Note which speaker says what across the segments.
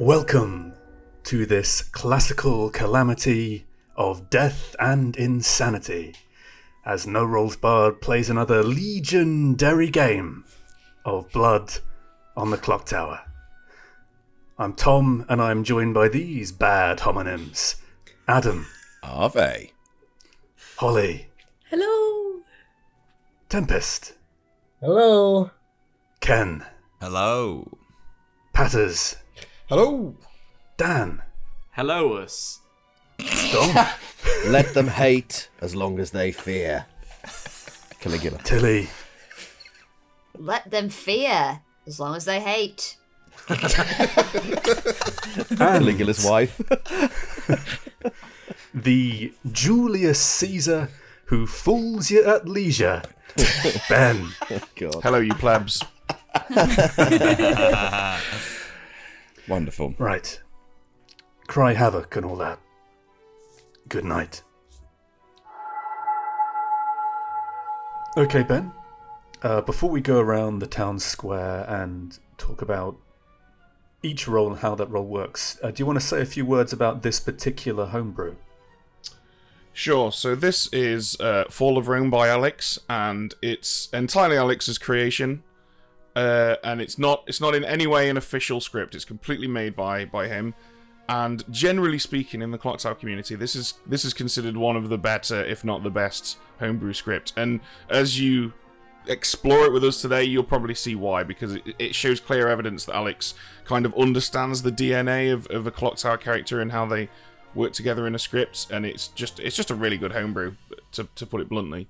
Speaker 1: Welcome to this classical calamity of death and insanity, as No Rolls Bard plays another legendary game of Blood on the Clock Tower. I'm Tom, and I'm joined by these bad homonyms. Adam.
Speaker 2: Ave.
Speaker 1: Holly.
Speaker 3: Hello.
Speaker 1: Tempest.
Speaker 4: Hello.
Speaker 1: Ken.
Speaker 5: Hello.
Speaker 1: Patters.
Speaker 4: Hello.
Speaker 1: Dan.
Speaker 5: Hello us.
Speaker 1: Dom.
Speaker 2: Let them hate as long as they fear. Caligula.
Speaker 1: Tilly.
Speaker 3: Let them fear as long as they hate.
Speaker 2: Caligula's wife.
Speaker 1: The Julius Caesar who fools you at leisure. Ben.
Speaker 2: God.
Speaker 4: Hello, you plebs.
Speaker 2: Wonderful.
Speaker 1: Right. Cry havoc and all that. Good night. Okay, Ben. Before we go around the town square and talk about each role and how that role works, do you want to say a few words about this particular homebrew?
Speaker 4: Sure, so this is Fall of Rome by Alex, and it's entirely Alex's creation. And it's not in any way an official script. It's completely made by him. And generally speaking, in the Clock Tower community, this is considered one of the better, if not the best, homebrew script. And as you explore it with us today, you'll probably see why, because it shows clear evidence that Alex kind of understands the DNA of a Clock Tower character and how they work together in a script. And it's just a really good homebrew, to put it bluntly.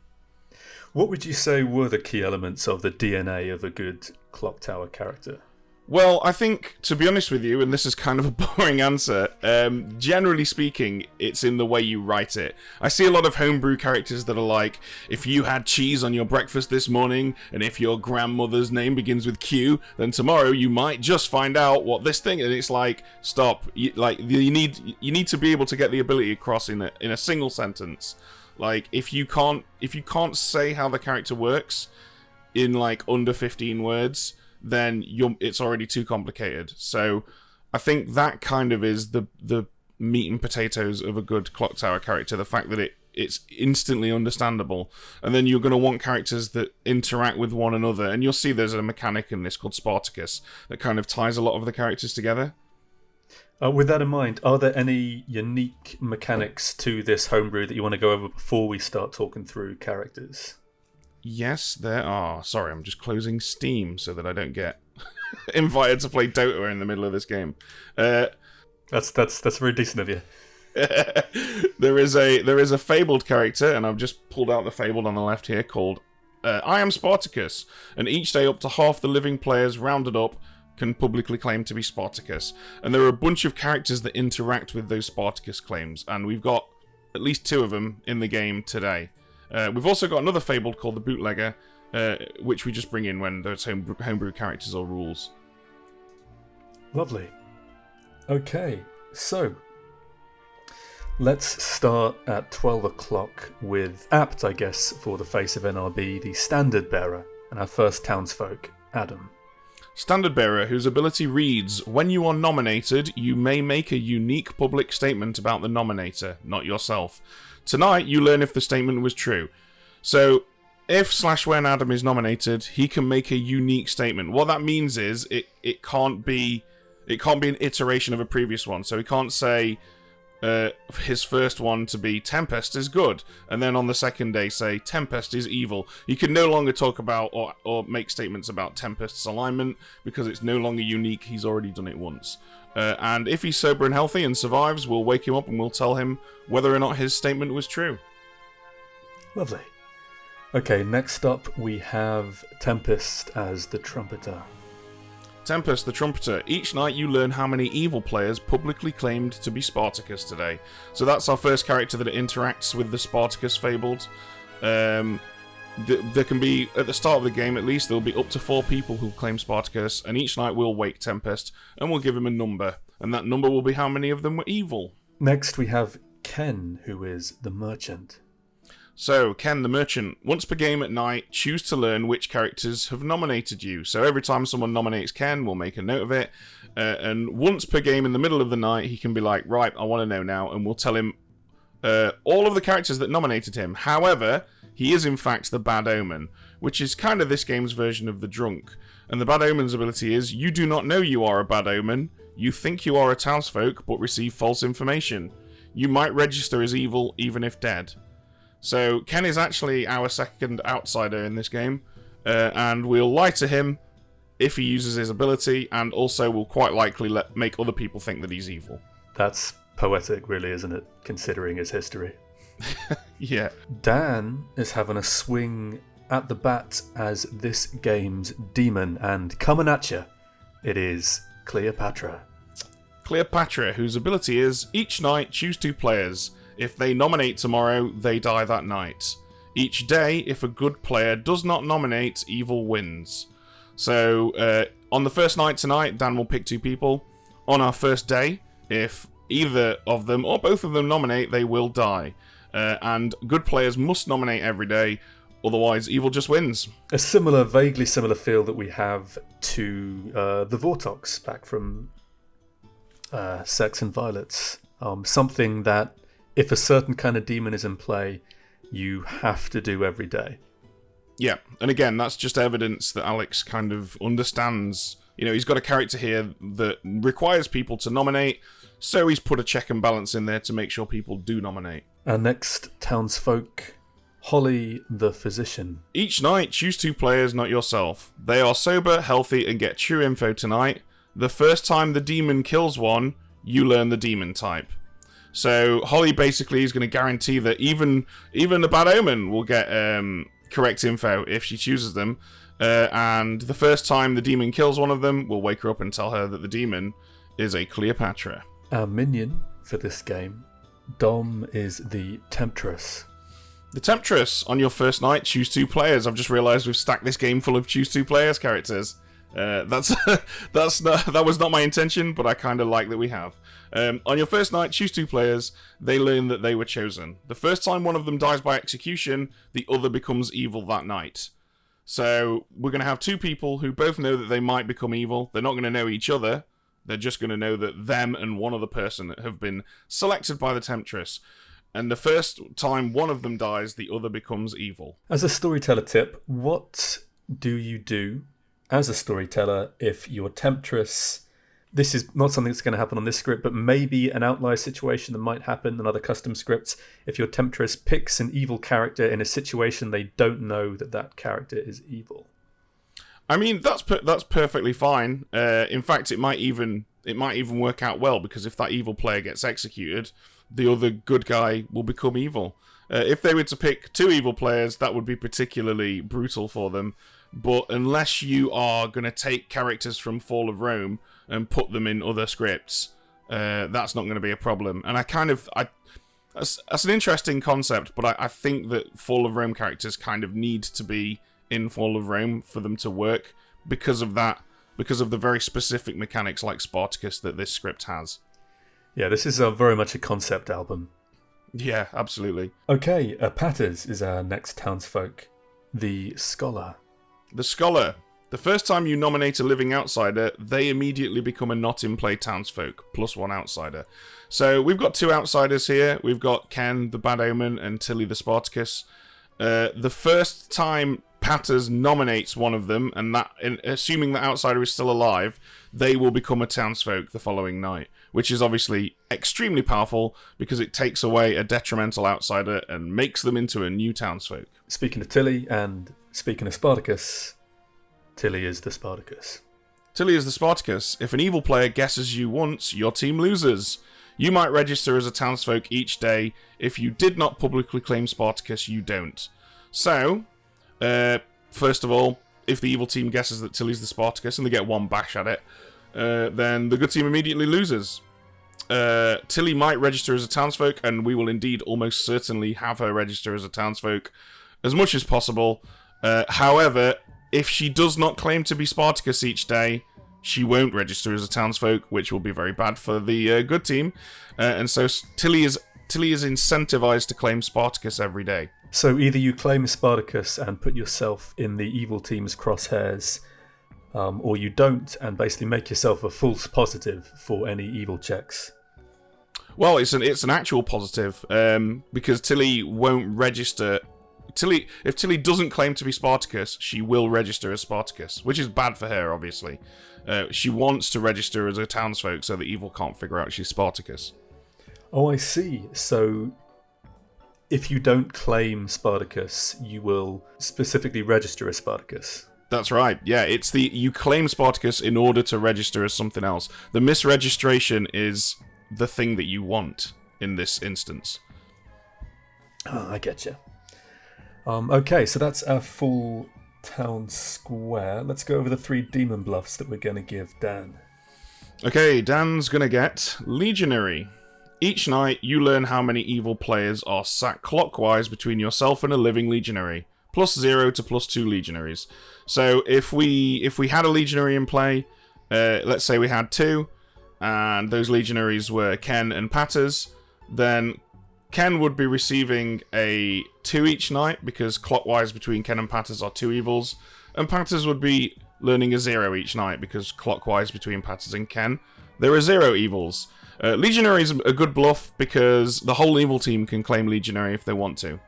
Speaker 1: What would you say were the key elements of the DNA of a good Clock Tower character?
Speaker 4: Well, I think, to be honest with you, and this is kind of a boring answer, generally speaking, it's in the way you write it. I see a lot of homebrew characters that are like, if you had cheese on your breakfast this morning, and if your grandmother's name begins with Q, then tomorrow you might just find out what this thing, and it's like, stop. You need to be able to get the ability across in a single sentence. Like, if you can't say how the character works in like under 15 words, then it's already too complicated. So I think that kind of is the meat and potatoes of a good Clock Tower character, the fact that it's instantly understandable. And then you're going to want characters that interact with one another, and you'll see there's a mechanic in this called Spartacus that kind of ties a lot of the characters together.
Speaker 1: With that in mind, are there any unique mechanics to this homebrew that you want to go over before we start talking through characters?
Speaker 4: Yes, there are. Sorry, I'm just closing Steam so that I don't get invited to play Dota in the middle of this game.
Speaker 1: That's very decent of you.
Speaker 4: There is a fabled character, and I've just pulled out the fabled on the left here, called I am Spartacus, and each day up to half the living players rounded up can publicly claim to be Spartacus. And there are a bunch of characters that interact with those Spartacus claims, and we've got at least 2 of them in the game today. We've also got another fabled called the Bootlegger, which we just bring in when there's homebrew characters or rules.
Speaker 1: Lovely. Okay, so let's start at 12 o'clock with apt, I guess, for the face of NRB, the Standard Bearer, and our first townsfolk, Adam.
Speaker 4: Standard Bearer, whose ability reads, when you are nominated, you may make a unique public statement about the nominator, not yourself. Tonight, you learn if the statement was true. So, if/when Adam is nominated, he can make a unique statement. What that means is, it can't be an iteration of a previous one. So he can't say his first one to be Tempest is good, and then on the second day say Tempest is evil. You can no longer talk about or make statements about Tempest's alignment because it's no longer unique. He's already done it once. And if he's sober and healthy and survives, we'll wake him up and we'll tell him whether or not his statement was true.
Speaker 1: Lovely. Okay, next up we have Tempest as the Trumpeter.
Speaker 4: Tempest, the Trumpeter. Each night you learn how many evil players publicly claimed to be Spartacus today. So that's our first character that interacts with the Spartacus fabled. There can be, at the start of the game at least, there'll be up to 4 people who claim Spartacus, and each night we'll wake Tempest, and we'll give him a number. And that number will be how many of them were evil.
Speaker 1: Next we have Ken, who is the Merchant.
Speaker 4: So, Ken the Merchant, once per game at night, choose to learn which characters have nominated you. So every time someone nominates Ken, we'll make a note of it. And once per game in the middle of the night, he can be like, right, I want to know now. And we'll tell him all of the characters that nominated him. However, he is in fact the Bad Omen, which is kind of this game's version of the Drunk. And the Bad Omen's ability is, you do not know you are a Bad Omen. You think you are a townsfolk, but receive false information. You might register as evil, even if dead. So, Ken is actually our second outsider in this game, and we'll lie to him if he uses his ability, and also will quite likely make other people think that he's evil.
Speaker 1: That's poetic, really, isn't it? Considering his history.
Speaker 4: Yeah.
Speaker 1: Dan is having a swing at the bat as this game's demon, and coming at you, it is Cleopatra.
Speaker 4: Cleopatra, whose ability is, each night choose 2 players. If they nominate tomorrow, they die that night. Each day, if a good player does not nominate, evil wins. So, on the first night tonight, Dan will pick 2 people. On our first day, if either of them or both of them nominate, they will die. And good players must nominate every day, otherwise evil just wins.
Speaker 1: A similar, vaguely similar feel that we have to the Vortox back from Sex and Violets. Something that, if a certain kind of demon is in play, you have to do every day.
Speaker 4: Yeah, and again, that's just evidence that Alex kind of understands. You know, he's got a character here that requires people to nominate, so he's put a check and balance in there to make sure people do nominate.
Speaker 1: Our next townsfolk, Holly the Physician.
Speaker 4: Each night, choose 2 players, not yourself. They are sober, healthy, and get true info tonight. The first time the demon kills one, you learn the demon type. So Holly basically is going to guarantee that even the Bad Omen will get correct info if she chooses them. And the first time the demon kills one of them, we'll wake her up and tell her that the demon is a Cleopatra.
Speaker 1: Our minion for this game, Dom, is the Temptress.
Speaker 4: The Temptress, on your first night, choose 2 players. I've just realised we've stacked this game full of choose 2 players characters. That was not my intention, but I kind of like that we have. On your first night, choose 2 players. They learn that they were chosen. The first time one of them dies by execution, the other becomes evil that night. So we're going to have 2 people who both know that they might become evil. They're not going to know each other. They're just going to know that them and one other person have been selected by the Temptress. And the first time one of them dies, the other becomes evil.
Speaker 1: As a storyteller tip, what do you do as a storyteller if your Temptress... This is not something that's going to happen on this script, but maybe an outlier situation that might happen in other custom scripts. If your Temptress picks an evil character in a situation they don't know that character is evil.
Speaker 4: I mean, that's perfectly fine. In fact, it might even work out well, because if that evil player gets executed, the other good guy will become evil. If they were to pick 2 evil players, that would be particularly brutal for them. But unless you are going to take characters from Fall of Rome and put them in other scripts, that's not going to be a problem. And that's an interesting concept, but I think that Fall of Rome characters kind of need to be in Fall of Rome for them to work because of the very specific mechanics like Spartacus that this script has.
Speaker 1: Yeah, this is very much a concept album.
Speaker 4: Yeah, absolutely.
Speaker 1: Okay, Patters is our next townsfolk. The Scholar.
Speaker 4: The Scholar. The first time you nominate a living outsider, they immediately become a not-in-play townsfolk, +1 outsider. So we've got 2 outsiders here. We've got Ken, the Bad Omen, and Tilly, the Spartacus. The first time Patters nominates one of them, and assuming the outsider is still alive, they will become a townsfolk the following night, which is obviously extremely powerful because it takes away a detrimental outsider and makes them into a new townsfolk.
Speaker 1: Speaking of Tilly and speaking of Spartacus, Tilly is the Spartacus.
Speaker 4: Tilly is the Spartacus. If an evil player guesses you once, your team loses. You might register as a townsfolk each day. If you did not publicly claim Spartacus, you don't. So, first of all, if the evil team guesses that Tilly's the Spartacus and they get 1 bash at it, then the good team immediately loses. Tilly might register as a townsfolk, and we will indeed almost certainly have her register as a townsfolk as much as possible. However, if she does not claim to be Spartacus each day, she won't register as a townsfolk, which will be very bad for the good team. And so Tilly is Tilly is incentivized to claim Spartacus every day.
Speaker 1: So either you claim Spartacus and put yourself in the evil team's crosshairs, or you don't and basically make yourself a false positive for any evil checks.
Speaker 4: Well, it's an actual positive, because Tilly won't register. If Tilly doesn't claim to be Spartacus, she will register as Spartacus, which is bad for her, obviously. She wants to register as a townsfolk so that evil can't figure out she's Spartacus.
Speaker 1: Oh, I see. So if you don't claim Spartacus, you will specifically register as Spartacus.
Speaker 4: That's right. Yeah, you claim Spartacus in order to register as something else. The misregistration is the thing that you want in this instance.
Speaker 1: Oh, I get you. Okay, so that's our full town square. Let's go over the 3 demon bluffs that we're going to give Dan.
Speaker 4: Okay, Dan's gonna get Legionary. Each night, you learn how many evil players are sat clockwise between yourself and a living Legionary. +0 to +2 Legionaries. So if we had a Legionary in play, let's say we had 2, and those Legionaries were Ken and Patters, then Ken would be receiving a 2 each night, because clockwise between Ken and Patters are 2 evils, and Patters would be learning a 0 each night, because clockwise between Patters and Ken, there are 0 evils. Legionary is a good bluff, because the whole evil team can claim Legionary if they want to,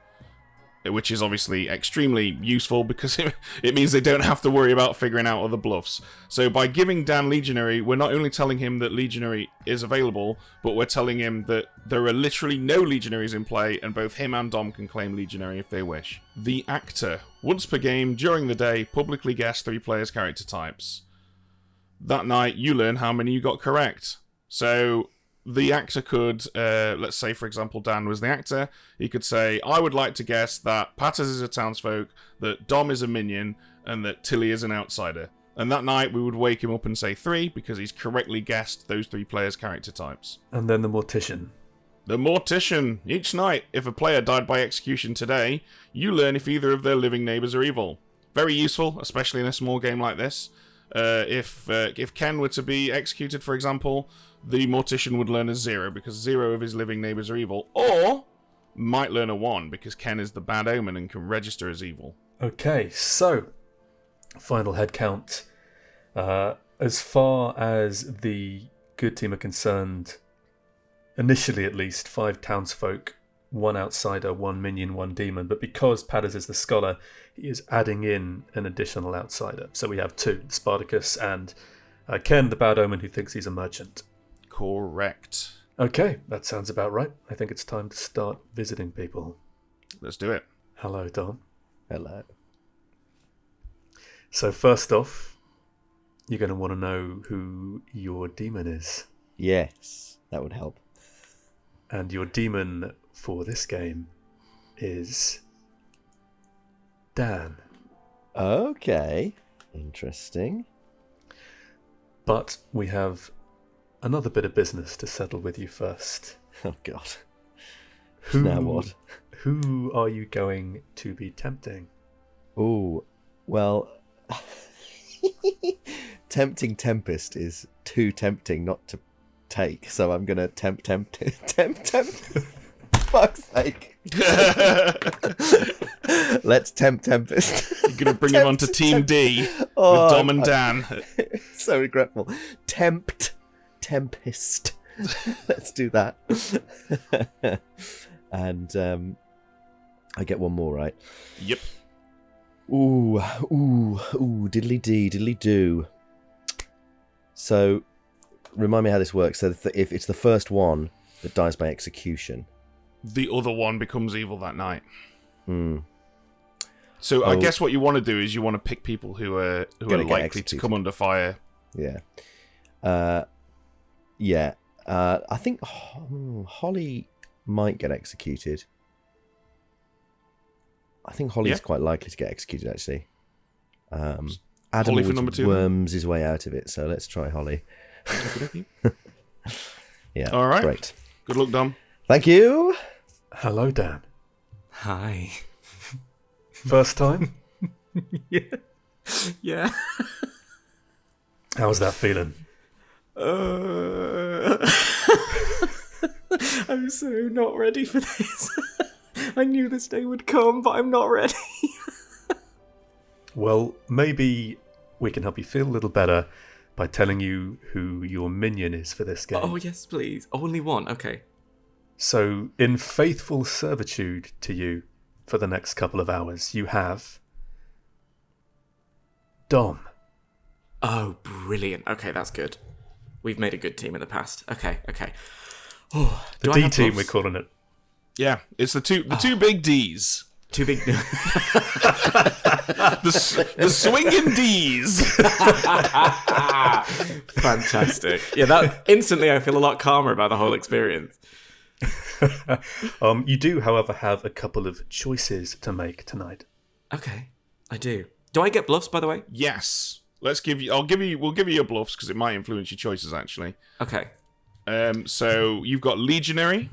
Speaker 4: which is obviously extremely useful, because it means they don't have to worry about figuring out other bluffs. So by giving Dan Legionary, we're not only telling him that Legionary is available, but we're telling him that there are literally no Legionaries in play, and both him and Dom can claim Legionary if they wish. The Actor. Once per game, during the day, publicly guess 3 players' character types. That night, you learn how many you got correct. So the actor could, let's say, for example, Dan was the actor. He could say, I would like to guess that Patters is a townsfolk, that Dom is a minion, and that Tilly is an outsider. And that night, we would wake him up and say 3, because he's correctly guessed those 3 players' character types.
Speaker 1: And then the Mortician.
Speaker 4: The Mortician. Each night, if a player died by execution today, you learn if either of their living neighbours are evil. Very useful, especially in a small game like this. If Ken were to be executed, for example, the Mortician would learn a 0, because 0 of his living neighbours are evil. Or might learn a 1, because Ken is the bad omen and can register as evil.
Speaker 1: Okay, so final head count. As far as the good team are concerned, initially at least, 5 townsfolk, 1 outsider, 1 minion, 1 demon. But because Patters is the scholar, he is adding in an additional outsider. So we have 2, Spartacus and Ken, the bad omen, who thinks he's a merchant.
Speaker 4: Correct.
Speaker 1: Okay, that sounds about right. I think it's time to start visiting people.
Speaker 4: Let's do it.
Speaker 1: Hello, Dom.
Speaker 2: Hello.
Speaker 1: So first off, you're going to want to know who your demon is.
Speaker 2: Yes, that would help.
Speaker 1: And your demon for this game is Dan.
Speaker 2: Okay. Interesting.
Speaker 1: But we have another bit of business to settle with you first.
Speaker 2: Oh, God.
Speaker 1: Who,
Speaker 2: now what?
Speaker 1: Who are you going to be tempting?
Speaker 2: Ooh, well... Tempting Tempest is too tempting not to take, so I'm going to tempt. Fuck's sake. Let's tempt Tempest.
Speaker 4: You're going to bring him onto Team D with Dom and Dan.
Speaker 2: So regretful. Tempest. Let's do that. And I get one more, right?
Speaker 4: Yep.
Speaker 2: Ooh, diddly dee, diddly do. So, remind me how this works. So, if it's the first one that dies by execution,
Speaker 4: the other one becomes evil that night.
Speaker 2: Hmm.
Speaker 4: So, I guess what you want to do is you want to pick people who are likely to come under fire.
Speaker 2: Yeah. Yeah. I think Holly might get executed. I think Holly's quite likely to get executed, actually. Adam
Speaker 4: Holly for number 2,
Speaker 2: worms his way out of it, so let's try Holly. Yeah,
Speaker 4: all right.
Speaker 2: Great.
Speaker 4: Good luck, Dom.
Speaker 2: Thank you.
Speaker 1: Hello, Dan.
Speaker 5: Hi.
Speaker 1: First time?
Speaker 5: Yeah.
Speaker 1: How's that feeling?
Speaker 5: I'm so not ready for this. I knew this day would come, but I'm not ready.
Speaker 1: Well, maybe we can help you feel a little better by telling you who your minion is for this game.
Speaker 5: Oh, yes, please. Only one. Okay.
Speaker 1: So, in faithful servitude to you for the next couple of hours, you have Dom.
Speaker 5: Oh, brilliant. Okay, that's good. We've made a good team in the past. Okay. Oh,
Speaker 1: The D team, we're calling it.
Speaker 4: Yeah, it's the two big D's.
Speaker 5: Too big.
Speaker 4: The swinging D's.
Speaker 5: Fantastic. Yeah, that instantly I feel a lot calmer about the whole experience.
Speaker 1: You do, however, have a couple of choices to make tonight.
Speaker 5: Okay, I do. Do I get bluffs, by the way?
Speaker 4: Yes. We'll give you your bluffs because it might influence your choices actually.
Speaker 5: Okay.
Speaker 4: So you've got legionary.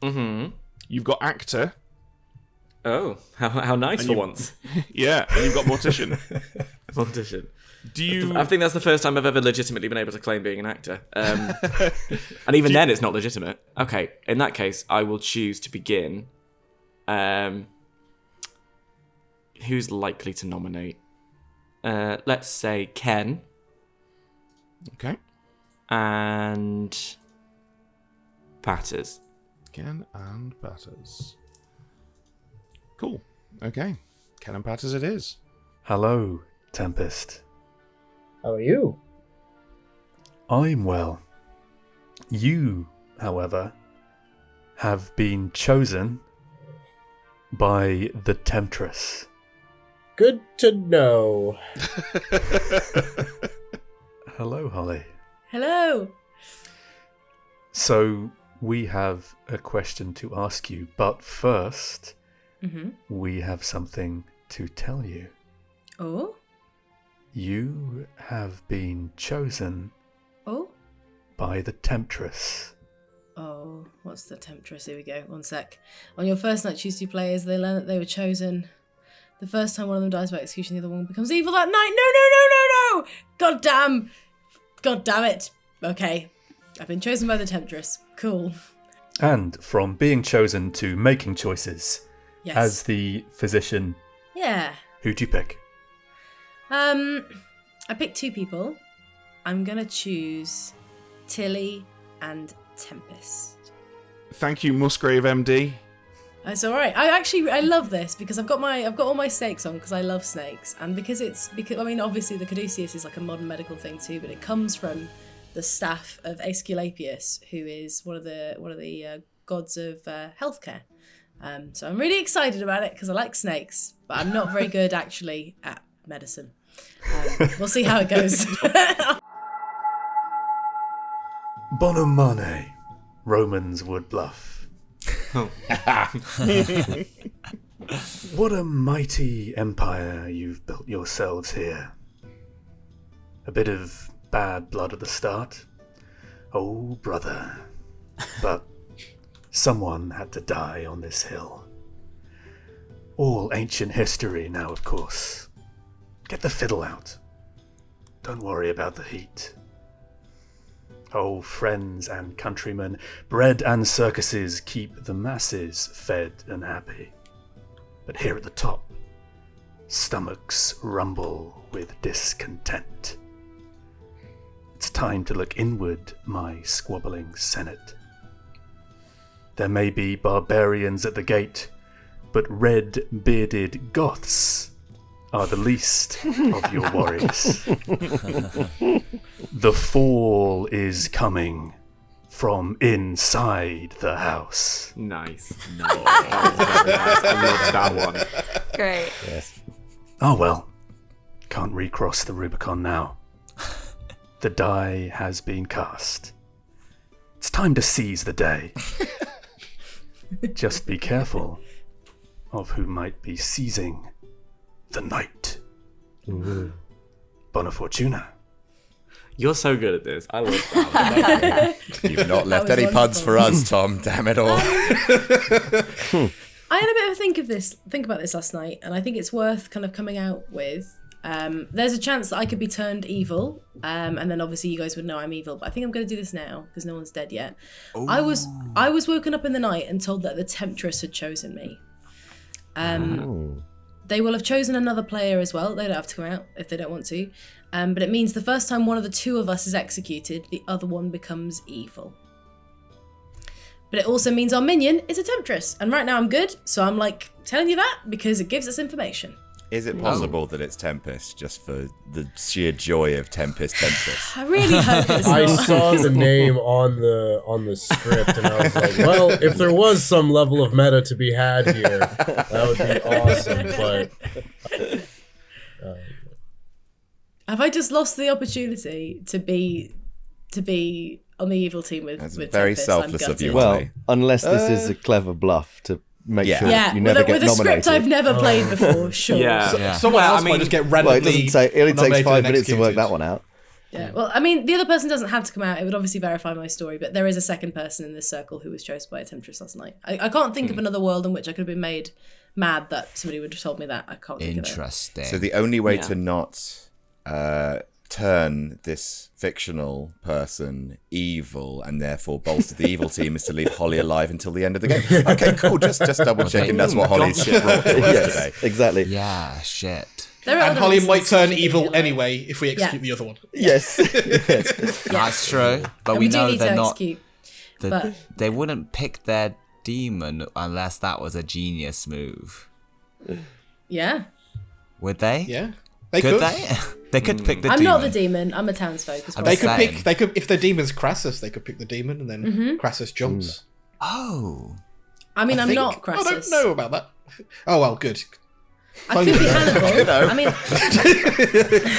Speaker 5: Mm-hmm.
Speaker 4: You've got actor.
Speaker 5: Oh, how nice for once.
Speaker 4: Yeah, and you've got mortician.
Speaker 5: Mortician.
Speaker 4: Do you?
Speaker 5: I think that's the first time I've ever legitimately been able to claim being an actor. And even then, it's not legitimate. Okay, in that case, I will choose to begin. Who's likely to nominate? Let's say Ken.
Speaker 4: Okay.
Speaker 5: And Patters.
Speaker 4: Ken and Patters. Cool. Okay. Ken and Patters it is.
Speaker 1: Hello, Tempest.
Speaker 6: How are you?
Speaker 1: I'm well. You, however, have been chosen by the Temptress.
Speaker 6: Good to know.
Speaker 1: Hello, Holly.
Speaker 7: Hello.
Speaker 1: So, we have a question to ask you, but first, we have something to tell you.
Speaker 7: Oh?
Speaker 1: You have been chosen
Speaker 7: Oh?
Speaker 1: by the Temptress.
Speaker 7: Oh, what's the Temptress? Here we go. One sec. On your first night, choose two players. They learn that they were chosen. The first time one of them dies by execution, the other one becomes evil that night. No! God damn it. Okay. I've been chosen by the Temptress. Cool.
Speaker 1: And from being chosen to making choices,
Speaker 7: Yes.
Speaker 1: as the physician,
Speaker 7: Yeah.
Speaker 1: who'd you pick?
Speaker 7: I picked two people. I'm gonna choose Tilly and Tempest.
Speaker 4: Thank you, Musgrave MD.
Speaker 7: It's all right. I love this because I've got all my snakes on because I love snakes, and because I mean obviously the caduceus is like a modern medical thing too, but it comes from the staff of Aesculapius, who is one of the gods of healthcare. So I'm really excited about it because I like snakes, but I'm not very good actually at medicine. We'll see how it goes.
Speaker 1: Bonamane, Romans would bluff. What a mighty empire you've built yourselves here. A bit of bad blood at the start. Oh, brother. But someone had to die on this hill. All ancient history now, of course. Get the fiddle out. Don't worry about the heat. Oh, friends and countrymen, bread and circuses keep the masses fed and happy. But here at the top, stomachs rumble with discontent. It's time to look inward, my squabbling senate. There may be barbarians at the gate, but red-bearded Goths are the least of your worries. The fall is coming from inside the house.
Speaker 5: Nice. I love that one.
Speaker 3: Great.
Speaker 2: Yes.
Speaker 1: Oh well, can't recross the Rubicon now. The die has been cast. It's time to seize the day. Just be careful of who might be seizing the night. Bona Fortuna.
Speaker 5: You're so good at this. I love that one.
Speaker 2: You've not left
Speaker 7: was
Speaker 2: any puns
Speaker 7: wonderful.
Speaker 2: for us, Tom. Damn it all.
Speaker 7: I had a bit of think about this last night, and I think it's worth kind of coming out with There's a chance that I could be turned evil, and then obviously you guys would know I'm evil. But I think I'm going to do this now because no one's dead yet. I was woken up in the night and told that the Temptress had chosen me. They will have chosen another player as well. They don't have to come out if they don't want to. But it means the first time one of the two of us is executed, the other one becomes evil. But it also means our minion is a Temptress. And right now I'm good, so I'm like telling you that because it gives us information.
Speaker 8: Is it possible that it's Tempest just for the sheer joy of Tempest?
Speaker 7: I really hope it's not.
Speaker 6: I saw the name on the script and I was like, well, if there was some level of meta to be had here, that would be awesome. But
Speaker 7: have I just lost the opportunity to be on the evil team with
Speaker 8: That's
Speaker 7: with
Speaker 8: very
Speaker 7: Tempest?
Speaker 8: selfless
Speaker 7: I'm
Speaker 8: of you.
Speaker 7: gutted.
Speaker 2: Well, unless this is a clever bluff to make sure
Speaker 7: Yeah,
Speaker 2: you never
Speaker 7: with
Speaker 2: get
Speaker 7: a
Speaker 2: nominated.
Speaker 7: script I've never played before, sure.
Speaker 5: Yeah.
Speaker 9: Someone else might just get randomly.
Speaker 2: Well, it doesn't say. It only takes
Speaker 9: nominated
Speaker 2: 5
Speaker 9: and
Speaker 2: minutes to work
Speaker 9: executed.
Speaker 2: that one out.
Speaker 7: Yeah, well, I mean, the other person doesn't have to come out. It would obviously verify my story, but there is a second person in this circle who was chosen by a Temptress last night. I can't think of another world in which I could have been made mad that somebody would have told me that. I can't think of it.
Speaker 10: Interesting.
Speaker 8: So the only way to not turn this fictional person evil and therefore bolster the evil team is to leave Holly alive until the end of the game. Okay, cool. Just double checking. That's what Holly's brought to us today.
Speaker 2: Exactly.
Speaker 10: Yeah, shit.
Speaker 7: There are
Speaker 9: And
Speaker 7: other
Speaker 9: Holly
Speaker 7: reasons
Speaker 9: might turn
Speaker 7: to be
Speaker 9: evil
Speaker 7: alive.
Speaker 9: anyway if we execute the other one.
Speaker 2: Yes.
Speaker 10: That's true. But
Speaker 7: And
Speaker 10: we
Speaker 7: we do
Speaker 10: know
Speaker 7: need
Speaker 10: they're
Speaker 7: to
Speaker 10: not.
Speaker 7: execute.
Speaker 10: The,
Speaker 7: but-
Speaker 10: They wouldn't pick their demon unless that was a genius move.
Speaker 7: Yeah.
Speaker 10: Would they?
Speaker 9: Yeah, they
Speaker 10: Could
Speaker 9: could.
Speaker 10: they? They could pick the
Speaker 7: I'm
Speaker 10: demon.
Speaker 7: not the demon. I'm a townsfolk as well.
Speaker 9: They could
Speaker 10: Saying.
Speaker 9: pick. They could if their demon's Crassus. They could pick the demon, and then Crassus jumps.
Speaker 10: Oh.
Speaker 7: I mean, I'm
Speaker 9: think.
Speaker 7: not Crassus.
Speaker 9: I don't know about that. Oh well, good.
Speaker 7: I could be Hannibal. I mean,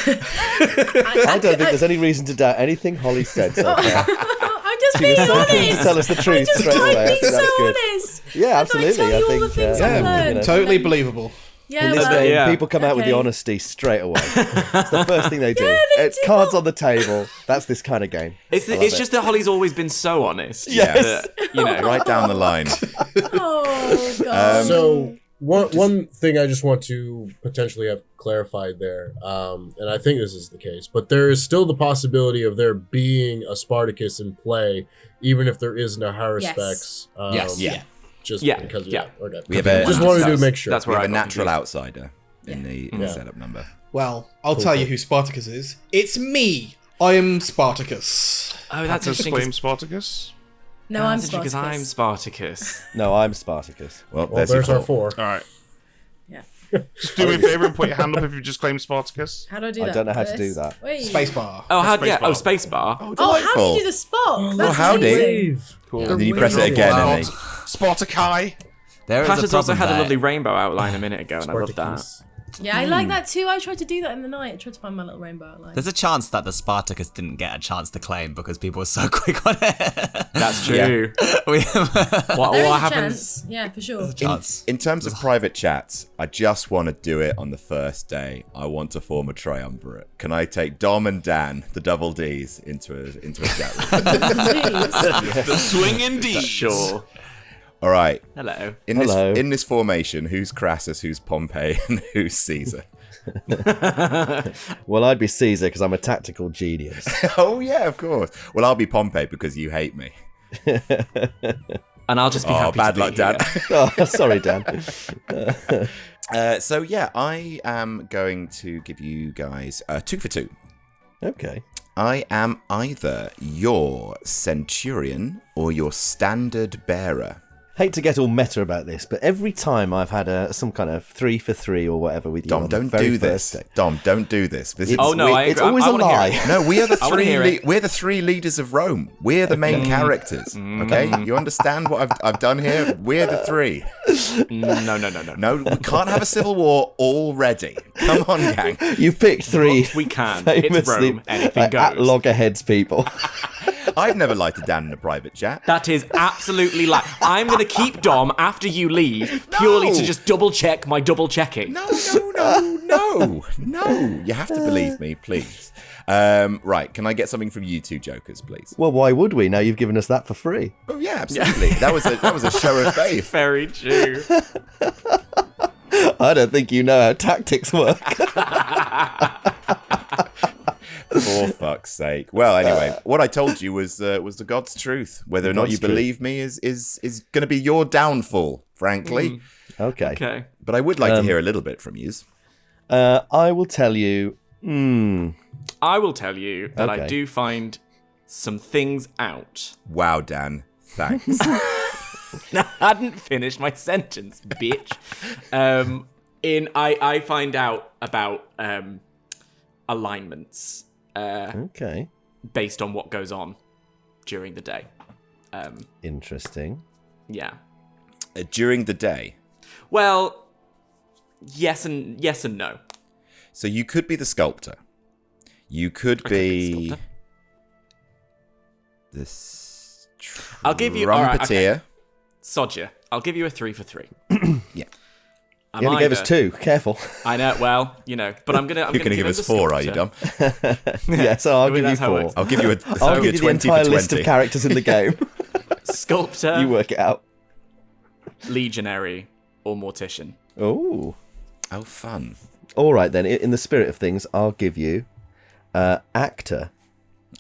Speaker 2: I don't think there's any reason to doubt anything Holly said so far.
Speaker 7: I'm just
Speaker 2: She
Speaker 7: being
Speaker 2: was so keen to
Speaker 7: honest.
Speaker 2: tell us the truth
Speaker 7: Just
Speaker 2: straight
Speaker 7: trying
Speaker 2: away. I
Speaker 7: being
Speaker 2: think
Speaker 7: so
Speaker 2: that's good.
Speaker 7: honest.
Speaker 2: Yeah,
Speaker 7: I
Speaker 2: absolutely.
Speaker 7: tell you
Speaker 2: I
Speaker 7: all
Speaker 2: think
Speaker 7: the things I've learned.
Speaker 9: Totally believable.
Speaker 7: Yeah,
Speaker 2: in this
Speaker 7: well,
Speaker 2: game,
Speaker 5: Yeah.
Speaker 2: people come out with the
Speaker 7: Okay.
Speaker 2: honesty straight away. It's the first thing they do.
Speaker 7: they
Speaker 2: It's
Speaker 7: do.
Speaker 2: cards on the table. That's this kind of game.
Speaker 5: It's
Speaker 2: love
Speaker 5: it's
Speaker 2: it.
Speaker 5: just that Holly's always been so honest.
Speaker 2: Yes.
Speaker 5: that, you know.
Speaker 8: Right down the line.
Speaker 7: Oh god.
Speaker 6: So one thing I just want to potentially have clarified there, and I think this is the case, but there is still the possibility of there being a Spartacus in play, even if there isn't a Haruspex.
Speaker 10: Yes.
Speaker 9: Yeah.
Speaker 6: Just
Speaker 5: Yeah,
Speaker 6: because of
Speaker 5: yeah.
Speaker 6: that. Okay.
Speaker 8: We have a-
Speaker 6: just wanted to
Speaker 5: That's-
Speaker 6: make sure.
Speaker 5: That's
Speaker 8: We
Speaker 5: where
Speaker 8: have
Speaker 5: I
Speaker 8: a
Speaker 5: got
Speaker 8: natural
Speaker 5: confused.
Speaker 8: outsider in the
Speaker 6: Yeah.
Speaker 8: setup number.
Speaker 9: Well, I'll tell you who Spartacus is. It's me. I am Spartacus.
Speaker 5: Oh, that's
Speaker 4: Just
Speaker 5: interesting.
Speaker 4: claim Spartacus.
Speaker 7: No, I'm
Speaker 5: Because
Speaker 7: Spartacus.
Speaker 5: I'm Spartacus.
Speaker 2: No, I'm Spartacus.
Speaker 8: Well,
Speaker 6: Well,
Speaker 8: there's your
Speaker 6: our
Speaker 8: four.
Speaker 6: 4.
Speaker 4: All right.
Speaker 7: Yeah.
Speaker 4: Just do me a favour and put your hand up if you just claimed Spartacus.
Speaker 7: How do I do
Speaker 2: I
Speaker 7: that?
Speaker 2: don't know how to
Speaker 7: This?
Speaker 2: do that.
Speaker 7: Wait.
Speaker 9: Spacebar.
Speaker 5: Oh, how?
Speaker 4: Space
Speaker 5: Yeah.
Speaker 4: bar.
Speaker 5: Oh, spacebar.
Speaker 7: Oh, how do you do the spot? That's
Speaker 8: howdy.
Speaker 7: amazing.
Speaker 4: Cool.
Speaker 8: And then you press it again, and then
Speaker 4: Spartakai.
Speaker 10: There is
Speaker 5: Pat
Speaker 10: a
Speaker 5: has also
Speaker 10: problem
Speaker 5: had a
Speaker 10: there.
Speaker 5: lovely rainbow outline a minute ago, and I love that.
Speaker 7: Yeah, I like that too. I tried to do that in the night. I tried to find my little rainbow outline.
Speaker 10: There's a chance that the Spartacus didn't get a chance to claim because people were so quick on it.
Speaker 5: That's true.
Speaker 10: We
Speaker 5: What
Speaker 7: There is a
Speaker 5: happens?
Speaker 7: chance. Yeah, for sure.
Speaker 10: chance.
Speaker 8: in terms of private chats, I just want to do it on the first day. I want to form a triumvirate. Can I take Dom and Dan, the double Ds, into a chat room?
Speaker 7: Please.
Speaker 4: The swinging D.
Speaker 5: Sure.
Speaker 8: All right.
Speaker 5: Hello.
Speaker 2: Hello.
Speaker 8: In this formation, who's Crassus, who's Pompey, and who's Caesar?
Speaker 2: Well, I'd be Caesar because I'm a tactical genius.
Speaker 8: Oh yeah, of course. Well, I'll be Pompey because you hate me.
Speaker 5: And I'll just be
Speaker 8: Oh,
Speaker 5: happy
Speaker 8: bad
Speaker 5: to be
Speaker 8: luck, Dan.
Speaker 5: here.
Speaker 2: Oh, sorry, Dan.
Speaker 8: So yeah, I am going to give you guys 2 for 2.
Speaker 2: Okay.
Speaker 8: I am either your centurion or your standard bearer.
Speaker 2: Hate to get all meta about this, but every time I've had some kind of 3 for 3 or whatever with you,
Speaker 8: Dom,
Speaker 2: on the
Speaker 8: don't
Speaker 2: very
Speaker 8: do
Speaker 2: first
Speaker 8: this.
Speaker 2: day.
Speaker 8: Dom, don't do this. This is
Speaker 5: Oh, no, I
Speaker 2: It's
Speaker 5: agree.
Speaker 2: always
Speaker 5: I
Speaker 2: a
Speaker 5: wanna hear
Speaker 2: lie.
Speaker 5: it.
Speaker 8: No, we are the
Speaker 5: I wanna hear it.
Speaker 8: we're the 3 leaders of Rome. We're the main characters. Okay, you understand what I've done here? We're the 3.
Speaker 5: No.
Speaker 8: No, we can't have a civil war already. Come on, gang.
Speaker 2: You've picked 3
Speaker 5: We can. It's
Speaker 2: famously
Speaker 5: Rome. Anything
Speaker 2: at
Speaker 5: goes.
Speaker 2: loggerheads people.
Speaker 8: I've never lied to Dan in a private chat.
Speaker 5: That is absolutely like I'm gonna keep Dom after you leave purely to just double check my double checking.
Speaker 8: No. You have to believe me, please. Right, can I get something from you two jokers, please?
Speaker 2: Well, why would we? Now you've given us that for free.
Speaker 8: Oh yeah, absolutely. That was a show of faith.
Speaker 5: Very true.
Speaker 2: I don't think you know how tactics work.
Speaker 8: For fuck's sake. Well, anyway, what I told you was the God's truth. Whether or not you believe me is going to be your downfall, frankly.
Speaker 2: Okay.
Speaker 8: But I would like to hear a little bit from you.
Speaker 2: I will tell you.
Speaker 5: I will tell you that
Speaker 2: Okay.
Speaker 5: I do find some things out.
Speaker 8: Wow, Dan. Thanks.
Speaker 5: I hadn't finished my sentence, bitch. I find out about alignments
Speaker 2: Okay.
Speaker 5: based on what goes on during the day.
Speaker 2: Interesting.
Speaker 5: Yeah.
Speaker 8: During the day.
Speaker 5: Well, yes and no.
Speaker 8: So you could be the sculptor. You could be this
Speaker 5: I'll give you all right,
Speaker 8: trumpeter.
Speaker 5: okay. Sod you. I'll give you a 3 for 3.
Speaker 8: Yeah.
Speaker 2: You only gave us 2. Careful.
Speaker 5: I know. Well, but I'm gonna.
Speaker 8: You're going to give us 4, are you, dumb?
Speaker 2: Yeah, so I'll give you
Speaker 5: that's how it
Speaker 2: 4.
Speaker 5: works.
Speaker 8: I'll give you
Speaker 2: I'll give you the
Speaker 8: 20
Speaker 2: entire
Speaker 8: for 20.
Speaker 2: list of characters in the game.
Speaker 5: Sculptor,
Speaker 2: You work it out.
Speaker 5: legionary, or mortician.
Speaker 2: Oh.
Speaker 8: Oh, fun.
Speaker 2: All right, then. In the spirit of things, I'll give you actor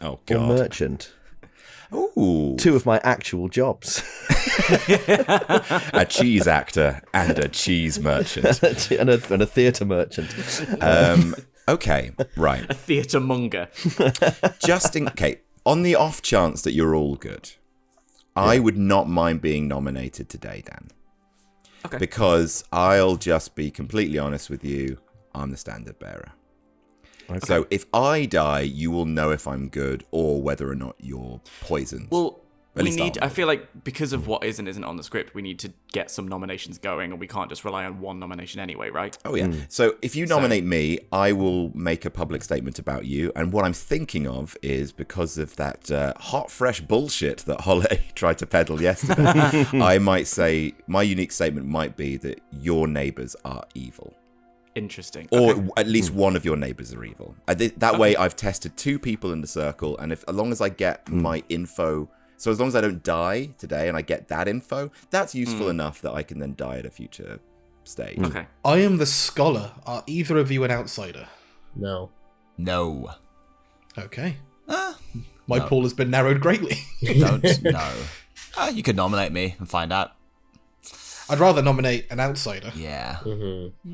Speaker 8: Oh,
Speaker 2: or
Speaker 8: God.
Speaker 2: merchant.
Speaker 8: Ooh.
Speaker 2: 2 of my actual jobs.
Speaker 8: A cheese actor and a cheese merchant.
Speaker 2: and a theatre merchant.
Speaker 8: Okay, right.
Speaker 5: A theatre monger.
Speaker 8: Okay, on the off chance that you're all good, I would not mind being nominated today, Dan.
Speaker 5: Okay.
Speaker 8: Because I'll just be completely honest with you, I'm the standard bearer.
Speaker 2: Okay.
Speaker 8: So if I die, you will know if I'm good or whether or not you're poisoned.
Speaker 5: Well,
Speaker 8: At
Speaker 5: we
Speaker 8: least
Speaker 5: need.
Speaker 8: I'll
Speaker 5: I feel like because of what is and isn't on the script, we need to get some nominations going, and we can't just rely on one nomination anyway, right?
Speaker 8: Oh, yeah. So if you nominate me, I will make a public statement about you. And what I'm thinking of is because of that hot, fresh bullshit that Hole tried to peddle yesterday, I might say my unique statement might be that your neighbours are evil.
Speaker 5: Interesting.
Speaker 8: Or
Speaker 5: Okay.
Speaker 8: at least one of your neighbours are evil. That way I've tested 2 people in the circle. And as long as I get my info... So as long as I don't die today and I get that info, that's useful enough that I can then die at a future stage.
Speaker 5: Okay.
Speaker 9: I am the scholar. Are either of you an outsider?
Speaker 6: No.
Speaker 10: No.
Speaker 9: Okay. My pool has been narrowed greatly.
Speaker 10: Don't know. You could nominate me and find out.
Speaker 9: I'd rather nominate an outsider.
Speaker 10: Yeah.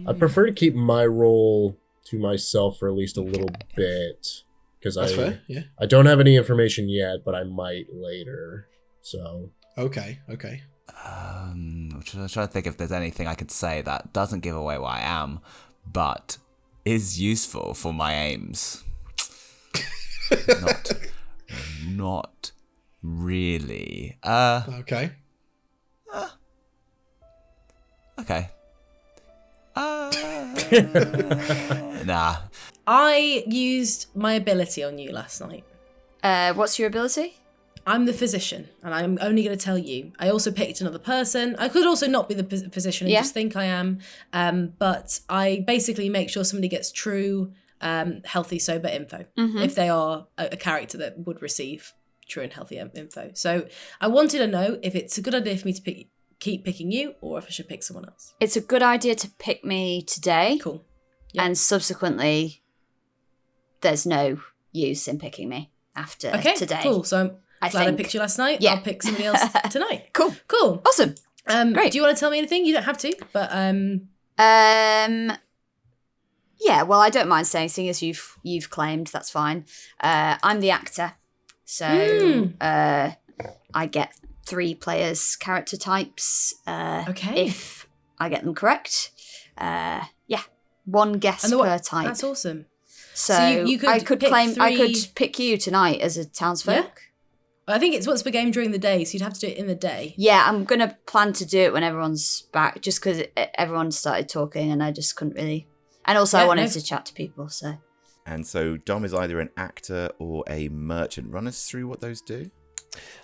Speaker 6: I prefer to keep my role to myself for at least a little bit. Because
Speaker 9: That's fair, yeah.
Speaker 6: I don't have any information yet, but I might later. So
Speaker 9: Okay.
Speaker 10: I'm trying to think if there's anything I could say that doesn't give away what I am, but is useful for my aims. Not really.
Speaker 9: Okay.
Speaker 10: Okay. Nah.
Speaker 7: I used my ability on you last night.
Speaker 3: What's your ability?
Speaker 7: I'm the physician, and I'm only going to tell you. I also picked another person. I could also not be the physician and
Speaker 3: Yeah.
Speaker 7: just think I am. But I basically make sure somebody gets true, healthy, sober info if they are a character that would receive true and healthy info. So I wanted to know if it's a good idea for me to keep picking you, or if I should pick someone else.
Speaker 3: It's a good idea to pick me today.
Speaker 7: Cool. Yep.
Speaker 3: And subsequently, there's no use in picking me after today.
Speaker 7: Cool. So I'm glad I
Speaker 3: think.
Speaker 7: picked you last night.
Speaker 3: Yeah.
Speaker 7: I'll pick somebody else tonight.
Speaker 3: Cool.
Speaker 7: Cool.
Speaker 3: Awesome. Great.
Speaker 7: Do you want to tell me anything? You don't have to, but
Speaker 3: Yeah, well, I don't mind saying, seeing as you've claimed, that's fine. I'm the actor, so I get 3 players' character types.
Speaker 7: Okay.
Speaker 3: If I get them correct, 1 guess per type.
Speaker 7: That's awesome.
Speaker 3: So
Speaker 7: you could
Speaker 3: I could
Speaker 7: pick
Speaker 3: claim I
Speaker 7: 3
Speaker 3: could pick you tonight as a townsfolk.
Speaker 7: I think it's once per game during the day, so you'd have to do it in the day.
Speaker 3: Yeah, I'm gonna plan to do it when everyone's back, just because everyone started talking and I just couldn't really. And also, I wanted to chat to people. So.
Speaker 8: And so Dom is either an actor or a merchant. Run us through what those do.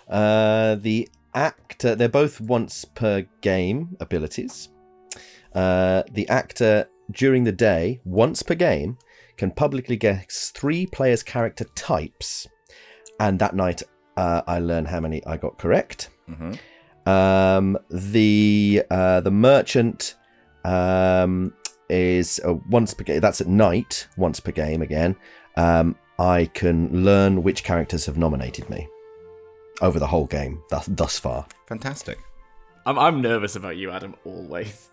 Speaker 2: The actor, they're both once per game abilities. The actor during the day, once per game, can publicly guess 3 players' character types, and that night I learn how many I got correct.
Speaker 8: Mm-hmm.
Speaker 2: The merchant is once per game. That's at night, once per game again. I can learn which characters have nominated me over the whole game thus far.
Speaker 8: Fantastic.
Speaker 5: I'm nervous about you, Adam. Always.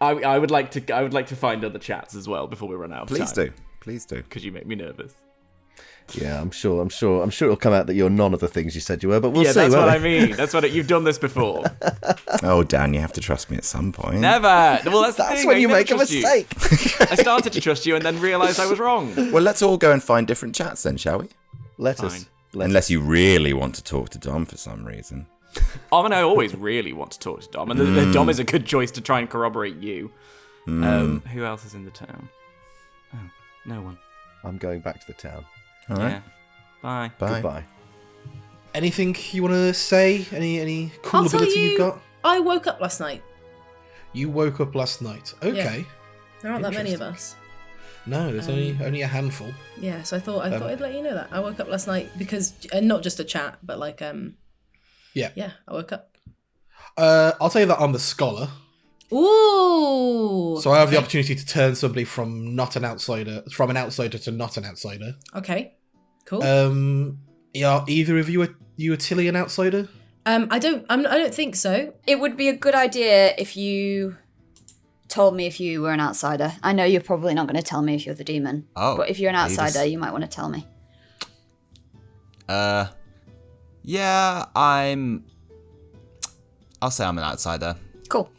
Speaker 5: I would like to find other chats as well before we run out of time.
Speaker 8: Please do.
Speaker 5: Because you make me nervous.
Speaker 2: Yeah, I'm sure it'll come out that you're none of the things you said you were, but we'll see.
Speaker 5: Yeah, that's what I mean. That's what you've done this before.
Speaker 8: Oh, Dan, you have to trust me at some point.
Speaker 5: Never. Well, that's the thing.
Speaker 2: when you make a mistake.
Speaker 5: I started to trust you and then realised I was wrong.
Speaker 8: Well, let's all go and find different chats then, shall we?
Speaker 2: Let us.
Speaker 8: Unless you really want to talk to Dom for some reason.
Speaker 5: I always really want to talk to Dom, and the Dom is a good choice to try and corroborate you. Who else is in the town? Oh, no one.
Speaker 2: I'm going back to the town.
Speaker 8: All right.
Speaker 5: Yeah. Bye.
Speaker 2: Goodbye.
Speaker 9: Anything you want to say? Any cool
Speaker 7: I'll tell
Speaker 9: ability
Speaker 7: you,
Speaker 9: you've got?
Speaker 7: I woke up last night.
Speaker 9: You woke up last night. Okay.
Speaker 7: There aren't that many of
Speaker 9: Interesting.
Speaker 7: us.
Speaker 9: No, there's only a handful.
Speaker 7: Yeah, so I thought I'd let you know that. I woke up last night because, and not just a chat, but like,
Speaker 9: Yeah.
Speaker 7: I woke up.
Speaker 9: I'll tell you that I'm the scholar.
Speaker 7: Ooh!
Speaker 9: So I have the opportunity to turn somebody from an outsider to not an outsider.
Speaker 7: Okay, cool.
Speaker 9: Are either of you a Tilly an outsider?
Speaker 7: I don't think so.
Speaker 3: It would be a good idea if you told me if you were an outsider. I know you're probably not going to tell me if you're the demon.
Speaker 10: Oh,
Speaker 3: but if you're an
Speaker 10: you just-
Speaker 3: outsider, you might want to tell me.
Speaker 10: Yeah, I'll say I'm an outsider.
Speaker 3: Cool.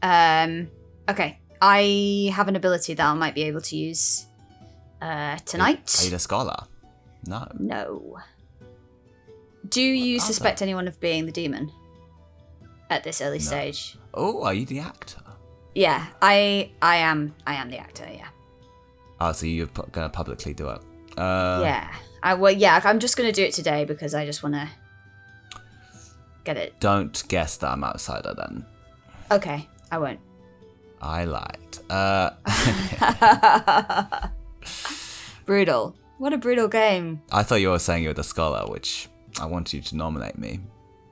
Speaker 3: Okay. I have an ability that I might be able to use tonight.
Speaker 10: Are you the scholar? No.
Speaker 3: No. Do you suspect anyone of being the demon at this early stage?
Speaker 10: Oh, are you the actor?
Speaker 3: Yeah, I am the actor, yeah.
Speaker 10: Oh, so you're gonna publicly do it?
Speaker 3: Yeah. I'm just going to do it today because I just want to get it.
Speaker 10: Don't guess that I'm outsider then.
Speaker 3: Okay, I won't.
Speaker 10: I lied.
Speaker 3: Brutal. What a brutal game.
Speaker 10: I thought you were saying you were the scholar, which I want you to nominate me.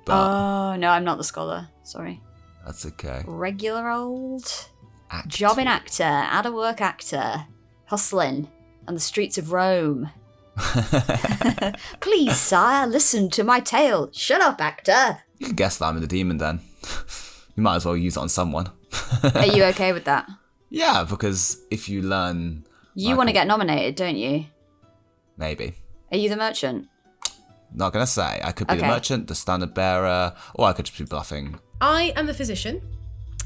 Speaker 10: But
Speaker 3: Oh, no, I'm not the scholar. Sorry.
Speaker 10: that's okay.
Speaker 3: Regular old
Speaker 10: Actor.
Speaker 3: jobbing actor, out of work actor, hustling on the streets of Rome. Please, sire, listen to my tale. Shut up, actor.
Speaker 10: You can guess that I'm the demon then. You might as well use it on someone.
Speaker 3: Are you okay with that?
Speaker 10: Yeah, because if you learn...
Speaker 3: You want to get nominated, don't you?
Speaker 10: Maybe.
Speaker 3: Are you the merchant?
Speaker 10: Not gonna say. I could be the
Speaker 3: Okay.
Speaker 10: merchant, the standard bearer, or I could just be bluffing.
Speaker 7: I am the physician.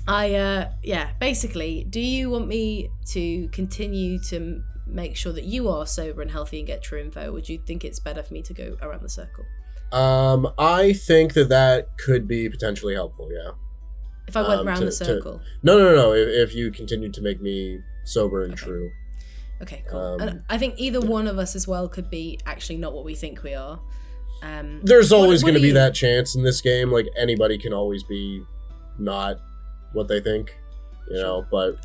Speaker 7: Basically, do you want me to continue to make sure that you are sober and healthy and get true info? Would you think it's better for me to go around the circle?
Speaker 6: I think that could be potentially helpful, yeah.
Speaker 7: If I went round the circle?
Speaker 6: No. If you continue to make me sober and true.
Speaker 7: Okay, cool. And I think either one of us as well could be actually not what we think we are.
Speaker 6: There's always
Speaker 7: what
Speaker 6: going to
Speaker 7: are
Speaker 6: be
Speaker 7: you?
Speaker 6: that chance in this game. Like, anybody can always be not what they think, you know. But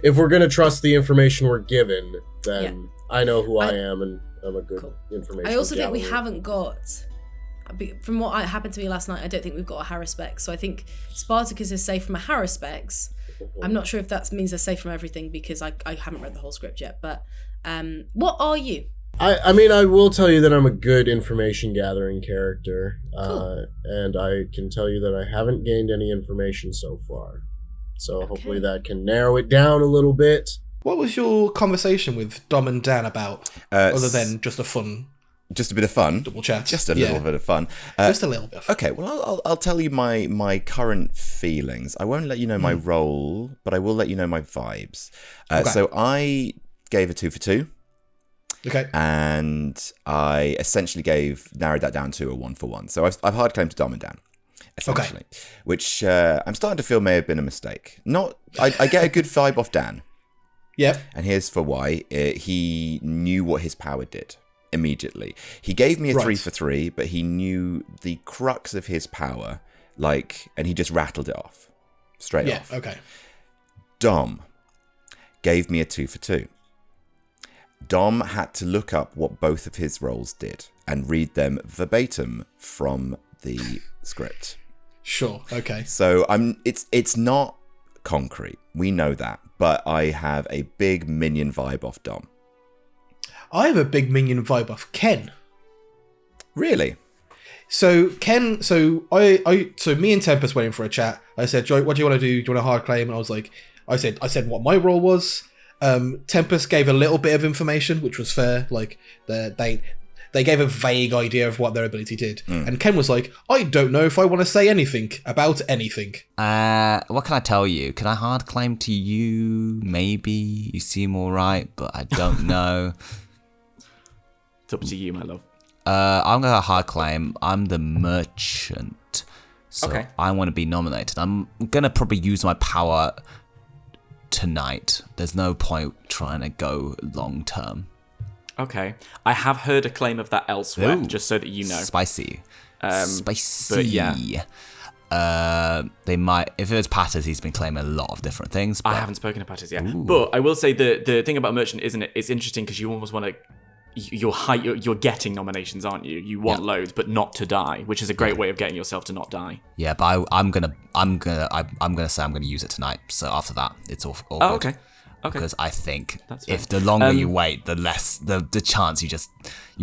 Speaker 6: if we're going to trust the information we're given, then I know who I am, and I'm a good information.
Speaker 7: I also think we
Speaker 6: gatherer.
Speaker 7: haven't got, from what happened to me last night, I don't think we've got a Harrispex. So I think Spartacus is safe from a Harrispex. I'm not sure if that means they're safe from everything because I haven't read the whole script yet. But what are you?
Speaker 6: I mean, I will tell you that I'm a good information gathering character,
Speaker 7: Cool.
Speaker 6: and I can tell you that I haven't gained any information so far. So hopefully that can narrow it down a little bit.
Speaker 9: What was your conversation with Dom and Dan about, other than just a fun
Speaker 8: Just a bit of fun.
Speaker 9: double chat?
Speaker 8: Just a little bit of fun.
Speaker 9: Just a little bit.
Speaker 8: Okay, well, I'll tell you my current feelings. I won't let you know my role, but I will let you know my vibes.
Speaker 9: Okay.
Speaker 8: So I gave a 2 for 2.
Speaker 9: Okay.
Speaker 8: And I essentially narrowed that down to a 1 for 1. So I've hard claimed to Dom and Dan, essentially, which I'm starting to feel may have been a mistake. I get a good vibe off Dan.
Speaker 9: Yep.
Speaker 8: And here's for why. He knew what his power did immediately. He gave me a 3 for 3, but he knew the crux of his power, and he just rattled it off straight off.
Speaker 9: Yeah, okay.
Speaker 8: Dom gave me a 2 for 2. Dom had to look up what both of his roles did and read them verbatim from the script.
Speaker 9: Sure. Okay.
Speaker 8: So it's not concrete. We know that, but I have a big minion vibe off Dom.
Speaker 9: I have a big minion vibe off Ken.
Speaker 8: Really?
Speaker 9: So Ken, so me and Tempest went in for a chat. I said, "Joy, what do you want to do? Do you want a hard claim?" And I said what my role was. Tempest gave a little bit of information, which was fair. Like they gave a vague idea of what their ability did, and Ken was like, "I don't know if I want to say anything about anything."
Speaker 10: What can I tell you? Can I hard claim to you? Maybe you seem alright, but I don't know.
Speaker 5: It's up to you, my love.
Speaker 10: I'm gonna hard claim. I'm the merchant, so
Speaker 5: Okay.
Speaker 10: I want to be nominated. I'm gonna probably use my power tonight. There's no point trying to go long term.
Speaker 5: Okay. I have heard a claim of that elsewhere,
Speaker 10: Ooh.
Speaker 5: just so that you know.
Speaker 10: Spicy. Spicy.
Speaker 5: but yeah.
Speaker 10: They might. If it was Patters, he's been claiming a lot of different things. But
Speaker 5: I haven't spoken to Patters yet. But I will say the thing about Merchant, isn't it? It's interesting because you almost want to. You're getting nominations, aren't you? You want loads, but not to die, which is a great way of getting yourself to not die.
Speaker 10: Yeah, but I'm gonna say I'm gonna use it tonight. So after that, it's all good.
Speaker 5: Oh, okay. Okay.
Speaker 10: Because I think
Speaker 5: That's
Speaker 10: if
Speaker 5: fair.
Speaker 10: the longer you wait, the less the chance you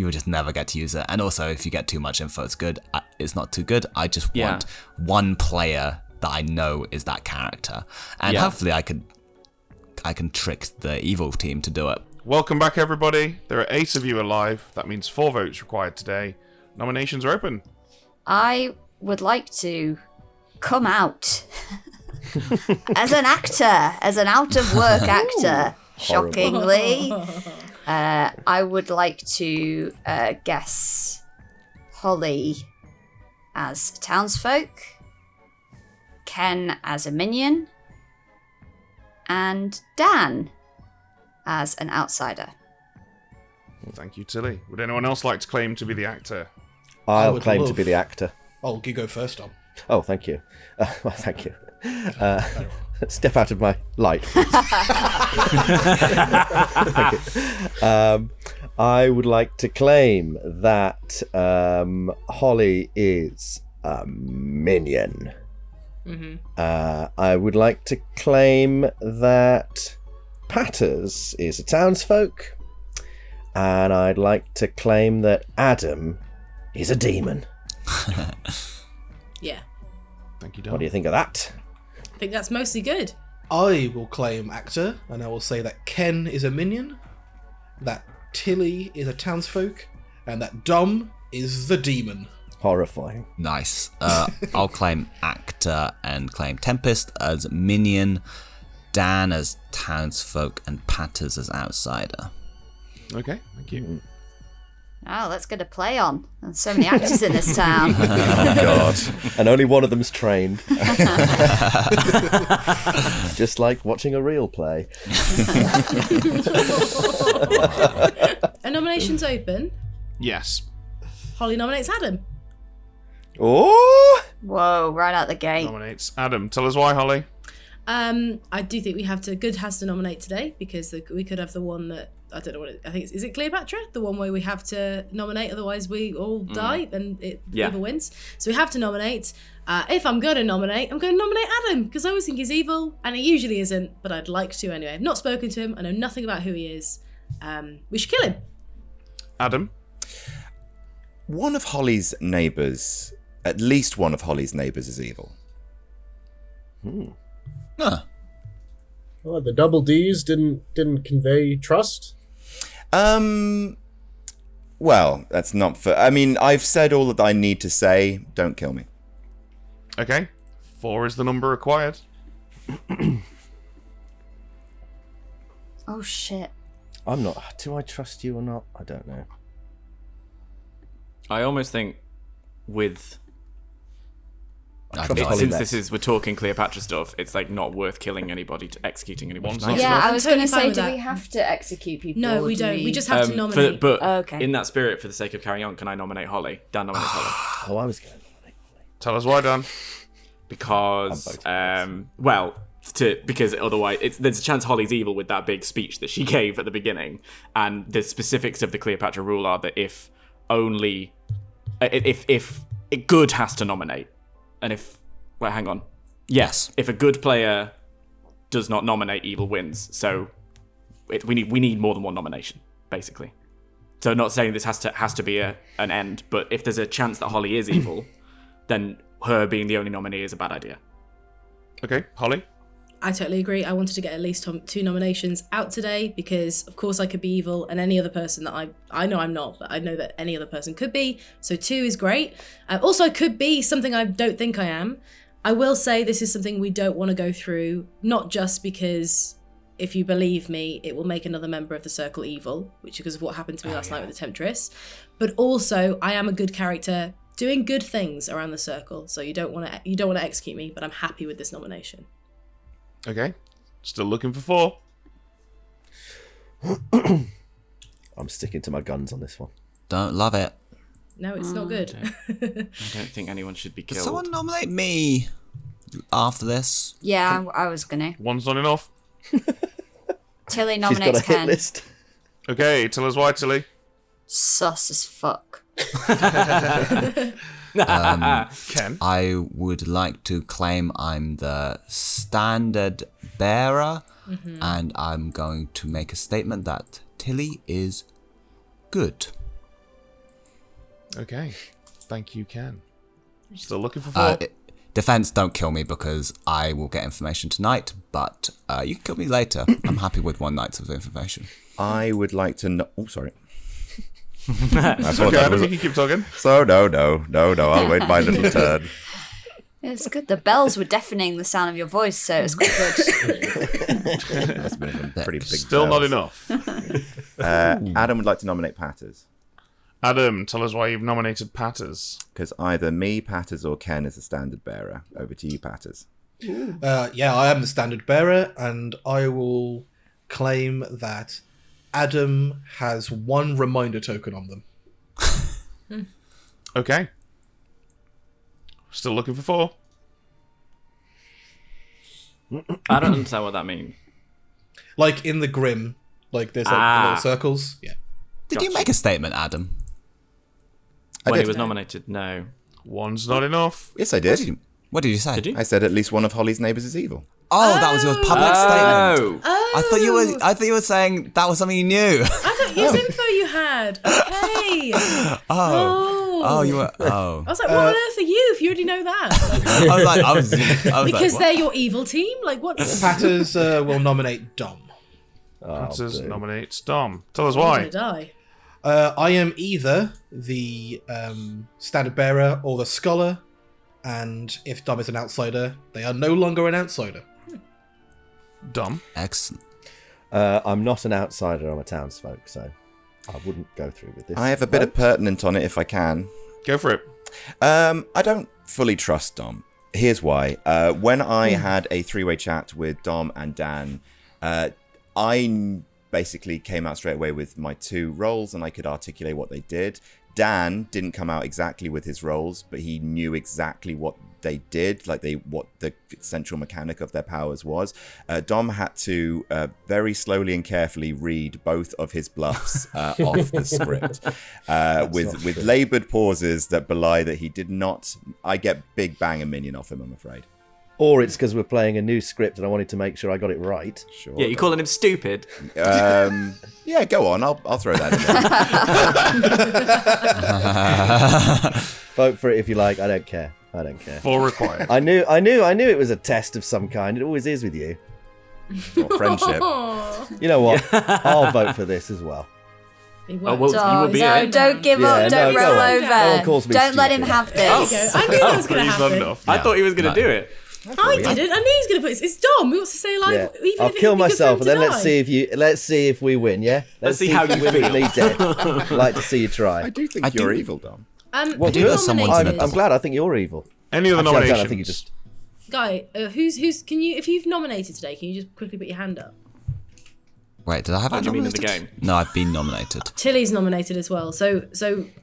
Speaker 10: will just never get to use it. And also, if you get too much info, it's good. It's not too good. I just want one player that I know is that character, and hopefully I can trick the evil team to do it.
Speaker 4: Welcome back, everybody. There are 8 of you alive. That means 4 votes required today. Nominations are open.
Speaker 3: I would like to come out as an actor, as an out-of-work actor, shockingly. I would like to guess Holly as townsfolk, Ken as a minion, and Dan as an outsider.
Speaker 4: Well, thank you, Tilly. Would anyone else like to claim to be the actor?
Speaker 2: I'll
Speaker 9: would
Speaker 2: claim to
Speaker 9: love-
Speaker 2: be the actor.
Speaker 9: Oh, you go first, Dom.
Speaker 2: Oh, thank you. Well, thank you. Step out of my light. Thank you. I would like to claim that Holly is a minion. I would like to claim that Patters is a townsfolk. And I'd like to claim that Adam is a demon.
Speaker 7: Yeah,
Speaker 4: Thank you, Dom.
Speaker 2: What do you think of that?
Speaker 7: I think that's mostly good.
Speaker 9: I will claim actor, and I will say that Ken is a minion, that Tilly is a townsfolk, and that Dom is the demon.
Speaker 2: Horrifying.
Speaker 10: Nice. I'll claim actor and claim Tempest as minion, Dan as townsfolk, and Patters as outsider.
Speaker 4: Okay, thank you.
Speaker 3: Oh, let's get a play on. There's so many actors in this town.
Speaker 2: Oh, God. And only one of them's trained. Just like watching a real play.
Speaker 7: Are nominations open?
Speaker 4: Yes.
Speaker 7: Holly nominates Adam.
Speaker 2: Oh!
Speaker 3: Whoa, right out the gate.
Speaker 4: Nominates Adam. Tell us why, Holly.
Speaker 7: I do think Good has to nominate today because we could have the one that I don't know what I think is it Cleopatra, the one where we have to nominate, otherwise we all die and evil wins. So we have to nominate. If I'm going to nominate, I'm going to nominate Adam because I always think he's evil and he usually isn't, but I'd like to anyway. I've not spoken to him. I know nothing about who he is. We should kill him.
Speaker 4: Adam.
Speaker 8: One of Holly's neighbours, at least one of Holly's neighbours is evil.
Speaker 10: Huh.
Speaker 6: Well, the double D's didn't convey trust.
Speaker 8: Well, that's not for... I mean, I've said all that I need to say. Don't kill me.
Speaker 4: Okay. 4 is the number required.
Speaker 3: Oh, shit.
Speaker 2: I'm not... Do I trust you or not? I don't know.
Speaker 5: I almost think with...
Speaker 2: trust Holly
Speaker 5: Since
Speaker 2: less.
Speaker 5: we're talking Cleopatra stuff, it's like not worth killing anybody, executing anybody.
Speaker 4: One's not
Speaker 3: Yeah,
Speaker 4: enough.
Speaker 3: I was going to
Speaker 7: Totally fine
Speaker 3: say,
Speaker 7: with
Speaker 3: do
Speaker 7: that.
Speaker 3: we have to execute people?
Speaker 7: No,
Speaker 3: or
Speaker 7: we
Speaker 3: do
Speaker 7: don't. We just have to nominate.
Speaker 5: But
Speaker 3: Okay.
Speaker 5: in that spirit, for the sake of carrying on, can I nominate Holly? Dan nominates Holly.
Speaker 2: Oh, I was going to...
Speaker 4: Tell us why, Dan.
Speaker 5: Because because otherwise there's a chance Holly's evil with that big speech that she gave at the beginning, and the specifics of the Cleopatra rule are that if good has to nominate, and if Well, hang on. Yes, if a good player does not nominate, evil wins. So we need more than one nomination, basically. So not saying this has to be an end, but if there's a chance that Holly is evil, then her being the only nominee is a bad idea.
Speaker 4: Okay, Holly?
Speaker 7: I totally agree. I wanted to get at least 2 nominations out today because, of course, I could be evil and any other person that I know I'm not, but I know that any other person could be. So 2 is great. Also, I could be something I don't think I am. I will say this is something we don't want to go through, not just because if you believe me, it will make another member of the circle evil, which is because of what happened to me last night with the Temptress. But also, I am a good character doing good things around the circle. So you don't want to execute me, but I'm happy with this nomination.
Speaker 4: Okay. Still looking for 4.
Speaker 2: I'm sticking to my guns on this one.
Speaker 10: Don't love it.
Speaker 7: No, it's not good.
Speaker 5: I don't think anyone should be
Speaker 10: Could
Speaker 5: killed.
Speaker 10: someone nominate me after this?
Speaker 3: Yeah, I was gonna.
Speaker 4: One's not enough.
Speaker 3: Tilly
Speaker 2: She's got
Speaker 3: nominates
Speaker 2: a hit
Speaker 3: Ken.
Speaker 2: list.
Speaker 4: Okay, tell us why, Tilly.
Speaker 3: Sus as fuck.
Speaker 4: Ken?
Speaker 10: I would like to claim I'm the standard bearer, and I'm going to make a statement that Tilly is good.
Speaker 4: Okay. Thank you, Ken. Still looking for 4.
Speaker 10: Defense, don't kill me because I will get information tonight, but you can kill me later. I'm happy with 1 night of information.
Speaker 8: I would like to know. Oh, sorry.
Speaker 4: It's okay, Adam, you can keep talking.
Speaker 8: So no. I'll wait my little turn.
Speaker 3: It's good. The bells were deafening the sound of your voice, so it's quite good.
Speaker 8: That's been some pretty big.
Speaker 4: Still not
Speaker 8: bells.
Speaker 4: enough.
Speaker 8: Adam would like to nominate Patters
Speaker 4: Adam, tell us why you've nominated Patters.
Speaker 8: because either me, Patters, or Ken is the standard bearer. Over to you, Patters.
Speaker 9: Yeah, I am the standard bearer, and I will claim that Adam has 1 reminder token on them.
Speaker 4: Okay. Still looking for 4.
Speaker 5: I don't understand what that means.
Speaker 9: Like in the Grim, like there's like little circles. Yeah.
Speaker 10: Did you make a statement, Adam?
Speaker 8: I
Speaker 5: When
Speaker 8: did.
Speaker 5: he was nominated, no.
Speaker 4: One's not enough.
Speaker 8: Yes, I did.
Speaker 10: What did you say?
Speaker 5: Did you?
Speaker 8: I said at least one of Holly's neighbours is evil.
Speaker 10: Oh, that was your public statement.
Speaker 5: Oh!
Speaker 10: I thought you were saying that was something you knew.
Speaker 7: I thought whose info you had. Okay.
Speaker 10: Oh, you were. Oh,
Speaker 7: I was like, what on earth are you if you already know that?
Speaker 10: I was
Speaker 7: Because
Speaker 10: like,
Speaker 7: they're your evil team? Like, what's...
Speaker 9: Patters will nominate Dom.
Speaker 4: Patters nominates Dom. Tell us
Speaker 7: I'm
Speaker 4: why.
Speaker 7: gonna die.
Speaker 9: I am either the standard bearer or the scholar, and if Dom is an outsider, they are no longer an outsider.
Speaker 4: Dom.
Speaker 10: excellent.
Speaker 2: I'm not an outsider, I'm a townsfolk, so I wouldn't go through with this.
Speaker 8: I have a bit of pertinent on it if I can.
Speaker 4: Go for it.
Speaker 8: I don't fully trust Dom. Here's why. When I had a 3-way chat with Dom and Dan, I basically came out straight away with my 2 roles and I could articulate what they did. Dan didn't come out exactly with his roles, but he knew exactly what they did, what the central mechanic of their powers was. Dom had to very slowly and carefully read both of his bluffs off the script with laboured pauses that belie that he did not. I get Big Bang and Minion off him, I'm afraid.
Speaker 2: Or it's because we're playing a new script and I wanted to make sure I got it right.
Speaker 8: Sure.
Speaker 5: Yeah, you calling him stupid?
Speaker 8: Yeah, go on. I'll throw that in there.
Speaker 2: Vote for it if you like. I don't care.
Speaker 4: 4 required.
Speaker 2: I knew it was a test of some kind. It always is with you.
Speaker 8: Or friendship.
Speaker 2: You know what? I'll vote for this as well.
Speaker 7: He
Speaker 5: Oh,
Speaker 7: won't.
Speaker 5: well, you will be
Speaker 3: no,
Speaker 5: in it.
Speaker 3: don't give
Speaker 2: Yeah,
Speaker 3: up. Don't
Speaker 2: no,
Speaker 3: roll
Speaker 2: go on.
Speaker 3: over.
Speaker 2: No one calls me
Speaker 3: Don't let him
Speaker 2: stupid.
Speaker 3: have
Speaker 7: There you
Speaker 3: this.
Speaker 7: go. I knew that was going to
Speaker 4: Three's not
Speaker 7: happen.
Speaker 4: enough.
Speaker 5: I thought he was going to do it.
Speaker 7: I didn't. I knew he was going to put it. It's Dom. He wants to stay alive.
Speaker 2: Yeah.
Speaker 7: Even
Speaker 2: I'll
Speaker 7: if it
Speaker 2: kill
Speaker 7: would be good for
Speaker 2: myself
Speaker 7: him
Speaker 2: and
Speaker 7: to
Speaker 2: then
Speaker 7: die.
Speaker 2: let's see if we win, yeah?
Speaker 5: Let's see how
Speaker 2: if
Speaker 5: you
Speaker 2: win with
Speaker 5: feel.
Speaker 2: me dead. I'd like to see you try.
Speaker 8: I do think
Speaker 10: I
Speaker 8: you're
Speaker 10: do-
Speaker 8: evil, Dom.
Speaker 2: What,
Speaker 10: do
Speaker 2: good?
Speaker 10: know someone's
Speaker 7: nominated.
Speaker 2: I'm glad. I think you're evil.
Speaker 4: Any other
Speaker 2: Actually, I
Speaker 4: nominations?
Speaker 2: don't. I think you just...
Speaker 7: Guy, who's? Can you? If you've nominated today, can you just quickly put your hand up?
Speaker 10: Wait, did I have
Speaker 5: What
Speaker 10: it
Speaker 5: do you mean in the
Speaker 10: nominated?
Speaker 5: game?
Speaker 10: No, I've been nominated.
Speaker 7: Tilly's nominated as well. So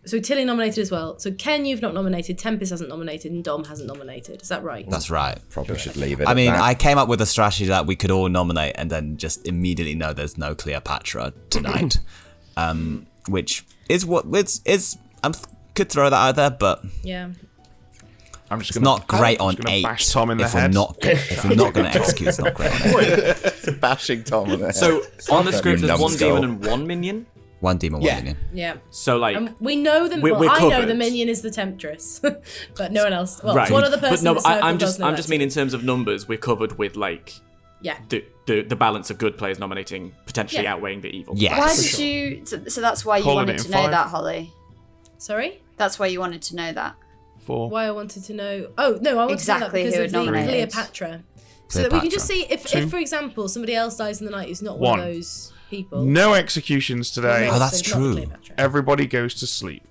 Speaker 7: Tilly nominated as well. So Ken, you've not nominated. Tempest hasn't nominated, and Dom hasn't nominated. Is that right?
Speaker 10: That's right.
Speaker 8: Probably should leave it
Speaker 10: I
Speaker 8: at
Speaker 10: mean,
Speaker 8: that.
Speaker 10: I came up with a strategy that we could all nominate and then just immediately know there's no Cleopatra tonight, which is what is I could throw that out there, but
Speaker 7: Yeah.
Speaker 4: I'm just
Speaker 10: It's
Speaker 4: gonna,
Speaker 10: not great
Speaker 4: I'm
Speaker 10: on
Speaker 4: just gonna
Speaker 10: 8.
Speaker 4: bash Tom in the
Speaker 10: if
Speaker 4: head.
Speaker 10: if we're not going to execute, it's not great on 8.
Speaker 8: Bashing Tom in the head.
Speaker 5: So on the script, there's one
Speaker 8: numbskull.
Speaker 5: demon and one minion.
Speaker 10: One demon,
Speaker 9: Yeah.
Speaker 10: one minion.
Speaker 7: Yeah.
Speaker 5: So like,
Speaker 7: We know the.
Speaker 5: We're
Speaker 7: I know the
Speaker 5: covered.
Speaker 7: minion is the Temptress, but no one else. Well,
Speaker 5: right.
Speaker 7: one other person.
Speaker 5: But no,
Speaker 7: in the circle
Speaker 5: I'm
Speaker 7: does know
Speaker 5: I'm
Speaker 7: that
Speaker 5: just
Speaker 7: too.
Speaker 5: mean in terms of numbers, we're covered with like
Speaker 7: Yeah.
Speaker 5: the balance of good players nominating potentially
Speaker 7: Yeah.
Speaker 5: outweighing the evil.
Speaker 10: Yes.
Speaker 3: Why
Speaker 10: For
Speaker 3: did you? So that's why you
Speaker 4: Calling
Speaker 3: wanted
Speaker 4: it
Speaker 3: to
Speaker 4: in
Speaker 3: know
Speaker 4: 5.
Speaker 3: that, Holly.
Speaker 7: Sorry.
Speaker 3: That's why you wanted to know that.
Speaker 4: 4.
Speaker 7: Why I wanted to know? Oh no, I wanted
Speaker 3: Exactly
Speaker 7: to know
Speaker 3: who
Speaker 7: that
Speaker 3: had
Speaker 7: because of the
Speaker 3: nominated.
Speaker 7: Cleopatra. So that we can just
Speaker 10: Cleopatra.
Speaker 7: see if, for example, somebody else dies in the night who's not one
Speaker 4: 1.
Speaker 7: of those people.
Speaker 4: No executions today.
Speaker 10: Oh, that's
Speaker 7: it's not
Speaker 10: true.
Speaker 7: Cleopatra.
Speaker 4: Everybody goes to sleep.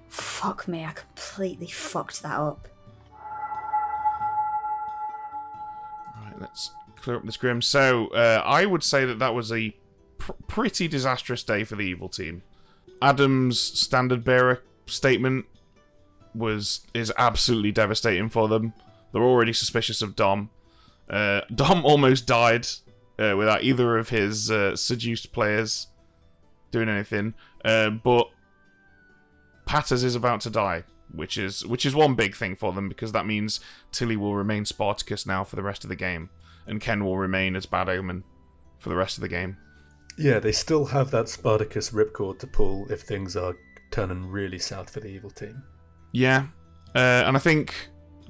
Speaker 3: Fuck me, I completely fucked that up.
Speaker 4: Right, let's clear up this grim. So, I would say that was a pretty disastrous day for the evil team. Adam's standard bearer statement is absolutely devastating for them. They're already suspicious of Dom. Dom almost died without either of his seduced players doing anything. But Patters is about to die, which is one big thing for them, because that means Tilly will remain Spartacus now for the rest of the game, and Ken will remain as Bad Omen for the rest of the game.
Speaker 1: Yeah, they still have that Spartacus ripcord to pull if things are turning really south for the evil team.
Speaker 4: Yeah, and I think,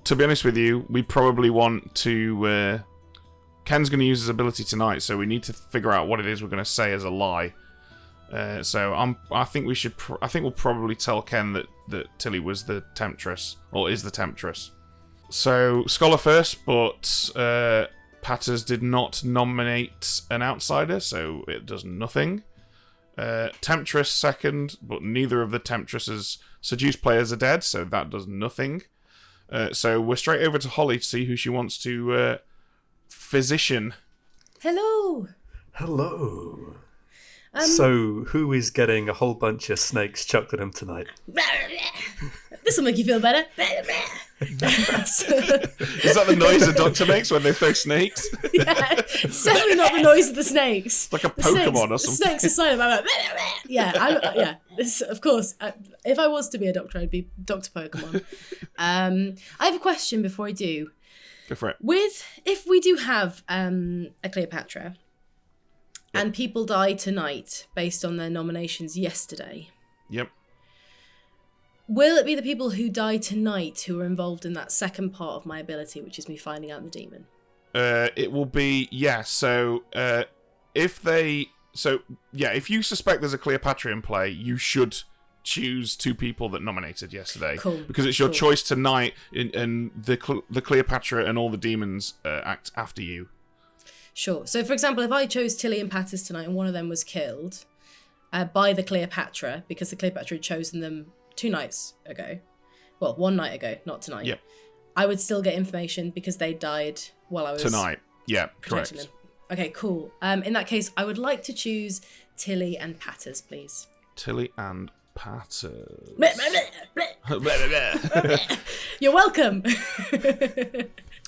Speaker 4: to be honest with you, we probably want to... Ken's going to use his ability tonight, so we need to figure out what it is we're going to say as a lie. So I think we should. I think we'll probably tell Ken that Tilly was the Temptress, or is the Temptress. So Scholar first, but Patters did not nominate an outsider, so it does nothing. Temptress second, but neither of the Temptress's seduced players are dead, so that does nothing. So we're straight over to Holly to see who she wants to physician.
Speaker 7: Hello.
Speaker 1: Hello. So, who is getting a whole bunch of snakes chucked at him tonight?
Speaker 7: This will make you feel better.
Speaker 4: Is that the noise a doctor makes when they throw snakes?
Speaker 7: Yeah, it's definitely not the noise of the snakes.
Speaker 4: Like a
Speaker 7: The
Speaker 4: Pokemon or
Speaker 7: snakes,
Speaker 4: something.
Speaker 7: The snakes are silent. I'm like, yeah. This, of course. If I was to be a doctor, I'd be Dr. Pokemon. I have a question before I do.
Speaker 4: Go for it.
Speaker 7: If we do have a Cleopatra, and people die tonight based on their nominations yesterday,
Speaker 4: Yep.
Speaker 7: will it be the people who die tonight who are involved in that second part of my ability, which is me finding out the demon?
Speaker 4: It will be, yeah, so if you suspect there's a Cleopatra in play, you should choose 2 people that nominated yesterday.
Speaker 7: Cool.
Speaker 4: Because it's your
Speaker 7: Cool.
Speaker 4: choice tonight, and the Cleopatra and all the demons act after you.
Speaker 7: Sure. So, for example, if I chose Tilly and Patters tonight and one of them was killed by the Cleopatra, because the Cleopatra had chosen them 2 nights ago, well, 1 night ago, not tonight,
Speaker 4: Yep.
Speaker 7: I would still get information because they died while I was
Speaker 4: Tonight. Yeah,
Speaker 7: protecting
Speaker 4: correct.
Speaker 7: them. Okay, cool. In that case, I would like to choose Tilly and Patters, please.
Speaker 4: Tilly and Patters.
Speaker 7: You're welcome.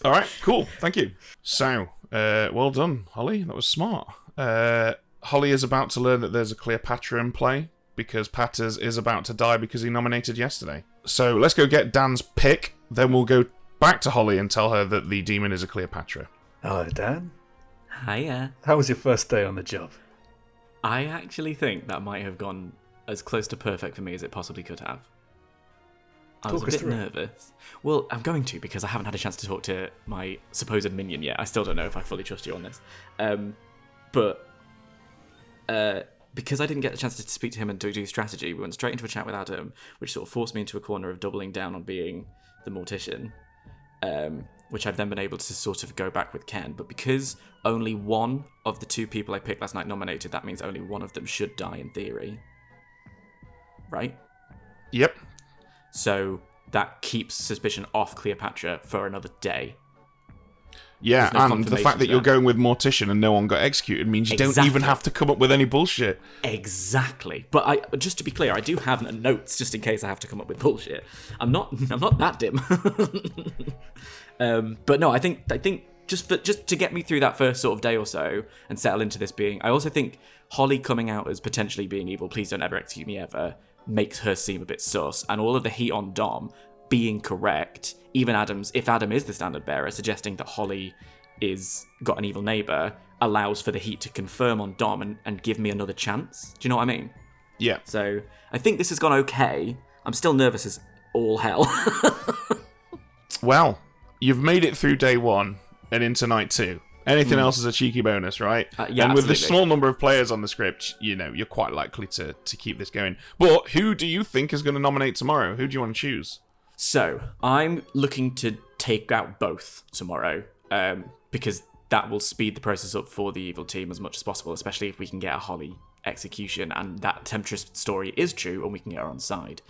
Speaker 4: All right, cool. Thank you. So, well done, Holly. That was smart. Holly is about to learn that there's a Cleopatra in play because Patters is about to die because he nominated yesterday. So let's go get Dan's pick. Then we'll go back to Holly and tell her that the demon is a Cleopatra.
Speaker 1: Hello, Dan.
Speaker 5: Hiya.
Speaker 1: How was your first day on the job?
Speaker 5: I actually think that might have gone as close to perfect for me as it possibly could have. I was a
Speaker 1: Talk us
Speaker 5: bit
Speaker 1: through it.
Speaker 5: nervous. Well, I'm going to, because I haven't had a chance to talk to my supposed minion yet. I still don't know if I fully trust you on this. But because I didn't get the chance to speak to him and do strategy, we went straight into a chat with Adam, which sort of forced me into a corner of doubling down on being the mortician, which I've then been able to sort of go back with Ken. But because only one of the 2 people I picked last night nominated, that means only one of them should die in theory. Right?
Speaker 4: Yep.
Speaker 5: So that keeps suspicion off Cleopatra for another day.
Speaker 4: Yeah,
Speaker 5: There's no
Speaker 4: and the
Speaker 5: confirmation
Speaker 4: fact that
Speaker 5: to
Speaker 4: you're
Speaker 5: that.
Speaker 4: going with Mortician and no one got executed means you don't even
Speaker 5: Exactly.
Speaker 4: have to come up with any bullshit.
Speaker 5: Exactly. But just to be clear, I do have notes just in case I have to come up with bullshit. I'm not that dim. But no, I think just to get me through that first sort of day or so and settle into this being, I also think Holly coming out as potentially being evil, please don't ever execute me ever, makes her seem a bit sus. And all of the heat on Dom being correct, even if Adam is the standard bearer, suggesting that Holly is got an evil neighbour allows for the heat to confirm on Dom and give me another chance. Do you know what I mean?
Speaker 4: Yeah.
Speaker 5: So I think this has gone okay. I'm still nervous as all hell.
Speaker 4: Well, you've made it through day 1 and into night 2. Anything else is a cheeky bonus, right?
Speaker 5: Yeah,
Speaker 4: and with the
Speaker 5: absolutely.
Speaker 4: small number of players on the script, you're quite likely to keep this going. But who do you think is going to nominate tomorrow? Who do you want to choose?
Speaker 5: So I'm looking to take out both tomorrow, because that will speed the process up for the evil team as much as possible, especially if we can get a Holly execution and that Temptress story is true and we can get her on side.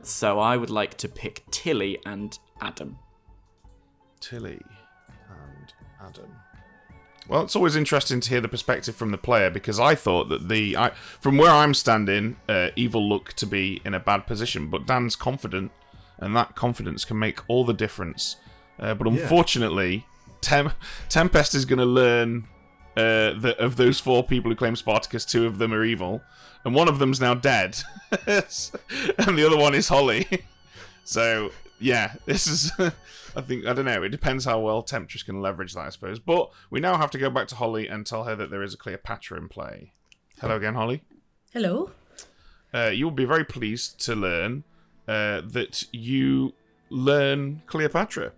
Speaker 5: So I would like to pick Tilly and Adam.
Speaker 4: Tilly and Adam. Well, it's always interesting to hear the perspective from the player, because I thought that from where I'm standing, evil look to be in a bad position, but Dan's confident, and that confidence can make all the difference. But unfortunately, Tempest is going to learn that of those 4 people who claim Spartacus, 2 of them are evil, and one of them's now dead, and the other one is Holly. So yeah, this is. I don't know. It depends how well Temptress can leverage that, I suppose. But we now have to go back to Holly and tell her that there is a Cleopatra in play. Hello again, Holly.
Speaker 7: Hello.
Speaker 4: You will be very pleased to learn that you learn Cleopatra.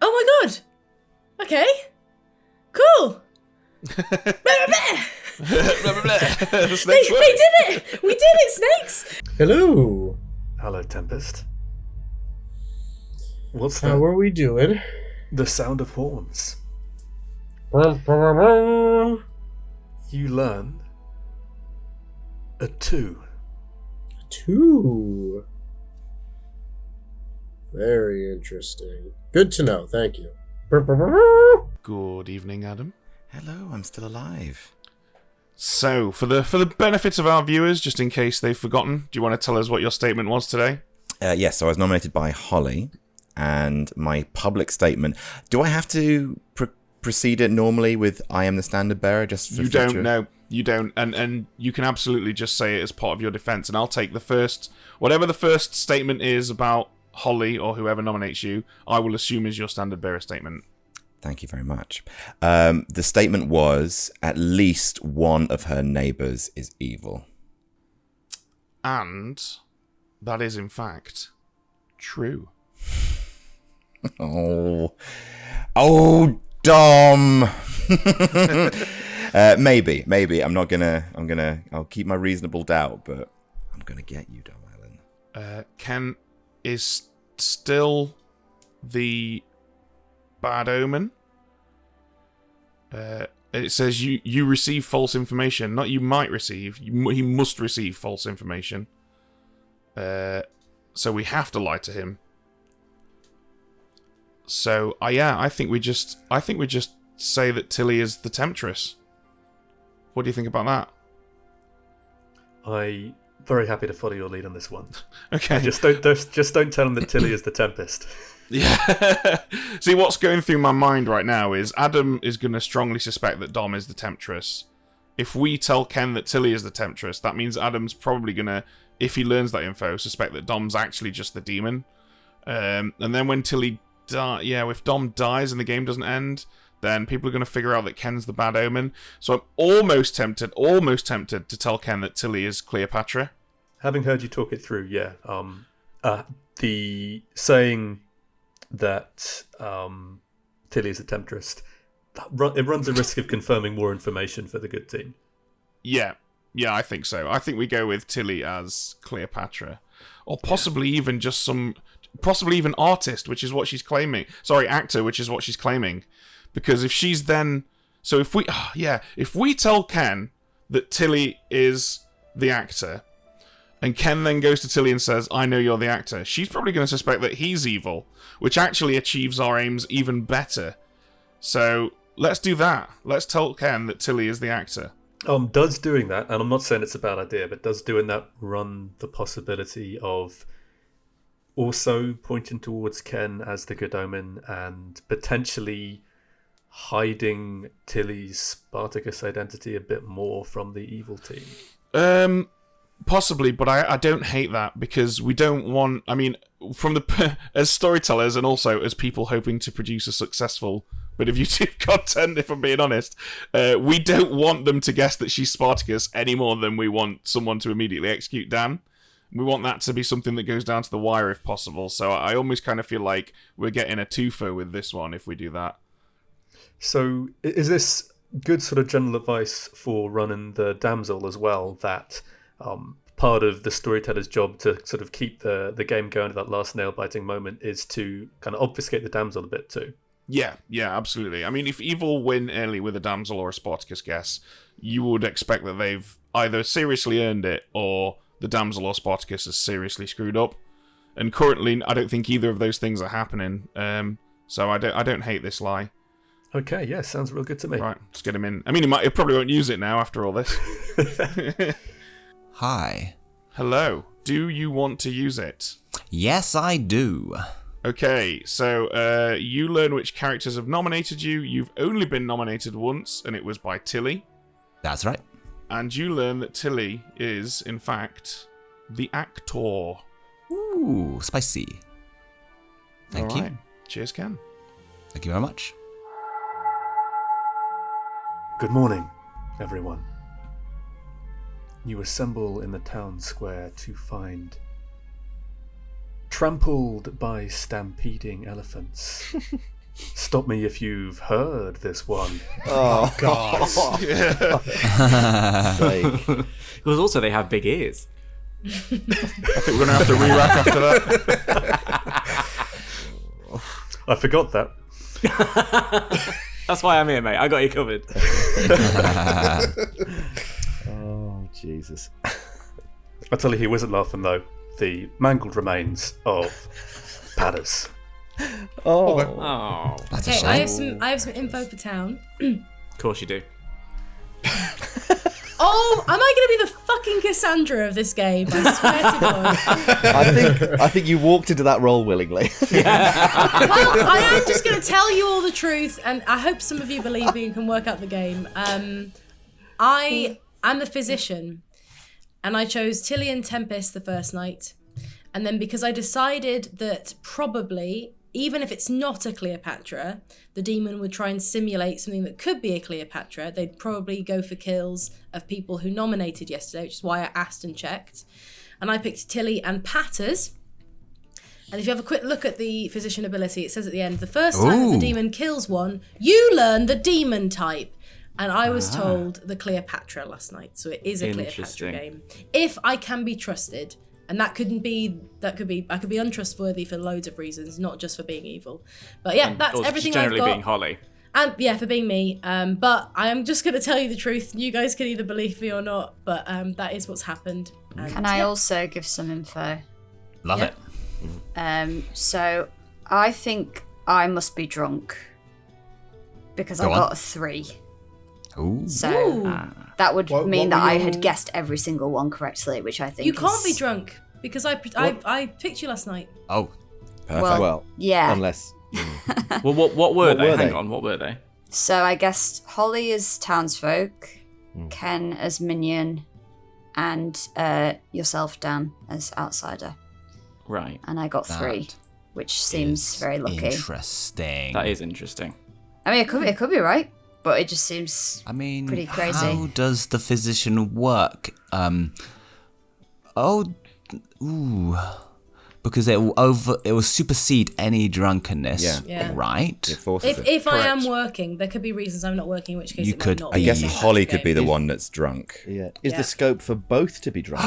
Speaker 7: Oh my god. Okay. Cool.
Speaker 4: The snakes
Speaker 7: They
Speaker 4: work.
Speaker 7: did it. We did it, snakes.
Speaker 6: Hello.
Speaker 1: Hello, Tempest. What's
Speaker 6: How
Speaker 1: that?
Speaker 6: are we doing?
Speaker 1: The sound of horns. You learn a 2.
Speaker 6: 2. Very interesting. Good to know. Thank you.
Speaker 4: Good evening, Adam.
Speaker 8: Hello, I'm still alive.
Speaker 4: So, for the benefit of our viewers, just in case they've forgotten, do you want to tell us what your statement was today?
Speaker 8: Yes, so I was nominated by Holly, and my public statement. Do I have to precede it normally with "I am the standard bearer"? Just for
Speaker 4: You
Speaker 8: future?
Speaker 4: don't know. You don't, and you can absolutely just say it as part of your defense. And I'll take whatever the first statement is about Holly or whoever nominates you. I will assume is your standard bearer statement.
Speaker 8: Thank you very much. The statement was, at least one of her neighbours is evil.
Speaker 4: And that is, in fact, true.
Speaker 8: Oh, Dom. Maybe. I'll keep my reasonable doubt, but I'm gonna get you, Dom Allen.
Speaker 4: Ken is still the bad omen. It says you receive false information, not you might receive. He must receive false information. So we have to lie to him. So I think we just say that Tilly is the Temptress. What do you think about that?
Speaker 1: I'm very happy to follow your lead on this one.
Speaker 4: Okay.
Speaker 1: Just don't tell him that Tilly is the Tempest.
Speaker 4: Yeah. See, what's going through my mind right now is Adam is going to strongly suspect that Dom is the Temptress. If we tell Ken that Tilly is the Temptress, that means Adam's probably going to, if he learns that info, suspect that Dom's actually just the demon. And then when Tilly if Dom dies and the game doesn't end, then people are going to figure out that Ken's the bad omen. So I'm almost tempted to tell Ken that Tilly is Cleopatra.
Speaker 1: Having heard you talk it through, yeah. The saying that Tilly is a Temptress, it runs a risk of confirming more information for the good team.
Speaker 4: Yeah, I think so. I think we go with Tilly as Cleopatra. Or possibly even just possibly even artist, which is what she's claiming. Sorry, actor, which is what she's claiming. Because if she's then... So if we tell Ken that Tilly is the actor, and Ken then goes to Tilly and says, I know you're the actor, she's probably going to suspect that he's evil, which actually achieves our aims even better. So let's do that. Let's tell Ken that Tilly is the actor.
Speaker 1: Does doing that, and I'm not saying it's a bad idea, but does doing that run the possibility of also pointing towards Ken as the good omen and potentially hiding Tilly's Spartacus identity a bit more from the evil team?
Speaker 4: Possibly, but I don't hate that because we don't want. I mean, from the as storytellers and also as people hoping to produce a successful bit of YouTube content, if I'm being honest, we don't want them to guess that she's Spartacus any more than we want someone to immediately execute Dan. We want that to be something that goes down to the wire if possible. So I almost kind of feel like we're getting a twofer with this one if we do that.
Speaker 1: So is this good sort of general advice for running the damsel as well, that part of the storyteller's job to sort of keep the game going to that last nail-biting moment is to kind of obfuscate the damsel a bit too?
Speaker 4: Yeah, absolutely. I mean, if Evil win early with a damsel or a Spartacus guess, you would expect that they've either seriously earned it or the damsel or Spartacus has seriously screwed up. And currently, I don't think either of those things are happening. So I don't hate this lie.
Speaker 1: Okay, yeah, sounds real good to me.
Speaker 4: Right, let's get him in. I mean, he probably won't use it now after all this.
Speaker 10: Hi.
Speaker 4: Hello. Do you want to use it?
Speaker 10: Yes, I do.
Speaker 4: Okay, so you learn which characters have nominated you. You've only been nominated once, and it was by Tilly.
Speaker 10: That's right.
Speaker 4: And you learn that Tilly is, in fact, the actor.
Speaker 10: Ooh, spicy. Thank you.
Speaker 4: Cheers, Ken.
Speaker 10: Thank you very much.
Speaker 1: Good morning, everyone. You assemble in the town square to find trampled by stampeding elephants. Stop me if you've heard this one.
Speaker 2: Oh, God.
Speaker 5: Because also they have big ears.
Speaker 4: I think we're going to have to re-wrap after that.
Speaker 1: I forgot that.
Speaker 5: That's why I'm here, mate. I got you covered.
Speaker 2: Oh, Jesus.
Speaker 1: I'll tell you who wasn't laughing, though. The mangled remains of Padders.
Speaker 2: Oh.
Speaker 5: Oh.
Speaker 10: That's a
Speaker 7: Okay,
Speaker 10: shame.
Speaker 7: I have some info for town.
Speaker 5: Of course you do.
Speaker 7: Oh, am I going to be the fucking Cassandra of this game? I swear to God.
Speaker 2: I think you walked into that role willingly.
Speaker 7: Well, I am just going to tell you all the truth, and I hope some of you believe me and can work out the game. I am a physician, and I chose Tilly and Tempest the first night. And then because I decided that probably, even if it's not a Cleopatra, the demon would try and simulate something that could be a Cleopatra. They'd probably go for kills of people who nominated yesterday, which is why I asked and checked. And I picked Tilly and Patters. And if you have a quick look at the physician ability, it says at the end, the first time that the demon kills one, you learn the demon type. And I was told the Cleopatra last night, so it is a Cleopatra game. If I can be trusted, and I could be untrustworthy for loads of reasons, not just for being evil. But yeah, that's everything I've got.
Speaker 5: Generally being Holly.
Speaker 7: And yeah, for being me. But I am just going to tell you the truth. You guys can either believe me or not, but that is what's happened. And,
Speaker 3: Can I also give some info?
Speaker 10: Love it.
Speaker 3: So I think I must be drunk because I got a 3.
Speaker 10: Ooh.
Speaker 3: So that would mean
Speaker 9: what
Speaker 3: that
Speaker 9: were
Speaker 3: I
Speaker 9: your-
Speaker 3: had guessed every single one correctly, which I think
Speaker 7: You can't be
Speaker 3: is-
Speaker 7: drunk because I picked you last night.
Speaker 10: Oh.
Speaker 3: Well,
Speaker 2: Well,
Speaker 3: yeah.
Speaker 2: unless...
Speaker 5: Well, what were they?
Speaker 2: were
Speaker 5: Hang
Speaker 2: they?
Speaker 5: on, what were they?
Speaker 3: So I guessed Holly as townsfolk, Ken as minion, and yourself, Dan, as outsider.
Speaker 5: Right.
Speaker 3: And I got 3, which seems
Speaker 10: Is
Speaker 3: very lucky.
Speaker 10: Interesting.
Speaker 5: That is interesting.
Speaker 3: I mean, it could be right, but it just seems
Speaker 10: I mean,
Speaker 3: pretty crazy.
Speaker 10: how does the physician work? Because it will supersede any drunkenness,
Speaker 7: Yeah.
Speaker 10: right?
Speaker 8: It forces it.
Speaker 7: If I am
Speaker 4: Correct.
Speaker 7: working, there could be reasons I'm not working, in which case
Speaker 10: You
Speaker 7: it
Speaker 10: could
Speaker 7: might not
Speaker 8: I
Speaker 7: be.
Speaker 8: guess
Speaker 10: Yeah.
Speaker 8: Holly could be the
Speaker 7: Game.
Speaker 8: one that's drunk.
Speaker 2: Yeah. Is
Speaker 7: Yeah.
Speaker 2: the scope for both to be drunk?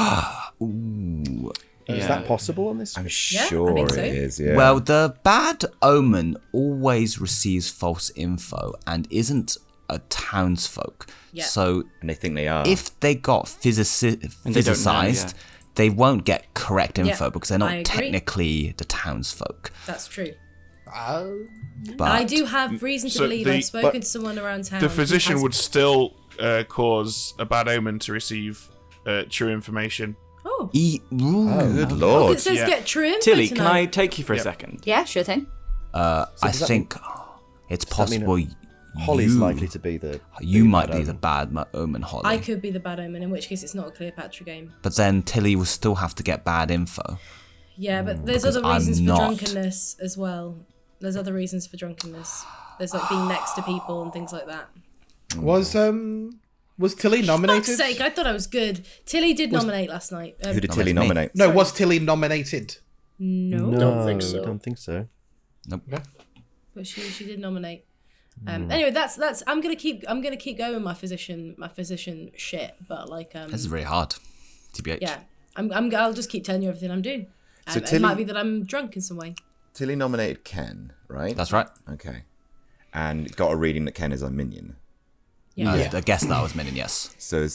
Speaker 10: Ooh.
Speaker 2: Is
Speaker 5: Yeah.
Speaker 2: that possible on this?
Speaker 8: I'm
Speaker 7: I
Speaker 8: sure
Speaker 7: think so.
Speaker 8: it is, yeah.
Speaker 10: Well, the bad omen always receives false info and isn't a townsfolk.
Speaker 7: Yeah.
Speaker 10: So
Speaker 8: and they think they are.
Speaker 10: if they got physicized, they won't get correct info
Speaker 7: Yeah,
Speaker 10: because they're
Speaker 7: I
Speaker 10: not
Speaker 7: agree.
Speaker 10: technically the townsfolk.
Speaker 7: That's true.
Speaker 10: But
Speaker 7: I do have reason to
Speaker 4: So
Speaker 7: believe
Speaker 4: the-
Speaker 7: I've spoken to someone around town.
Speaker 4: The
Speaker 7: who
Speaker 4: physician
Speaker 7: has-
Speaker 4: would still cause a bad omen to receive true information.
Speaker 7: Oh.
Speaker 8: Good
Speaker 7: Oh,
Speaker 8: lord.
Speaker 7: it says
Speaker 4: Yeah.
Speaker 7: get true info
Speaker 5: Tilly, can I
Speaker 7: tonight.
Speaker 5: take you for a
Speaker 4: Yep.
Speaker 5: second?
Speaker 3: Yeah, sure thing.
Speaker 10: I
Speaker 2: does that
Speaker 10: think it's
Speaker 2: that mean-
Speaker 10: possible
Speaker 2: Holly's likely to be the.
Speaker 10: You might be the bad omen, Holly.
Speaker 7: I could be the bad omen, in which case it's not a Cleopatra game.
Speaker 10: But then Tilly will still have to get bad info.
Speaker 7: Yeah, but there's
Speaker 10: Because
Speaker 7: other reasons
Speaker 10: I'm
Speaker 7: for
Speaker 10: not.
Speaker 7: drunkenness as well. There's other reasons for drunkenness. There's like being next to people and things like that.
Speaker 9: Was Tilly
Speaker 7: For
Speaker 9: nominated?
Speaker 7: fuck's sake, I thought I was good. Tilly did nominate last night.
Speaker 8: Who did Tilly
Speaker 10: me.
Speaker 8: nominate?
Speaker 9: No, was Tilly nominated?
Speaker 7: No,
Speaker 6: Don't think so.
Speaker 2: Don't think so.
Speaker 7: but she did nominate. Anyway, that's I'm gonna keep going my physician shit, but like
Speaker 10: This is really hard. TBH.
Speaker 7: yeah, I'll just keep telling you everything I'm doing.
Speaker 8: So
Speaker 7: It might be that I'm drunk in some way.
Speaker 8: Tilly nominated Ken, right?
Speaker 10: That's right.
Speaker 8: Okay. And got a reading that Ken is a minion.
Speaker 7: Yeah.
Speaker 10: I guess that was minion, yes.
Speaker 8: So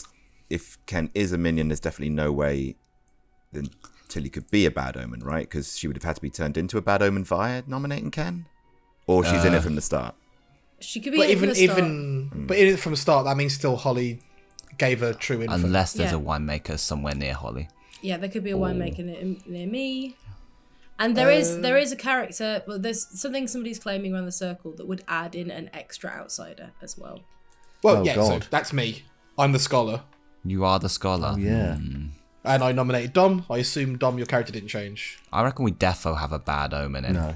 Speaker 8: if Ken is a minion, there's definitely no way then Tilly could be a bad omen, right? Because she would have had to be turned into a bad omen via nominating Ken? Or she's in it from the start?
Speaker 7: She could be
Speaker 9: But
Speaker 7: in from the start.
Speaker 9: but in it from the start, that means still Holly gave her true info.
Speaker 10: Unless there's
Speaker 7: Yeah.
Speaker 10: a winemaker somewhere near Holly.
Speaker 7: Yeah, there could be a winemaker near me. And there is a character. Well, there's something somebody's claiming around the circle that would add in an extra outsider as well.
Speaker 9: Well,
Speaker 2: Oh,
Speaker 9: yeah,
Speaker 2: God.
Speaker 9: so that's me. I'm the scholar.
Speaker 10: You are the scholar.
Speaker 2: Oh, yeah.
Speaker 9: And I nominated Dom. I assume, Dom, your character didn't change.
Speaker 10: I reckon we defo have a bad omen in.
Speaker 2: No.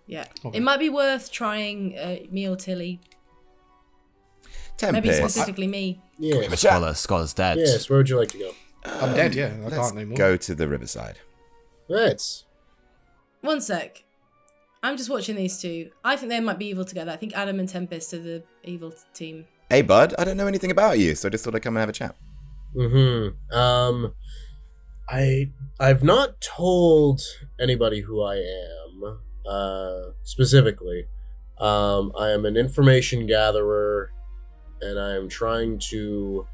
Speaker 7: Yeah,
Speaker 9: Okay.
Speaker 7: it might be worth trying me or Tilly. Maybe
Speaker 8: Tempest.
Speaker 7: specifically me.
Speaker 6: Yeah.
Speaker 10: Scholar's dead.
Speaker 6: Yes, where would you like to go?
Speaker 9: I'm dead, yeah. I
Speaker 8: Let's
Speaker 9: can't anymore.
Speaker 8: go to the riverside.
Speaker 6: Let's.
Speaker 7: One sec. I'm just watching these two. I think they might be evil together. I think Adam and Tempest are the evil team.
Speaker 8: Hey, bud, I don't know anything about you, so I just thought I'd come and have a chat.
Speaker 6: I've not told anybody who I am, specifically. I am an information gatherer, and I am trying to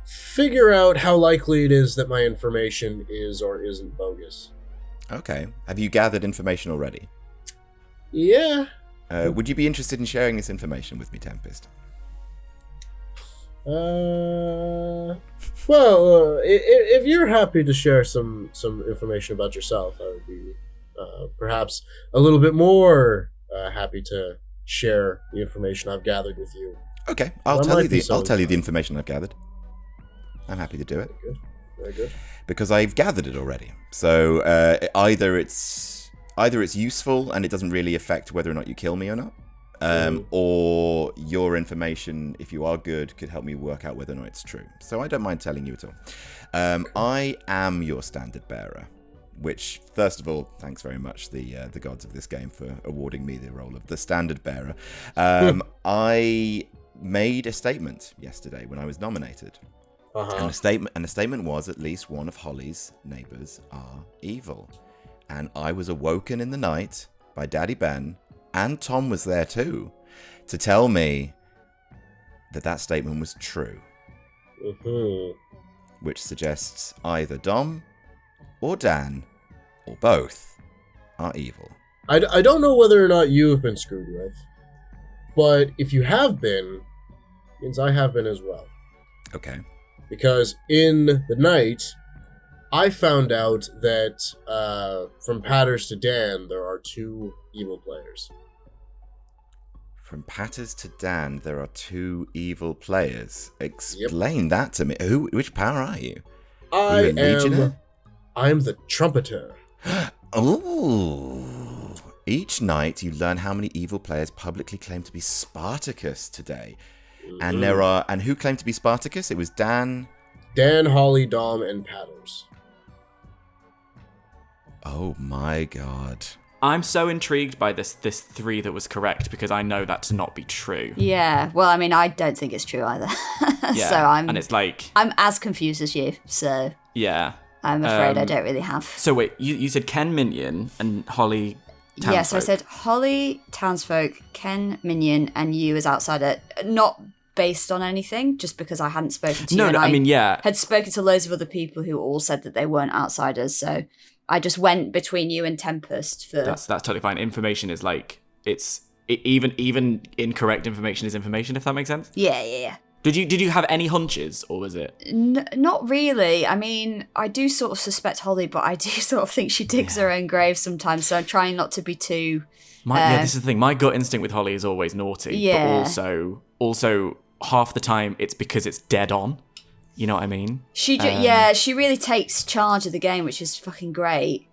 Speaker 6: figure out how likely it is that my information is or isn't bogus.
Speaker 8: Okay. Have you gathered information already?
Speaker 6: Yeah.
Speaker 8: Would you be interested in sharing this information with me, Tempest?
Speaker 6: Well, if you're happy to share some information about yourself, I would be perhaps a little bit more happy to share the information I've gathered with you.
Speaker 8: Okay, I'll
Speaker 6: That
Speaker 8: tell
Speaker 6: might
Speaker 8: you
Speaker 6: be
Speaker 8: I'll tell you the
Speaker 6: something.
Speaker 8: information I've gathered. I'm happy to do it
Speaker 6: Good. Very good.
Speaker 8: because I've gathered it already. So either it's useful and it doesn't really affect whether or not you kill me or not, or your information, if you are good, could help me work out whether or not it's true. So I don't mind telling you at all. I am your standard bearer, which, first of all, thanks very much the gods of this game for awarding me the role of the standard bearer. I made a statement yesterday when I was nominated. And the statement was at least one of Holly's neighbours are evil. And I was awoken in the night by Daddy Ben, and Tom was there too, to tell me that statement was true. Which suggests either Dom or Dan or both are evil.
Speaker 6: I don't know whether or not you have been screwed with, but if you have been, it means I have been as well.
Speaker 8: Okay.
Speaker 6: Because in the night, I found out that from Patters to Dan, there are two evil players.
Speaker 8: From Patters to Dan, there are two evil players. Explain that to me. Which power are you? Are you a legionnaire?
Speaker 6: I'm the trumpeter.
Speaker 8: Ooh. Each night you learn how many evil players publicly claim to be Spartacus today. And and who claimed to be Spartacus? It was Dan,
Speaker 6: Holly, Dom, and Patters.
Speaker 8: Oh my god.
Speaker 5: I'm so intrigued by this three that was correct because I know that to not be true.
Speaker 3: Yeah, well, I mean, I don't think it's true either.
Speaker 5: Yeah,
Speaker 3: So
Speaker 5: and it's like,
Speaker 3: I'm as confused as you, so
Speaker 5: yeah.
Speaker 3: I'm afraid I don't really have.
Speaker 5: So wait, you said Ken Minion and Holly Townsfolk.
Speaker 3: Yeah, so I said Holly, Townsfolk, Ken, Minion, and you as outsider. Not based on anything, just because I hadn't spoken to you.
Speaker 5: No, I mean, yeah.
Speaker 3: Had spoken to loads of other people who all said that they weren't outsiders, so I just went between you and Tempest for...
Speaker 5: That's totally fine. Information is like, even incorrect information is information, if that makes sense.
Speaker 3: Yeah.
Speaker 5: Did you have any hunches, or was it?
Speaker 3: Not really. I mean, I do sort of suspect Holly, but I do sort of think she digs her own grave sometimes, so I'm trying not to be too...
Speaker 5: this is the thing. My gut instinct with Holly is always naughty,
Speaker 3: Yeah.
Speaker 5: but also half the time it's because it's dead on. You know what I mean?
Speaker 3: She really takes charge of the game, which is fucking great.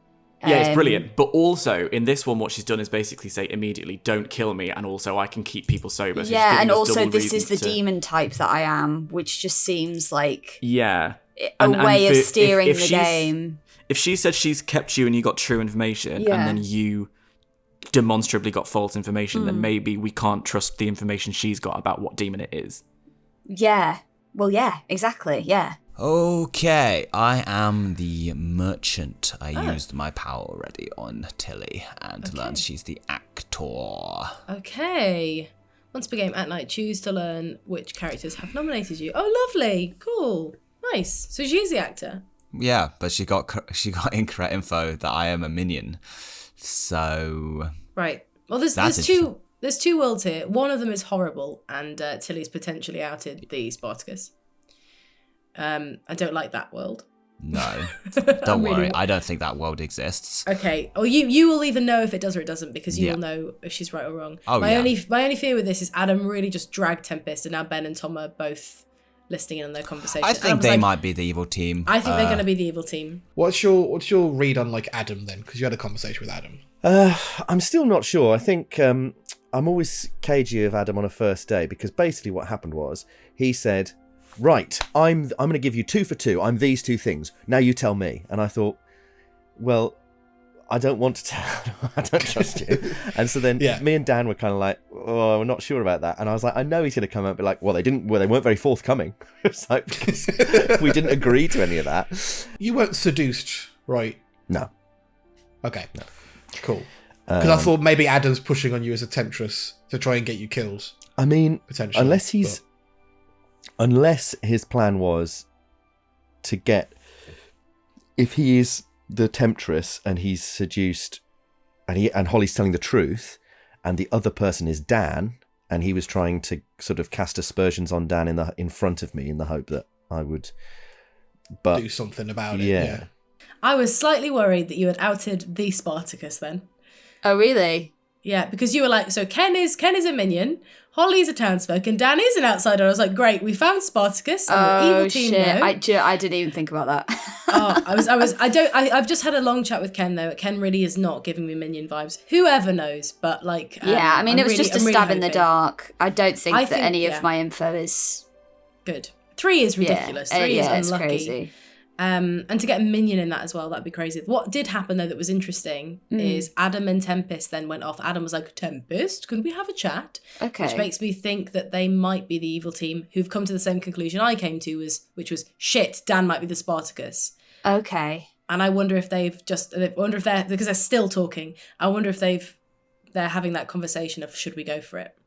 Speaker 5: Yeah, it's brilliant. But also, in this one, what she's done is basically say immediately, don't kill me, and also I can keep people sober. So
Speaker 3: Yeah, and also
Speaker 5: double
Speaker 3: this is the
Speaker 5: reasons to-
Speaker 3: demon type that I am, which just seems like
Speaker 5: Yeah.
Speaker 3: a way of
Speaker 5: for-
Speaker 3: steering
Speaker 5: if
Speaker 3: the
Speaker 5: she's-
Speaker 3: game.
Speaker 5: If she said she's kept you and you got true information,
Speaker 3: Yeah.
Speaker 5: and then you demonstrably got false information,
Speaker 3: Hmm.
Speaker 5: then maybe we can't trust the information she's got about what demon it is.
Speaker 3: Yeah. Well, yeah, exactly, yeah.
Speaker 10: Okay, I am the merchant. I used my power already on Tilly and learned she's the actor.
Speaker 7: Okay. Once per game at night, choose to learn which characters have nominated you. Oh, lovely. Cool. Nice. So she's the actor.
Speaker 10: Yeah, but she got incorrect info that I am a minion. So
Speaker 7: Right. Well, there's two worlds here. One of them is horrible, and Tilly's potentially outed the Spartacus. I don't like that world.
Speaker 10: no, don't worry. I don't think that world exists.
Speaker 7: Okay. Or you will either know if it does or it doesn't, because you
Speaker 10: Yeah.
Speaker 7: will know if she's right or wrong.
Speaker 10: Oh,
Speaker 7: my
Speaker 10: yeah.
Speaker 7: only fear with this is Adam really just dragged Tempest, and now Ben and Tom are both listening in on their conversation.
Speaker 10: I
Speaker 7: And
Speaker 10: think
Speaker 7: was
Speaker 10: they
Speaker 7: like,
Speaker 10: might be the evil team.
Speaker 7: I think they're going to be the evil team.
Speaker 9: What's your read on like Adam then? Because you had a conversation with Adam.
Speaker 2: I'm still not sure. I think I'm always cagey of Adam on a first day, because basically what happened was he said, right, I'm going to give you 2 for 2. I'm these 2 things. Now you tell me. And I thought, well, I don't want to tell. I don't trust you. And so then me and Dan were kind of like, oh, we're not sure about that. And I was like, I know he's going to come out and be like, well, they weren't very forthcoming. It's like, because we didn't agree to any of that.
Speaker 9: You weren't seduced, right?
Speaker 2: No.
Speaker 9: Okay. No. Cool. Because I thought maybe Adam's pushing on you as a temptress to try and get you killed.
Speaker 2: I mean,
Speaker 9: potentially,
Speaker 2: unless his plan was to get, if he is the temptress and he's seduced, and Holly's telling the truth, and the other person is Dan, and he was trying to sort of cast aspersions on Dan in front of me in the hope that I would, but
Speaker 9: do something about it.
Speaker 2: Yeah.
Speaker 9: Yeah.
Speaker 7: I was slightly worried that you had outed the Spartacus then.
Speaker 3: Oh, really?
Speaker 7: Yeah, because you were like, so Ken is a minion, Holly's a townsfolk, and Dan is an outsider. I was like, great, we found Spartacus. And the evil team
Speaker 3: shit!
Speaker 7: know.
Speaker 3: I didn't even think about that.
Speaker 7: I've just had a long chat with Ken though. Ken really is not giving me minion vibes. Whoever knows, but like,
Speaker 3: yeah, I mean, it was just a stab in the dark. I don't think that any
Speaker 7: of
Speaker 3: my info is
Speaker 7: good. 3 is ridiculous. 3 is unlucky.
Speaker 3: It's crazy.
Speaker 7: And to get a minion in that as well, that'd be crazy. What did happen though that was interesting is Adam and Tempest then went off. Adam was like, Tempest, can we have a chat?
Speaker 3: Okay.
Speaker 7: Which makes me think that they might be the evil team who've come to the same conclusion I came to, which was shit, Dan might be the Spartacus.
Speaker 3: Okay.
Speaker 7: And I wonder if because they're still talking, I wonder if they're having that conversation of should we go for it?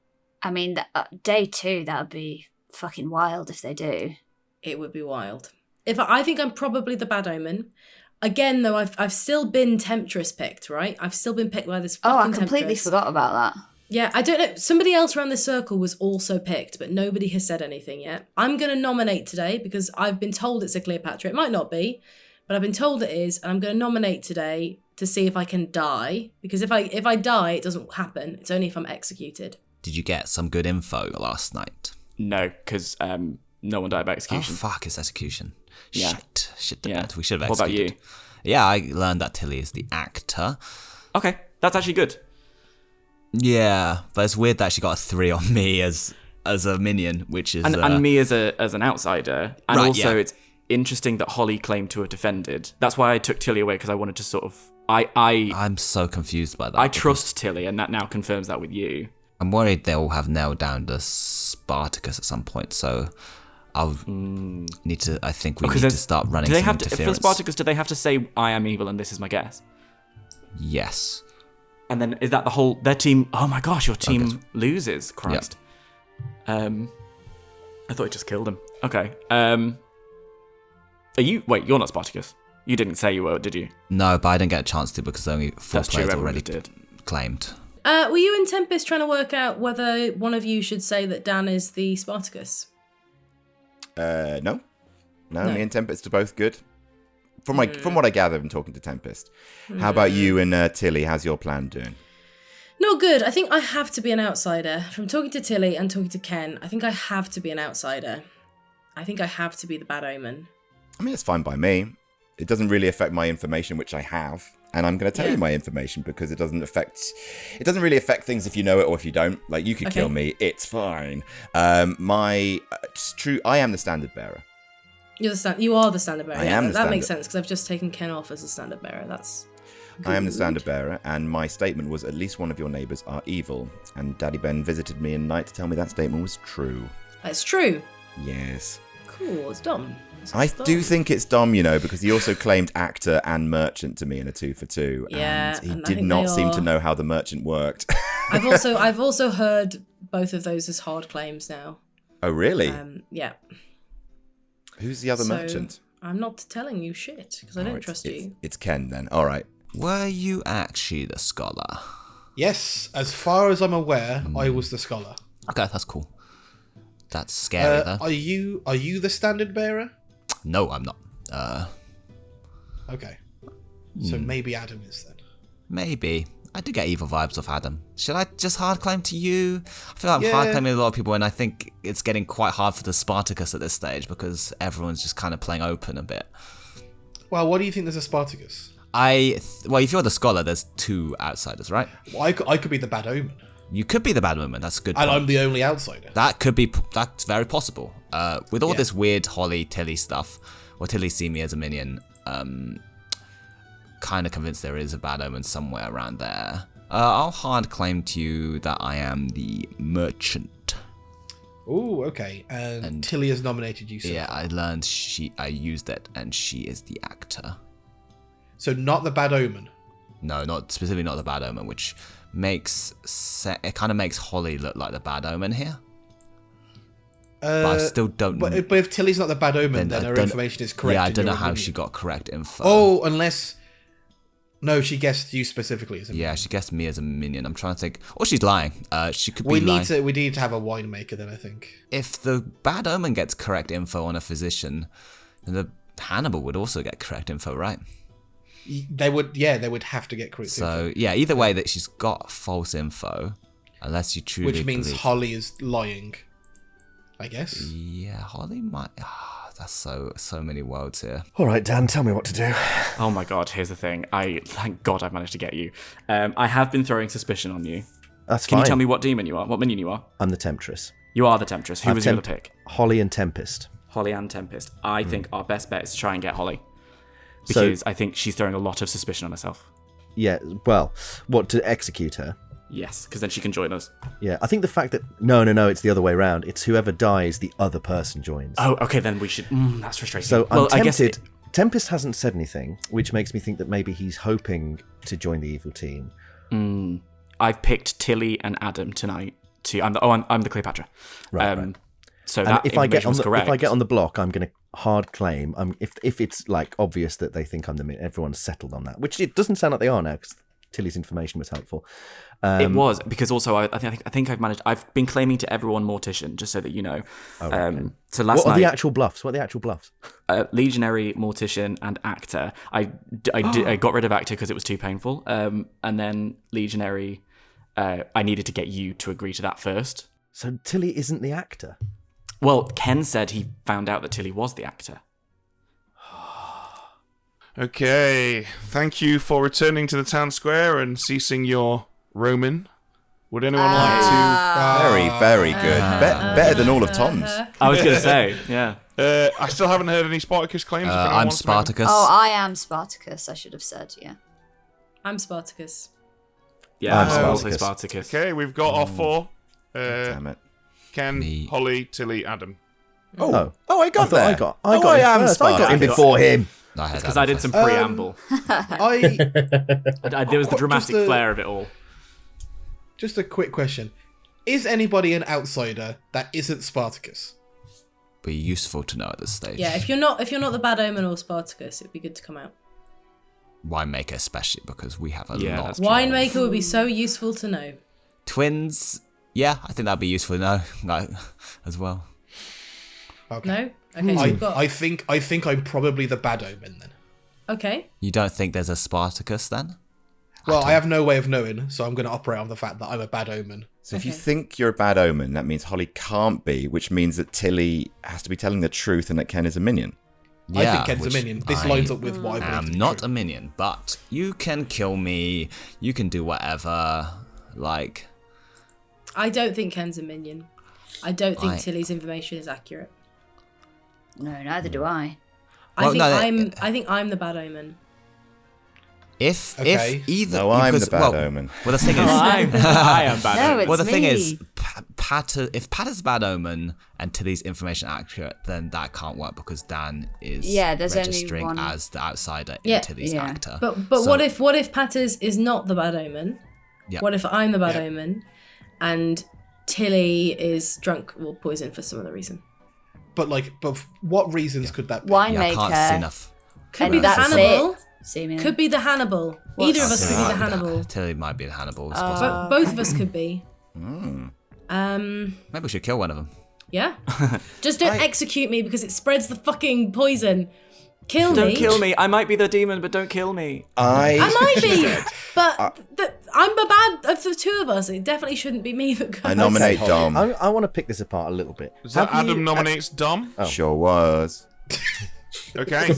Speaker 3: I mean, day 2, that would be fucking wild if they do.
Speaker 7: It would be wild. I think I'm probably the bad omen. Again, though, I've still been Temptress picked, right? I've still been picked by this fucking
Speaker 3: I completely
Speaker 7: Temptress.
Speaker 3: forgot about that.
Speaker 7: Yeah, I don't know. Somebody else around this circle was also picked, but nobody has said anything yet. I'm going to nominate today because I've been told it's a Cleopatra. It might not be, but I've been told it is, and I'm going to nominate today to see if I can die. Because if I die, it doesn't happen. It's only if I'm executed.
Speaker 10: Did you get some good info last night?
Speaker 5: No, because no one died by
Speaker 10: Oh,
Speaker 5: execution.
Speaker 10: fuck, it's execution.
Speaker 5: Yeah.
Speaker 10: Shit,
Speaker 5: Yeah.
Speaker 10: we should have
Speaker 5: What about
Speaker 10: executed.
Speaker 5: you?
Speaker 10: Yeah, I learned that Tilly is the actor.
Speaker 5: Okay, that's actually good.
Speaker 10: Yeah, but it's weird that she got a 3 on me as a minion, which is...
Speaker 5: And me as an outsider. And
Speaker 10: Right,
Speaker 5: also,
Speaker 10: yeah.
Speaker 5: it's interesting that Holly claimed to have defended. That's why I took Tilly away, because I wanted to sort of... I'm
Speaker 10: so confused by that.
Speaker 5: I trust Tilly, and that now confirms that with you.
Speaker 10: I'm worried they'll have nailed down the Spartacus at some point, so I'll need to... I think we need to start running some interference.
Speaker 5: For Spartacus, do they have to say, I am evil and this is my guess?
Speaker 10: Yes.
Speaker 5: And then is that their team... Oh my gosh, your team loses. Christ. Yep. I thought it just killed him. Okay. Wait, you're not Spartacus. You didn't say you were, did you?
Speaker 10: No, but I didn't get a chance to because only 4 players already claimed.
Speaker 7: Were you and Tempest trying to work out whether one of you should say that Dan is the Spartacus?
Speaker 8: No, me and Tempest are both good. From what I gather from talking to Tempest. How about you and Tilly? How's your plan doing?
Speaker 7: Not good. I think I have to be an outsider. From talking to Tilly and talking to Ken, I think I have to be an outsider. I think I have to be the bad omen.
Speaker 8: I mean, it's fine by me. It doesn't really affect my information, which I have. And I'm going to tell you my information because it doesn't really affect things if you know it or if you don't. Like, you could kill me. It's fine. It's true. I am the standard bearer.
Speaker 7: You are the standard bearer.
Speaker 8: I am
Speaker 7: that makes sense because I've just taken Ken off as a standard bearer. That's good.
Speaker 8: I am the standard bearer, and my statement was at least one of your neighbours are evil. And Daddy Ben visited me in night to tell me that statement was true.
Speaker 7: That's true.
Speaker 8: Yes.
Speaker 7: Cool. It's dumb.
Speaker 8: I do think it's dumb, because he also claimed actor and merchant to me in a 2 for 2.
Speaker 7: Yeah,
Speaker 8: and he did not seem to know how the merchant worked.
Speaker 7: I've also heard both of those as hard claims now.
Speaker 8: Oh, really?
Speaker 7: Yeah.
Speaker 8: Who's the other merchant?
Speaker 7: I'm not telling you shit because I don't trust you.
Speaker 8: It's Ken then. All right.
Speaker 10: Were you actually the scholar?
Speaker 9: Yes, as far as I'm aware, I was the scholar.
Speaker 10: Okay, that's cool. That's scary though.
Speaker 9: Are you the standard bearer?
Speaker 10: No, I'm not.
Speaker 9: Okay. So maybe Adam is then.
Speaker 10: Maybe. I do get evil vibes off Adam. Should I just hard claim to you? I feel like I'm hard claiming a lot of people, and I think it's getting quite hard for the Spartacus at this stage because everyone's just kind of playing open a bit.
Speaker 9: Well, what do you think there's a Spartacus?
Speaker 10: Well, if you're the scholar, there's 2 outsiders, right?
Speaker 9: Well, I could be the bad omen.
Speaker 10: You could be the bad woman. That's a good point.
Speaker 9: And I'm the only outsider.
Speaker 10: That's very possible. With all this weird Holly Tilly stuff, or Tilly see me as a minion, kind of convinced there is a bad omen somewhere around there. I'll hard claim to you that I am the merchant.
Speaker 9: Oh, okay. And Tilly has nominated you.
Speaker 10: Yeah, I learned I used it, and she is the actor.
Speaker 9: So not the bad omen.
Speaker 10: No, not specifically not the bad omen, which it kind of makes Holly look like the bad omen here. But I still don't.
Speaker 9: But if Tilly's not the bad omen, then her information is correct.
Speaker 10: Yeah, I don't know how she got correct info.
Speaker 9: Oh, unless. No, she guessed you specifically as a minion.
Speaker 10: Yeah, she guessed me as a minion. I'm trying to think. Or she's lying. She could be lying.
Speaker 9: We need to have a winemaker then, I think.
Speaker 10: If the bad omen gets correct info on a physician, then the Hannibal would also get correct info, right?
Speaker 9: They would have to get correct info.
Speaker 10: So, yeah, either way that she's got false info, unless you truly
Speaker 9: Which means
Speaker 10: believe...
Speaker 9: Holly is lying, I guess.
Speaker 10: Yeah, Holly might... that's so many worlds here.
Speaker 2: All right, Dan, tell me what to do.
Speaker 5: Oh my god, here's the thing. Thank God I've managed to get you. I have been throwing suspicion on you.
Speaker 2: That's
Speaker 5: Can
Speaker 2: fine.
Speaker 5: you tell me what demon you are? What minion you are?
Speaker 2: I'm the Temptress.
Speaker 5: You are the Temptress. Who was your other pick?
Speaker 2: Holly and Tempest.
Speaker 5: Holly and Tempest. I think our best bet is to try and get Holly. Because I think she's throwing a lot of suspicion on herself.
Speaker 2: Yeah, well, what, to execute her?
Speaker 5: Yes, because then she can join us.
Speaker 2: Yeah, I think the fact that... No, it's the other way around. It's whoever dies, the other person joins.
Speaker 5: Oh, okay, then we should... that's frustrating.
Speaker 2: So I'm tempted... Tempest hasn't said anything, which makes me think that maybe he's hoping to join the evil team.
Speaker 5: I've picked Tilly and Adam tonight. I'm the Cleopatra.
Speaker 2: Right.
Speaker 5: So
Speaker 2: and
Speaker 5: that
Speaker 2: if I get on
Speaker 5: correct.
Speaker 2: If I get on the block, I'm going to hard claim. If it's like obvious that they think I'm the minion, everyone's settled on that, which it doesn't sound like they are now because Tilly's information was helpful.
Speaker 5: It was, because also I think I've managed. I've been claiming to everyone Mortician, just so that you know.
Speaker 2: Okay.
Speaker 5: So last night,
Speaker 2: what are the actual bluffs?
Speaker 5: Legionary, Mortician, and Actor. I got rid of Actor because it was too painful. And then Legionary, I needed to get you to agree to that first.
Speaker 2: So Tilly isn't the actor?
Speaker 5: Well, Ken said he found out that Tilly was the actor.
Speaker 4: Okay, thank you for returning to the town square and ceasing your roaming. Would anyone like to...
Speaker 8: Very, very good. Better than all of Tom's.
Speaker 5: I was going to say, yeah.
Speaker 4: I still haven't heard any Spartacus claims. If anyone
Speaker 10: I'm
Speaker 4: wants to make them.
Speaker 10: Spartacus.
Speaker 3: Oh, I am Spartacus, I should have said, yeah.
Speaker 7: I'm Spartacus.
Speaker 5: Yeah,
Speaker 2: I'm
Speaker 5: I'm also
Speaker 2: Spartacus.
Speaker 5: Spartacus.
Speaker 4: Okay, we've got our 4.
Speaker 8: Damn it.
Speaker 4: Ken,
Speaker 10: Me.
Speaker 4: Holly, Tilly, Adam.
Speaker 8: Oh, I got
Speaker 2: I
Speaker 8: there.
Speaker 2: got
Speaker 8: I
Speaker 2: him
Speaker 8: am
Speaker 2: first. I got him
Speaker 8: Spartacus.
Speaker 2: before him.
Speaker 5: Because I did some preamble. There was the dramatic flair of it all.
Speaker 9: Just a quick question. Is anybody an outsider that isn't Spartacus?
Speaker 10: Be useful to know at this stage.
Speaker 7: Yeah, if you're not the bad omen or Spartacus, it'd be good to come out.
Speaker 10: Winemaker especially, because we have a lot.
Speaker 5: that's true.
Speaker 7: Winemaker would be so useful to know.
Speaker 10: Twins, yeah, I think that'd be useful to know, like, as well.
Speaker 9: Okay.
Speaker 7: No? Okay, so we've got...
Speaker 9: I think I'm probably the bad omen then.
Speaker 7: Okay.
Speaker 10: You don't think there's a Spartacus then?
Speaker 9: Well, I have no way of knowing, so I'm going to operate on the fact that I'm a bad omen.
Speaker 8: So if you think you're a bad omen, that means Holly can't be, which means that Tilly has to be telling the truth and that Ken is a minion.
Speaker 9: I think Ken's a minion. This lines up with what I believe
Speaker 10: I'm
Speaker 9: to be
Speaker 10: not
Speaker 9: true.
Speaker 10: a minion, but you can kill me. You can do whatever. Like,
Speaker 7: I don't think Ken's a minion. I don't think
Speaker 10: I-
Speaker 7: Tilly's information is accurate.
Speaker 3: No, neither do I.
Speaker 10: Well,
Speaker 7: I think I'm the bad omen.
Speaker 10: if
Speaker 9: Okay.
Speaker 10: either.
Speaker 8: No, I'm
Speaker 10: because-
Speaker 8: the bad
Speaker 10: well,
Speaker 8: omen.
Speaker 10: Well, the thing is,
Speaker 5: I am bad.
Speaker 3: No, it's
Speaker 10: well, the thing
Speaker 3: me.
Speaker 10: is, if Pat is a bad omen and Tilly's information accurate, then that can't work because Dan is
Speaker 3: there's only
Speaker 10: registering
Speaker 3: one.
Speaker 10: as the outsider
Speaker 7: Yeah.
Speaker 10: in Tilly's
Speaker 3: Yeah.
Speaker 10: actor.
Speaker 7: But
Speaker 10: So-
Speaker 7: what if Patters is not the bad omen?
Speaker 10: Yeah.
Speaker 7: What if I'm the bad omen and Tilly is drunk or poisoned for some other reason?
Speaker 9: But what reasons could that be?
Speaker 10: Yeah, I can't see
Speaker 3: Winemaker.
Speaker 10: enough.
Speaker 7: Could be the
Speaker 3: That's
Speaker 7: Hannibal.
Speaker 3: it. Seemingly.
Speaker 7: Could be the Hannibal. Either of us could be the Hannibal.
Speaker 10: Tilly might be the Hannibal. It's possible.
Speaker 7: But both of us could be.
Speaker 10: Maybe we should kill one of them.
Speaker 7: Yeah. Just don't execute me because it spreads the fucking poison. Kill
Speaker 5: Don't
Speaker 7: me.
Speaker 5: kill me. I might be the demon, but don't kill me.
Speaker 7: I might be, but I'm the bad of the two of us. It definitely shouldn't be me that goes.
Speaker 8: I nominate Dom.
Speaker 2: I want to pick this apart a little bit.
Speaker 4: Is that
Speaker 2: Have you-
Speaker 4: Adam nominates Dom?
Speaker 8: Sure was.
Speaker 4: Okay.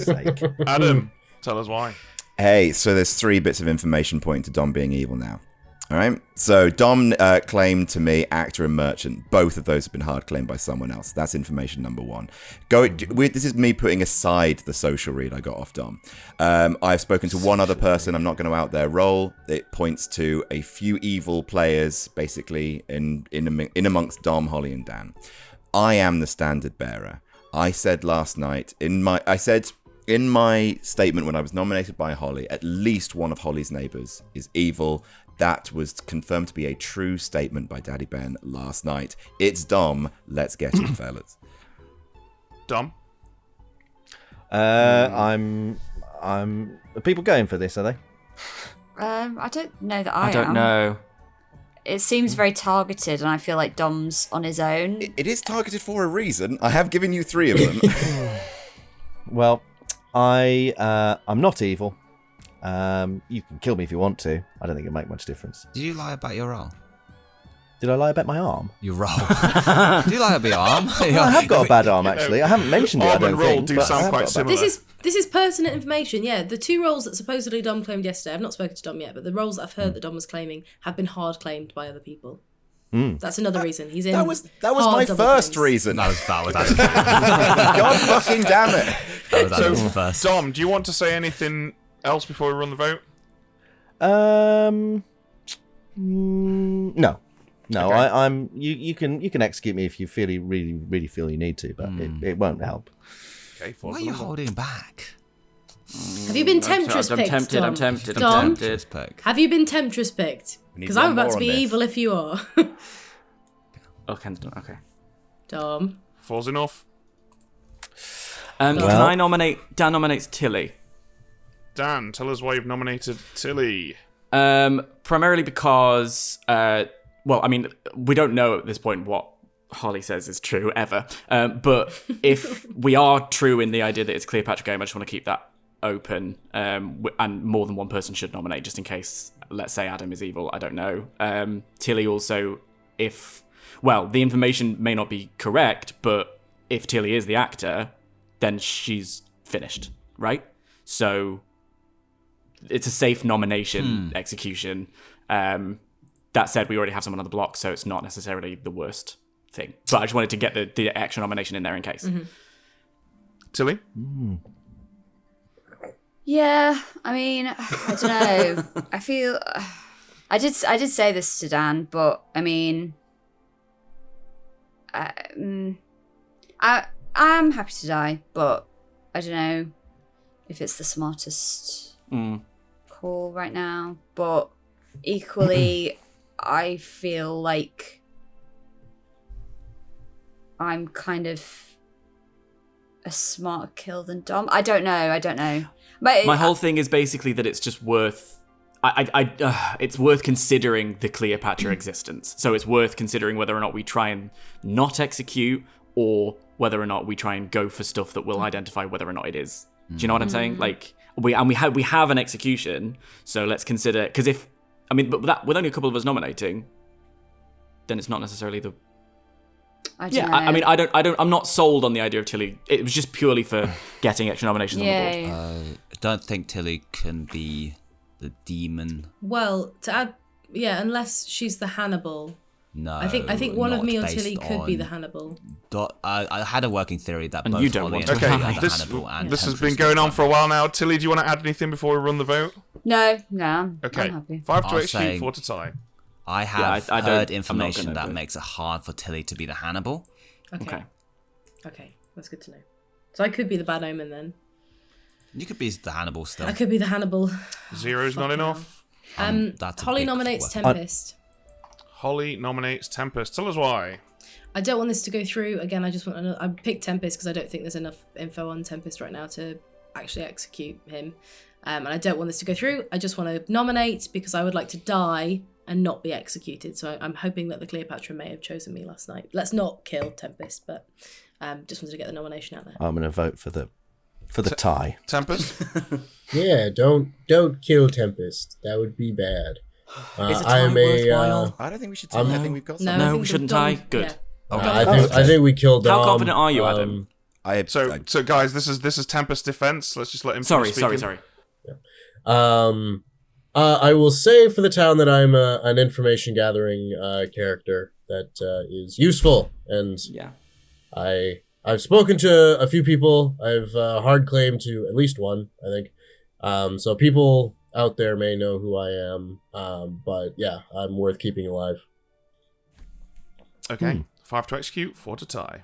Speaker 4: Adam, tell us why.
Speaker 8: Hey, so there's 3 bits of information pointing to Dom being evil now. All right. So Dom claimed to me actor and merchant. Both of those have been hard claimed by someone else. That's information number 1. This is me putting aside the social read I got off Dom. I've spoken to one other person. I'm not going to out their role. It points to a few evil players, basically in amongst Dom, Holly, and Dan. I am the standard bearer. I said last night in my statement when I was nominated by Holly, at least one of Holly's neighbours is evil. That was confirmed to be a true statement by Daddy Ben last night. It's Dom. Let's get it, fellas.
Speaker 4: Dom?
Speaker 2: I'm. Are people going for this? Are they?
Speaker 3: I don't know that I am.
Speaker 5: I don't know.
Speaker 3: It seems very targeted, and I feel like Dom's on his own.
Speaker 8: It is targeted for a reason. I have given you 3 of them.
Speaker 2: Well, I'm not evil. You can kill me if you want to. I don't think it'll make much difference.
Speaker 10: Did you lie about your role?
Speaker 2: Did I lie about my arm?
Speaker 10: Your role. Did you lie about your arm?
Speaker 2: I have got a bad arm, actually. I haven't mentioned it, I
Speaker 4: Arm
Speaker 2: don't
Speaker 4: and roll
Speaker 2: think.
Speaker 4: do
Speaker 2: but I
Speaker 4: sound
Speaker 2: have
Speaker 4: quite
Speaker 2: got a bad-
Speaker 4: similar.
Speaker 7: This is pertinent information. Yeah, the 2 roles that supposedly Dom claimed yesterday. I've not spoken to Dom yet, but the roles that I've heard that Dom was claiming have been hard claimed by other people. That's another reason he's in.
Speaker 8: That was
Speaker 7: hard
Speaker 8: my
Speaker 7: double
Speaker 8: first
Speaker 7: claims.
Speaker 8: reason.
Speaker 10: That was actually
Speaker 8: God fucking damn it.
Speaker 10: that was Adam's
Speaker 4: So,
Speaker 10: first.
Speaker 4: Dom, do you want to say anything else before we run the vote?
Speaker 2: No. No,
Speaker 4: Okay.
Speaker 2: I'm. You can execute me if you really feel you need to, but it won't help.
Speaker 4: Okay,
Speaker 10: Why are you holding back?
Speaker 7: Have you been Temptress
Speaker 5: I'm
Speaker 7: picked,
Speaker 5: tempted.
Speaker 7: Dom?
Speaker 5: I'm tempted.
Speaker 7: Dom?
Speaker 5: I'm tempted.
Speaker 10: Pick.
Speaker 7: Have you been Temptress picked?
Speaker 8: We need
Speaker 7: Because
Speaker 8: one
Speaker 7: I'm about
Speaker 8: more
Speaker 7: to
Speaker 8: on
Speaker 7: be
Speaker 8: this.
Speaker 7: evil if you are.
Speaker 5: Oh, Ken's done. Okay.
Speaker 7: Dom.
Speaker 4: Falls enough.
Speaker 5: Can I nominate? Dan nominates Tilly.
Speaker 4: Dan, tell us why you've nominated Tilly.
Speaker 5: Primarily because, well, I mean, we don't know at this point what Holly says is true ever. But if we are true in the idea that it's Cleopatra game, I just want to keep that open. And more than one person should nominate, just in case, let's say Adam is evil. I don't know. Tilly also, the information may not be correct, but if Tilly is the actor, then she's finished, right? So it's a safe nomination execution. That said, we already have someone on the block, so it's not necessarily the worst thing. But I just wanted to get the extra nomination in there in case.
Speaker 7: Mm-hmm.
Speaker 4: Tilly?
Speaker 3: Yeah, I mean, I don't know. I feel I did say this to Dan, but I mean, I'm happy to die, but I don't know if it's the smartest call right now. But equally, I feel like I'm kind of a smarter kill than Dom. I don't know. But
Speaker 5: My whole thing is basically that it's just worth. It's worth considering the Cleopatra existence. So it's worth considering whether or not we try and not execute, or whether or not we try and go for stuff that will identify whether or not it is. Do you know what I'm saying? Like we have an execution, so let's consider, because but that, with only a couple of us nominating, then it's not necessarily the. I'm not sold on the idea of Tilly. It was just purely for getting extra nominations on the board.
Speaker 10: I don't think Tilly can be the demon.
Speaker 7: Well, to add, unless she's the Hannibal.
Speaker 10: No,
Speaker 7: I think one of
Speaker 10: not
Speaker 7: me or
Speaker 10: based
Speaker 7: Tilly could be the
Speaker 10: on-
Speaker 7: Hannibal.
Speaker 10: I had a working theory that
Speaker 5: And
Speaker 10: both
Speaker 5: you don't
Speaker 10: Holly
Speaker 5: want
Speaker 10: and
Speaker 5: to.
Speaker 10: Tilly
Speaker 4: Okay,
Speaker 10: are the
Speaker 4: this
Speaker 10: Hannibal and
Speaker 4: has
Speaker 10: Tempest
Speaker 4: been
Speaker 10: are
Speaker 4: going
Speaker 10: the
Speaker 4: on for a while now. Tilly, do you want to add anything before we run the vote?
Speaker 3: No, I'm
Speaker 4: Okay,
Speaker 3: happy.
Speaker 4: 5 to
Speaker 10: I'll
Speaker 4: execute,
Speaker 10: say-
Speaker 4: 4 to tie.
Speaker 10: I have
Speaker 5: I don't-
Speaker 10: heard
Speaker 5: I'm not
Speaker 10: information
Speaker 5: gonna
Speaker 10: that
Speaker 5: do it.
Speaker 10: makes it hard for Tilly to be the Hannibal.
Speaker 5: Okay.
Speaker 7: Okay, that's good to know. So I could be the bad omen then.
Speaker 10: You could be the Hannibal still.
Speaker 7: I could be the Hannibal.
Speaker 4: Zero's not
Speaker 7: Fucking
Speaker 4: enough.
Speaker 10: That's a
Speaker 7: Holly
Speaker 10: big
Speaker 7: nominates
Speaker 10: weapon.
Speaker 7: Tempest.
Speaker 4: Holly nominates Tempest. Tell us why.
Speaker 7: I don't want this to go through. Again, I picked Tempest because I don't think there's enough info on Tempest right now to actually execute him. And I don't want this to go through. I just want to nominate because I would like to die and not be executed. So I'm hoping that the Cleopatra may have chosen me last night. Let's not kill Tempest, but just wanted to get the nomination out there.
Speaker 2: I'm going to vote for the tie.
Speaker 4: Tempest?
Speaker 6: Yeah, don't kill Tempest. That would be bad.
Speaker 5: Is a
Speaker 6: I
Speaker 5: tie
Speaker 6: am
Speaker 5: worthwhile?
Speaker 8: I don't think we should tell. I think we've got
Speaker 7: No,
Speaker 8: some.
Speaker 5: No,
Speaker 7: I think
Speaker 5: we shouldn't
Speaker 7: the Dom-
Speaker 5: tie? Good.
Speaker 7: yeah.
Speaker 6: I think we killed Dom.
Speaker 5: How confident are you, Adam?
Speaker 4: So guys, this is Tempest's defense. Let's just let him
Speaker 5: Sorry.
Speaker 4: finish speaking.
Speaker 6: I will say for the town that I'm an information gathering character that is useful, and
Speaker 5: Yeah.
Speaker 6: I've spoken to a few people. I've hard claim to at least one, I think. So people out there may know who I am. But yeah, I'm worth keeping alive.
Speaker 4: Okay, 5 to execute, 4 to tie.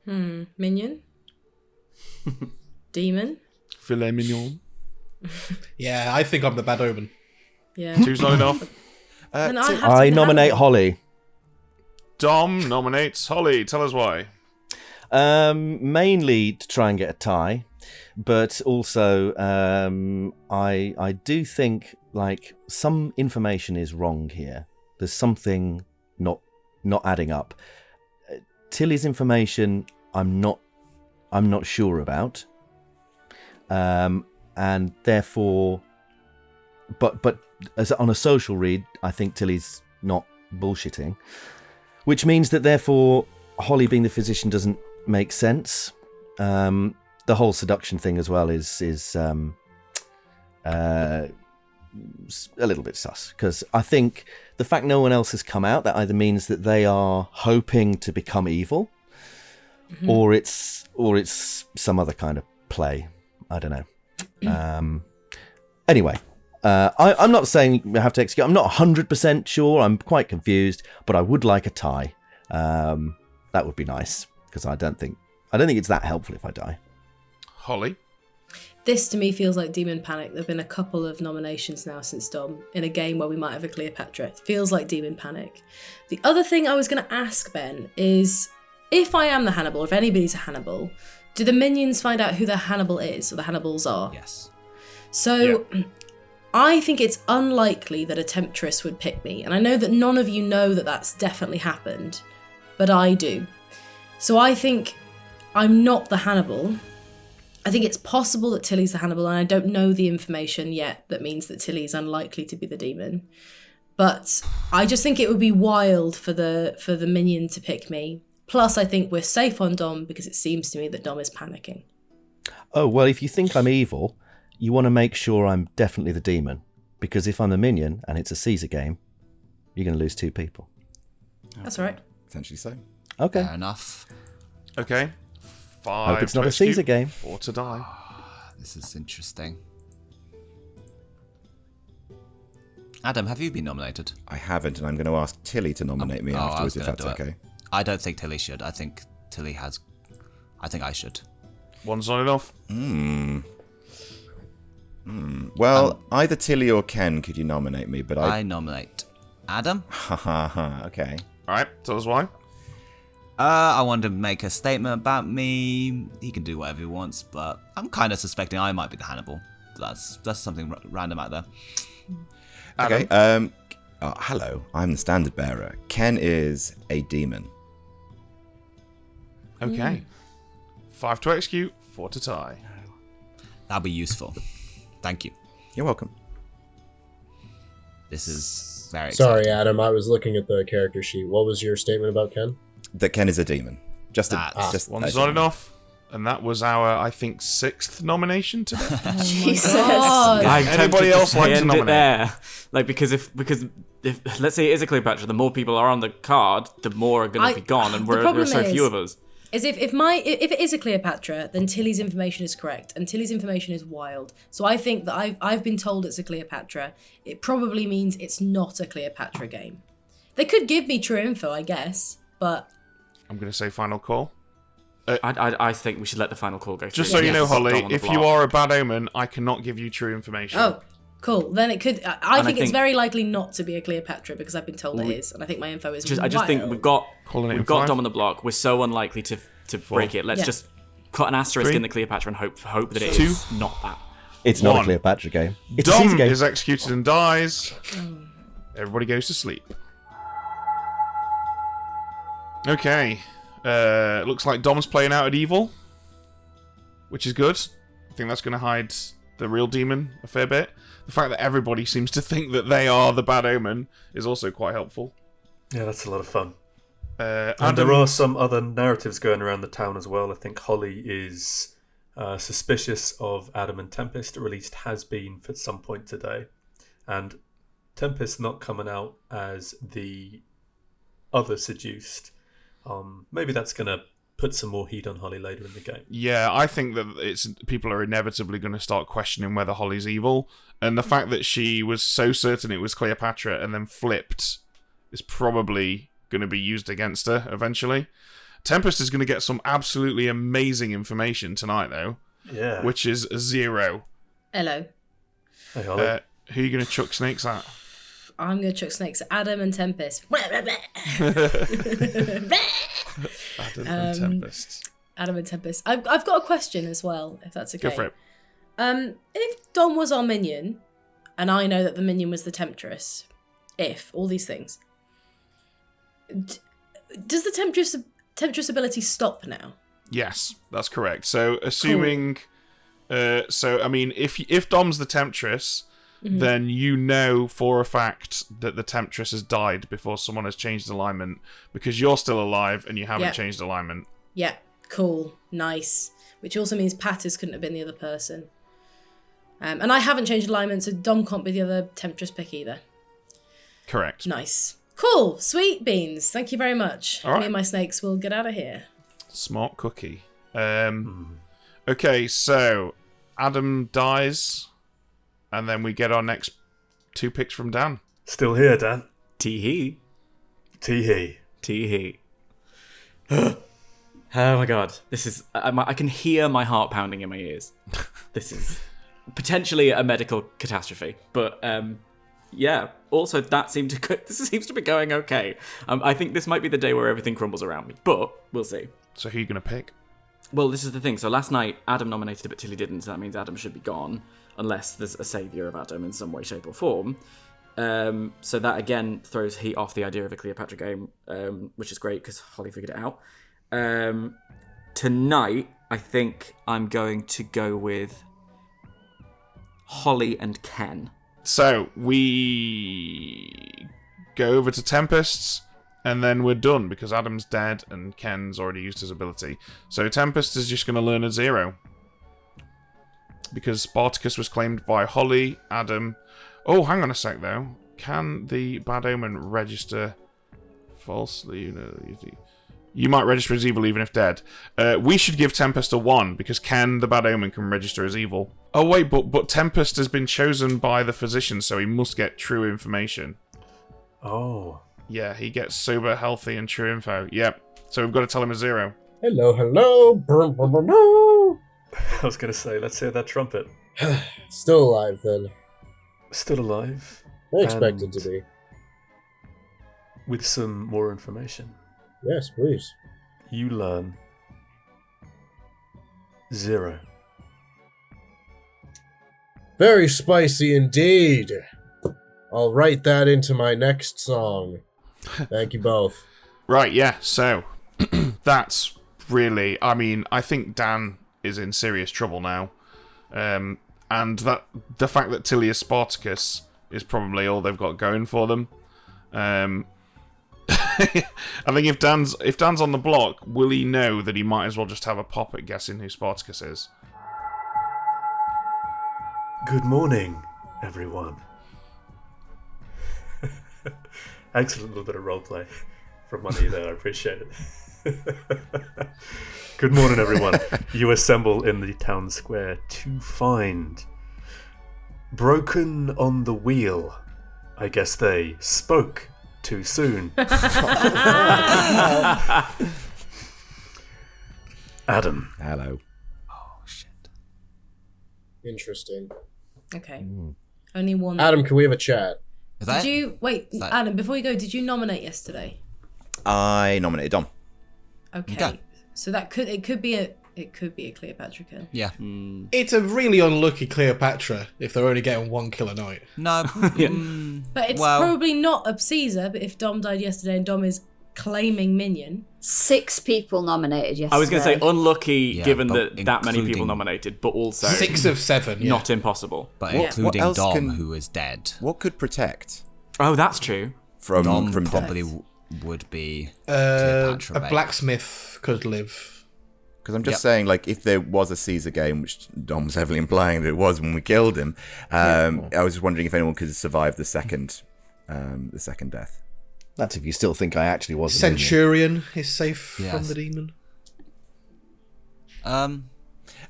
Speaker 7: Minion? Demon?
Speaker 4: Filet mignon.
Speaker 9: Yeah, I think I'm the bad omen.
Speaker 7: Yeah.
Speaker 4: 2's not enough.
Speaker 7: Then I have to
Speaker 2: I
Speaker 7: be the
Speaker 2: nominate
Speaker 7: Hannibal.
Speaker 2: Holly.
Speaker 4: Dom nominates Holly. Tell us why.
Speaker 2: Mainly to try and get a tie, but also I do think like some information is wrong here. There's something not adding up. Tilly's information I'm not sure about, and therefore, but as on a social read, I think Tilly's not bullshitting, which means that therefore Holly being the physician doesn't make sense. The whole seduction thing as well is a little bit sus, because I think the fact no one else has come out, that either means that they are hoping to become evil, or it's some other kind of play. I don't know. Anyway, I'm not saying we have to execute. I'm not 100% sure. I'm quite confused, but I would like a tie. That would be nice, because I don't think it's that helpful if I die.
Speaker 4: Holly.
Speaker 7: This to me feels like Demon Panic. There have been a couple of nominations now since Dom in a game where we might have a Cleopatra. It feels like Demon Panic. The other thing I was going to ask, Ben, is if I am the Hannibal, or if anybody's a Hannibal, do the minions find out who the Hannibal is, or the Hannibals are?
Speaker 10: Yes.
Speaker 7: So I think it's unlikely that a Temptress would pick me. And I know that none of you know that that's definitely happened, but I do. So I think I'm not the Hannibal. I think it's possible that Tilly's the Hannibal, and I don't know the information yet that means that Tilly's unlikely to be the demon. But I just think it would be wild for the minion to pick me. Plus, I think we're safe on Dom because it seems to me that Dom is panicking.
Speaker 2: Oh, well, if you think I'm evil, you want to make sure I'm definitely the demon, because if I'm the minion and it's a Caesar game, you're going to lose 2 people.
Speaker 7: That's all right.
Speaker 8: Potentially so.
Speaker 2: Okay.
Speaker 10: Fair enough.
Speaker 4: Okay. 5
Speaker 2: Hope it's
Speaker 4: to
Speaker 2: not a
Speaker 4: execute,
Speaker 2: Caesar game.
Speaker 4: 4 to die.
Speaker 10: This is interesting. Adam, have you been nominated?
Speaker 8: I haven't, and I'm going to ask Tilly to nominate me
Speaker 10: I was
Speaker 8: afterwards, if
Speaker 10: gonna
Speaker 8: that's
Speaker 10: do it.
Speaker 8: okay.
Speaker 10: I don't think Tilly should. I think I should.
Speaker 4: 1's not enough.
Speaker 8: Well, either Tilly or Ken could you nominate me, but
Speaker 10: I nominate Adam.
Speaker 8: Okay.
Speaker 4: Alright, tell us why.
Speaker 10: I want to make a statement about me. He can do whatever he wants, but I'm kind of suspecting I might be the Hannibal. That's something random out there.
Speaker 8: Okay. Hello, I'm the standard bearer. Ken is a demon.
Speaker 4: Okay. 5 to execute, 4 to tie.
Speaker 10: That'll be useful. Thank you.
Speaker 8: You're welcome.
Speaker 10: This is very exciting.
Speaker 6: Sorry, Adam. I was looking at the character sheet. What was your statement about Ken?
Speaker 8: That Ken is a demon. Just
Speaker 4: One's not enough. And that was our, I think, 6th nomination today.
Speaker 3: Jesus.
Speaker 5: I'm tempted
Speaker 4: Anybody else
Speaker 5: to
Speaker 4: like to
Speaker 5: end it
Speaker 4: nominate?
Speaker 5: there? Like because if let's say it is a Cleopatra, the more people are on the card, the more are going to be gone, and there are so few of us.
Speaker 7: Is if it is a Cleopatra, then Tilly's information is correct, and Tilly's information is wild. So I think that I've been told it's a Cleopatra. It probably means it's not a Cleopatra game. They could give me true info, I guess, but
Speaker 4: I'm going to say final call.
Speaker 5: I think we should let the final call go through.
Speaker 4: Just so you know, Holly,
Speaker 5: Dom on the
Speaker 4: if
Speaker 5: block.
Speaker 4: you are a bad omen, I cannot give you true information.
Speaker 7: oh, cool. Then it could. I think it's
Speaker 5: think-
Speaker 7: very likely not to be a Cleopatra because I've been told it is, and I think my info is.
Speaker 5: I just think
Speaker 7: wild.
Speaker 5: we've got
Speaker 4: Calling it in
Speaker 5: Dom
Speaker 4: 5.
Speaker 5: on the block. We're so unlikely to break it. Let's
Speaker 7: Yeah.
Speaker 5: just cut an asterisk
Speaker 4: 3.
Speaker 5: in the Cleopatra and hope that it
Speaker 4: 2.
Speaker 5: is not that.
Speaker 2: It's not a
Speaker 4: 1.
Speaker 2: Cleopatra game. It's a Caesar
Speaker 4: Dom
Speaker 2: game.
Speaker 4: is executed and dies. Everybody goes to sleep. Okay. Looks like Dom's playing out at evil, which is good. I think that's going to hide the real demon a fair bit. The fact that everybody seems to think that they are the bad omen is also quite helpful.
Speaker 1: Yeah, that's a lot of fun. And
Speaker 4: Adam,
Speaker 1: there are some other narratives going around the town as well. I think Holly is suspicious of Adam and Tempest, or at least has been for some point today. And Tempest not coming out as the other seduced. Maybe that's going to put some more heat on Holly later in the game.
Speaker 4: Yeah, I think that people are inevitably going to start questioning whether Holly's evil, and the fact that she was so certain it was Cleopatra and then flipped is probably going to be used against her eventually. Tempest is going to get some absolutely amazing information tonight, though.
Speaker 1: Yeah.
Speaker 4: Which is 0.
Speaker 7: Hello.
Speaker 1: Hey, Holly.
Speaker 4: Who are you going to chuck snakes at?
Speaker 7: I'm going to chuck snakes at Adam and Tempest.
Speaker 4: Adam and Tempest.
Speaker 7: Adam and Tempest. I've got a question as well, if that's okay.
Speaker 4: Go for it.
Speaker 7: If Dom was our minion, and I know that the minion was the Temptress, all these things, does the Temptress ability stop now?
Speaker 4: Yes, that's correct. So, assuming... if Dom's the Temptress...
Speaker 7: Mm-hmm.
Speaker 4: then you know for a fact that the Temptress has died before someone has changed alignment because you're still alive and you haven't changed alignment.
Speaker 7: Yeah, cool, nice. Which also means Patters couldn't have been the other person. And I haven't changed alignment, so Dom can't be the other Temptress pick either.
Speaker 4: Correct.
Speaker 7: Nice. Cool, sweet beans. Thank you very much.
Speaker 4: All right.
Speaker 7: Me and my snakes will get out of here.
Speaker 4: Smart cookie. Okay, so Adam dies, and then we get our next 2 picks from Dan.
Speaker 1: Still here, Dan.
Speaker 5: Tee-hee.
Speaker 1: Tee-hee.
Speaker 5: Tee-hee. Oh my god. This is... I can hear my heart pounding in my ears. This is potentially a medical catastrophe. But, yeah. Also, this seems to be going okay. I think this might be the day where everything crumbles around me. But, we'll see.
Speaker 4: So who are you going to pick?
Speaker 5: Well, this is the thing. So last night, Adam nominated it, but Tilly didn't. So that means Adam should be gone. Unless there's a saviour of Adam in some way, shape or form. So that, again, throws heat off the idea of a Cleopatra game, which is great because Holly figured it out. Tonight, I think I'm going to go with Holly and Ken.
Speaker 4: So we go over to Tempest, and then we're done because Adam's dead and Ken's already used his ability. So Tempest is just going to learn at 0. Because Spartacus was claimed by Holly, Adam... Oh, hang on a sec, though. Can the Bad Omen register falsely? You might register as evil even if dead. We should give Tempest a 1, because Ken, the Bad Omen, can register as evil. Oh, wait, but Tempest has been chosen by the physician, so he must get true information.
Speaker 1: Oh.
Speaker 4: Yeah, he gets sober, healthy, and true info. Yep. So we've got to tell him a 0.
Speaker 6: Hello. Brum, brum, brum, brum.
Speaker 1: I was going to say, let's hear that trumpet.
Speaker 6: Still alive, then.
Speaker 1: Still alive.
Speaker 6: I expected
Speaker 1: And
Speaker 6: to be.
Speaker 1: with some more information.
Speaker 6: Yes, please.
Speaker 1: You learn 0.
Speaker 6: Very spicy indeed. I'll write that into my next song. Thank you both.
Speaker 4: Right, yeah, so that's really... I mean, I think Dan is in serious trouble now. And that the fact that Tilly is Spartacus is probably all they've got going for them. I think if Dan's on the block, will he know that he might as well just have a pop at guessing who Spartacus is?
Speaker 1: Good morning, everyone. Excellent little bit of roleplay from Money there, I appreciate it. Good morning, everyone. You assemble in the town square to find... Broken on the wheel. I guess they spoke too soon. Adam.
Speaker 8: Hello.
Speaker 10: Oh, shit.
Speaker 6: Interesting.
Speaker 7: Okay. Only one.
Speaker 6: Adam, can we have a chat?
Speaker 10: Is
Speaker 7: Did
Speaker 10: that
Speaker 7: you wait,
Speaker 10: that-
Speaker 7: Adam? Before you go, did you nominate yesterday?
Speaker 8: I nominated Dom.
Speaker 7: Okay.
Speaker 10: Okay.
Speaker 7: So it could be a Cleopatra kill.
Speaker 10: Yeah.
Speaker 9: It's a really unlucky Cleopatra if they're only getting 1 kill a night.
Speaker 10: No.
Speaker 7: But it's
Speaker 10: Well-
Speaker 7: probably not a Caesar. But if Dom died yesterday and Dom is claiming minion,
Speaker 3: 6 people nominated yesterday.
Speaker 5: I was going to say unlucky,
Speaker 10: Yeah,
Speaker 5: given
Speaker 10: but
Speaker 5: that many people
Speaker 10: including-
Speaker 5: nominated, but also
Speaker 9: 6 of 7. Yeah.
Speaker 5: not impossible.
Speaker 10: But
Speaker 8: What
Speaker 10: including
Speaker 8: else
Speaker 10: Dom,
Speaker 8: can-
Speaker 10: who is dead.
Speaker 8: What could protect
Speaker 5: Oh, that's true.
Speaker 8: from
Speaker 10: Dom
Speaker 8: death?
Speaker 10: probably would be
Speaker 9: A
Speaker 10: Cleopatra bait.
Speaker 9: blacksmith could live.
Speaker 8: Because I'm just saying, like, if there was a Caesar game, which Dom's heavily implying that it was when we killed him, I was just wondering if anyone could survive the second death.
Speaker 2: That's if you still think I actually was a minion.
Speaker 9: Centurion is safe from
Speaker 10: Yes.
Speaker 9: the demon.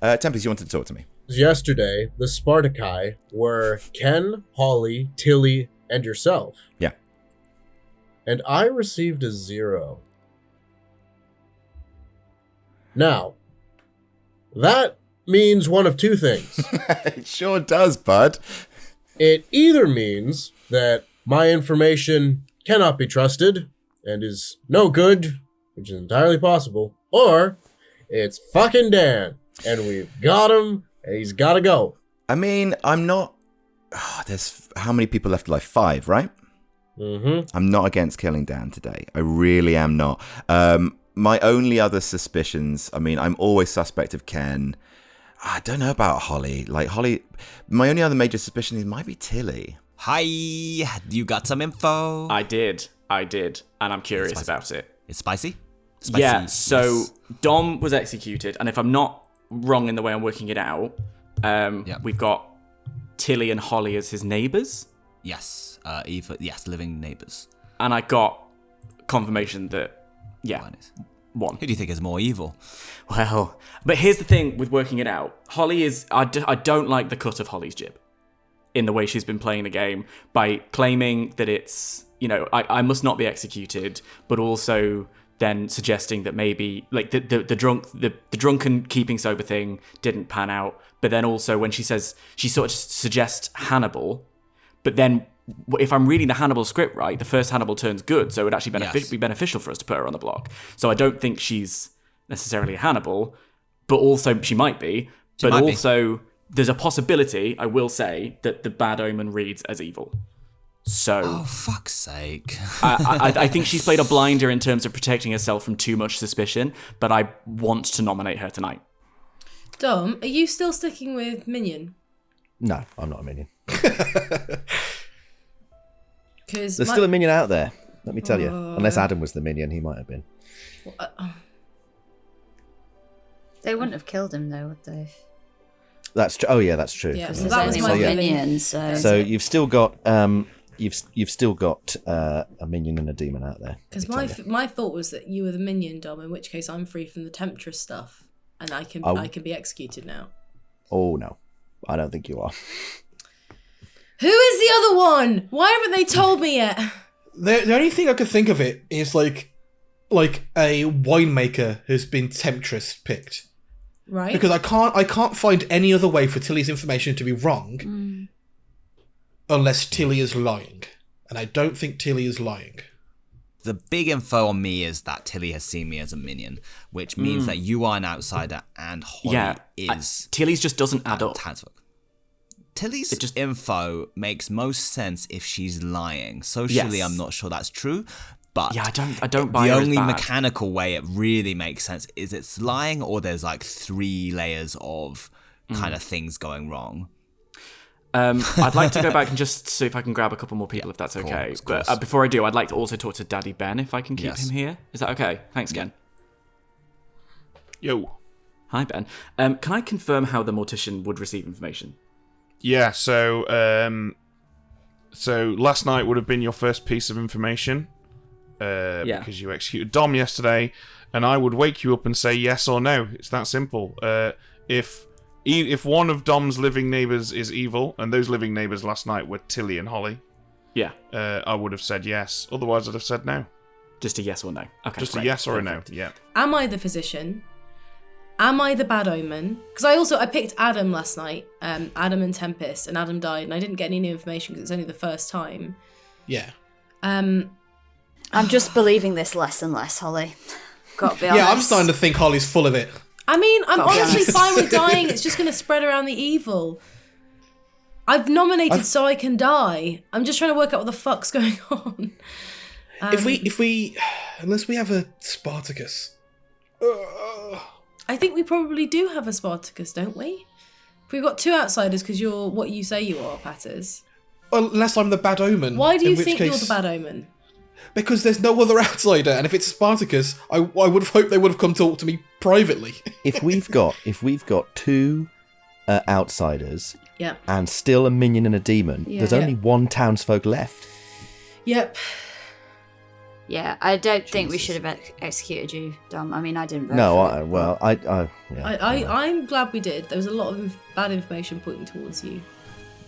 Speaker 8: Tempest, you wanted to talk to me.
Speaker 6: Yesterday, the Spartaci were Ken, Holly, Tilly, and yourself.
Speaker 8: Yeah.
Speaker 6: And I received a 0. Now, that means one of two things.
Speaker 8: It sure does, bud.
Speaker 6: It either means that my information cannot be trusted and is no good, which is entirely possible, or it's fucking Dan, and we've got him, and he's gotta go.
Speaker 8: I mean, I'm not... there's how many people left alive? 5, right?
Speaker 6: Mm-hmm.
Speaker 8: I'm not against killing Dan today. I really am not. My only other suspicions, I mean, I'm always suspect of Ken. I don't know about Holly. Like, Holly... My only other major suspicion is might be Tilly.
Speaker 10: Hi, you got some info?
Speaker 5: I did, and I'm curious about it.
Speaker 10: It's spicy?
Speaker 5: Yeah, so
Speaker 10: yes.
Speaker 5: Dom was executed, and if I'm not wrong in the way I'm working it out, we've got Tilly and Holly as his neighbours,
Speaker 10: Yes, Eva. Yes, living neighbours.
Speaker 5: and I got confirmation that, one.
Speaker 10: Who do you think is more evil?
Speaker 5: Well, but here's the thing with working it out. Holly is... I don't like the cut of Holly's jib in the way she's been playing the game by claiming that it's, I must not be executed, but also then suggesting that maybe like the drunken keeping sober thing didn't pan out. But then also when she says, she sort of suggests Hannibal, but then if I'm reading the Hannibal script right, the first Hannibal turns good, so it would actually be beneficial for us to put her on the block. So I don't think she's necessarily a Hannibal, but also she might be. But also there's a possibility, I will say, that the Bad Omen reads as evil. So,
Speaker 10: Oh, fuck's sake.
Speaker 5: I think she's played a blinder in terms of protecting herself from too much suspicion, but I want to nominate her tonight.
Speaker 7: Dom, are you still sticking with minion?
Speaker 2: No, I'm not a minion.
Speaker 7: Because
Speaker 2: There's still a minion out there, let me tell you. Unless Adam was the minion, he might have been.
Speaker 3: They wouldn't have killed him though, would they?
Speaker 2: That's true. Oh yeah, that's true.
Speaker 7: Yeah, so
Speaker 3: There's
Speaker 7: that was
Speaker 3: only
Speaker 7: my
Speaker 3: one
Speaker 7: feeling.
Speaker 3: minion, so
Speaker 2: So you've still got you've still got a minion and a demon out there.
Speaker 7: Because
Speaker 2: let me tell you.
Speaker 7: my thought was that you were the minion, Dom. In which case, I'm free from the temptress stuff, and I can be executed now.
Speaker 2: Oh no, I don't think you are.
Speaker 7: Who is the other one? Why haven't they told me yet?
Speaker 9: The only thing I could think of it is like a winemaker who's been temptress picked.
Speaker 7: Right.
Speaker 9: Because I can't find any other way for Tilly's information to be wrong unless Tilly is lying. And I don't think Tilly is lying.
Speaker 10: The big info on me is that Tilly has seen me as a minion, which means that you are an outsider and Holly is...
Speaker 5: Tilly's just doesn't add up.
Speaker 10: Townsfolk. Tilly's
Speaker 5: It just-
Speaker 10: info makes most sense if she's lying. Socially,
Speaker 5: Yes.
Speaker 10: I'm not sure that's true. But
Speaker 5: Yeah, I don't buy
Speaker 10: the
Speaker 5: her as
Speaker 10: only
Speaker 5: bad.
Speaker 10: mechanical way it really makes sense is it's lying, or there's like 3 layers of kind of things going wrong.
Speaker 5: I'd like to go back and just see if I can grab a couple more people, if that's okay.
Speaker 10: Of
Speaker 5: But
Speaker 10: course.
Speaker 5: before I do, I'd like to also talk to Daddy Ben, if I can keep
Speaker 10: Yes.
Speaker 5: him here. Is that okay? Thanks, Ken.
Speaker 4: Yo.
Speaker 5: Hi, Ben. Can I confirm how the mortician would receive information?
Speaker 4: Yeah, so last night would have been your first piece of information. Because you executed Dom yesterday, and I would wake you up and say yes or no. It's that simple. If one of Dom's living neighbours is evil, and those living neighbours last night were Tilly and Holly,
Speaker 5: Yeah.
Speaker 4: I would have said yes. Otherwise, I'd have said no.
Speaker 5: Just a yes or no. Okay.
Speaker 4: Just
Speaker 5: great.
Speaker 4: a yes or a no.
Speaker 5: Perfect.
Speaker 4: Yeah.
Speaker 7: Am I the physician? Am I the bad omen? Because I picked Adam last night, Adam and Tempest, and Adam died, and I didn't get any new information because it's only the first time.
Speaker 9: Yeah.
Speaker 3: I'm just believing this less and less, Holly. Got to be honest.
Speaker 9: Yeah, I'm starting to think Holly's full of it.
Speaker 7: I mean, I'm
Speaker 3: Gotta be
Speaker 7: honestly
Speaker 3: honest.
Speaker 7: fine with dying. It's just going to spread around the evil. I've nominated so I can die. I'm just trying to work out what the fuck's going on.
Speaker 9: If we, unless we have a Spartacus.
Speaker 7: I think we probably do have a Spartacus, don't we? If we've got 2 outsiders because you're what you say you are, Patters.
Speaker 9: Unless I'm the bad omen.
Speaker 7: Why do
Speaker 9: in
Speaker 7: you
Speaker 9: which
Speaker 7: think
Speaker 9: case-
Speaker 7: you're the bad omen?
Speaker 9: Because there's no other outsider, and if it's Spartacus, I would have hoped they would have come talk to me privately.
Speaker 2: If we've got 2 outsiders
Speaker 7: Yeah.
Speaker 2: and still a minion and a demon,
Speaker 3: Yeah.
Speaker 2: there's only 1 townsfolk left.
Speaker 7: Yep.
Speaker 3: Yeah, I don't think we should have executed you, Dom. I mean, I didn't vote
Speaker 2: No,
Speaker 3: for it,
Speaker 7: I'm glad we did. There was a lot of bad information pointing towards you.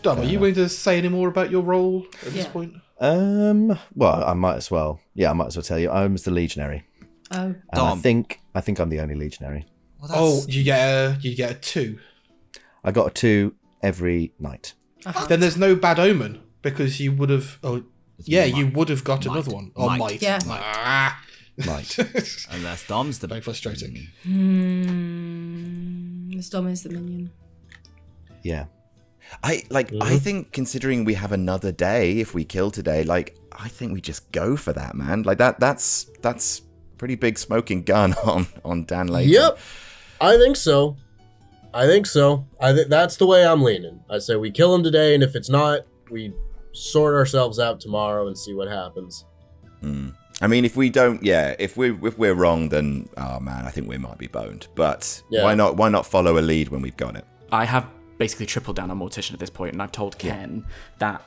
Speaker 9: Dom, are you willing to say any more about your role at this
Speaker 7: Yeah.
Speaker 9: point?
Speaker 2: Well, I might as well. Yeah, I might as well tell you. I was the legionary.
Speaker 7: Oh.
Speaker 2: And
Speaker 10: Dom.
Speaker 2: I think I'm the only legionary.
Speaker 10: Well,
Speaker 9: Oh, you get a 2.
Speaker 2: I got a 2 every night.
Speaker 9: Then there's no bad omen because you would have. Oh, yeah,
Speaker 10: might.
Speaker 9: you would have got another one. Oh,
Speaker 10: Might.
Speaker 9: might.
Speaker 7: Yeah.
Speaker 9: Ah.
Speaker 2: Right.
Speaker 10: unless Dom's the
Speaker 9: Very frustrating.
Speaker 7: This Dom is the minion.
Speaker 2: Yeah.
Speaker 8: I think considering we have another day, if we kill today, I think we just go for that, man. That's pretty big smoking gun on Dan Layton.
Speaker 6: Yep, I think so. I think that's the way I'm leaning. I say we kill him today, and if it's not, we sort ourselves out tomorrow and see what happens.
Speaker 8: I mean, if we don't, if we're wrong, then oh man, I think we might be boned. But
Speaker 6: Yeah.
Speaker 8: why not follow a lead when we've got it?
Speaker 5: I have basically tripled down on Mortician at this point, and I've told Ken that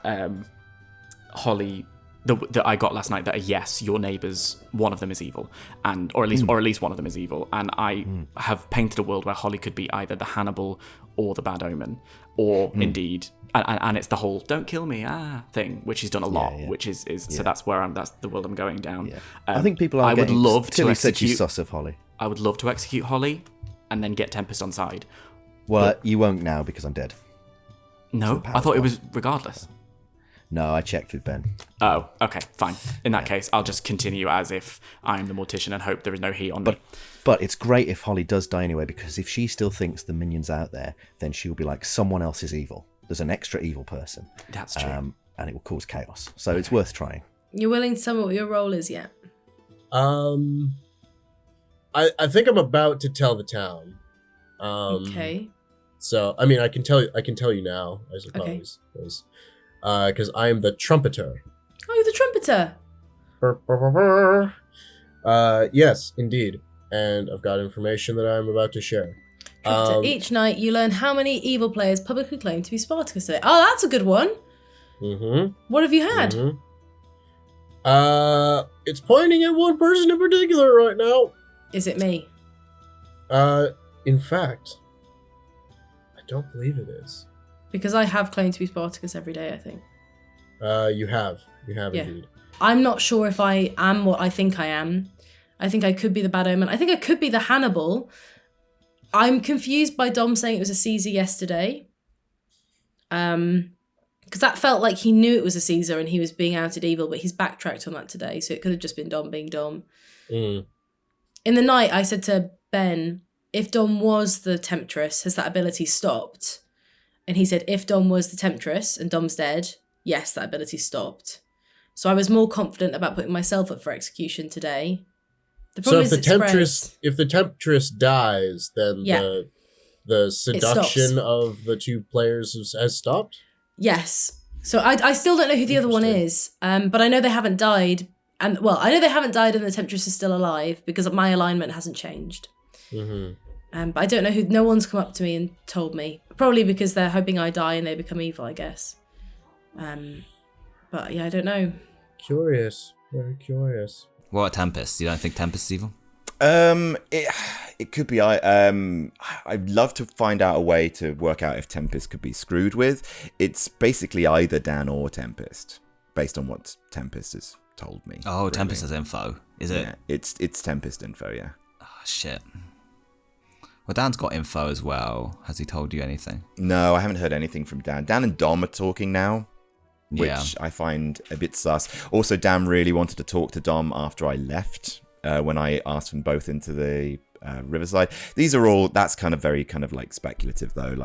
Speaker 5: Holly, that I got last night, that yes, your neighbours, one of them is evil, or at least one of them is evil, and I have painted a world where Holly could be either the Hannibal or the Bad Omen, or indeed, and it's the whole "don't kill me" thing, which he's done a lot, which is so that's the world I'm going down.
Speaker 2: Yeah. I think people are.
Speaker 5: I would love to
Speaker 2: Tilly said she's
Speaker 5: execute.
Speaker 2: sus of Holly.
Speaker 5: I would love to execute Holly, and then get Tempest on side.
Speaker 2: Well, you won't now because I'm dead.
Speaker 5: No, I thought it was regardless.
Speaker 2: No, I checked with Ben.
Speaker 5: Oh, okay, fine. In that case, I'll just continue as if I'm the Mortician and hope there is no heat on me.
Speaker 2: But it's great if Holly does die anyway, because if she still thinks the minion's out there, then she'll be like, someone else is evil. There's an extra evil person.
Speaker 5: That's true.
Speaker 2: And it will cause chaos. So it's worth trying.
Speaker 7: You're willing to tell me what your role is yet?
Speaker 6: I think I'm about to tell the town.
Speaker 7: Okay.
Speaker 6: So I mean, I can tell you now, I suppose, because I am the trumpeter.
Speaker 7: Oh, you're the trumpeter.
Speaker 6: Yes, indeed, and I've got information that I'm about to share.
Speaker 7: Trumpeter. Each night, you learn how many evil players publicly claim to be Spartacus today. Oh, that's a good one.
Speaker 6: Mm-hmm.
Speaker 7: What have you had?
Speaker 6: Mm-hmm. It's pointing at one person in particular right now.
Speaker 7: Is it me?
Speaker 6: In fact, I don't believe it is.
Speaker 7: Because I have claimed to be Spartacus every day, I think.
Speaker 6: You have
Speaker 7: Yeah.
Speaker 6: indeed.
Speaker 7: I'm not sure if I am what I think I am. I think I could be the Bad Omen. I think I could be the Hannibal. I'm confused by Dom saying it was a Caesar yesterday. Because that felt like he knew it was a Caesar and he was being outed evil, but he's backtracked on that today, so it could have just been Dom being Dom.
Speaker 6: Mm.
Speaker 7: In the night, I said to Ben, if Dom was the Temptress, has that ability stopped? And he said if Dom was the Temptress and Dom's dead, yes, that ability stopped. So I was more confident about putting myself up for execution today. The problem
Speaker 6: So
Speaker 7: is
Speaker 6: if the Temptress dies, then the seduction of the two players has stopped?
Speaker 7: Yes. So I still don't know who the other one is, but I know they haven't died. And well, I know they haven't died and the Temptress is still alive because my alignment hasn't changed.
Speaker 6: Mm-hmm.
Speaker 7: But I don't know who. No one's come up to me and told me. Probably because they're hoping I die and they become evil, I guess. But yeah, I don't know.
Speaker 6: Curious. Very curious.
Speaker 10: What about Tempest? You don't think Tempest is evil?
Speaker 8: It could be. I'd love to find out a way to work out if Tempest could be screwed with. It's basically either Dan or Tempest, based on what Tempest has told me.
Speaker 10: Oh, really. Tempest has info. Is it?
Speaker 8: Yeah, it's Tempest info. Yeah.
Speaker 10: Oh shit. Well, Dan's got info as well. Has he told you anything?
Speaker 8: No, I haven't heard anything from Dan. Dan and Dom are talking now, which I find a bit sus. Also, Dan really wanted to talk to Dom after I left. When I asked them both into the Riverside. That's kind of very kind of like speculative though.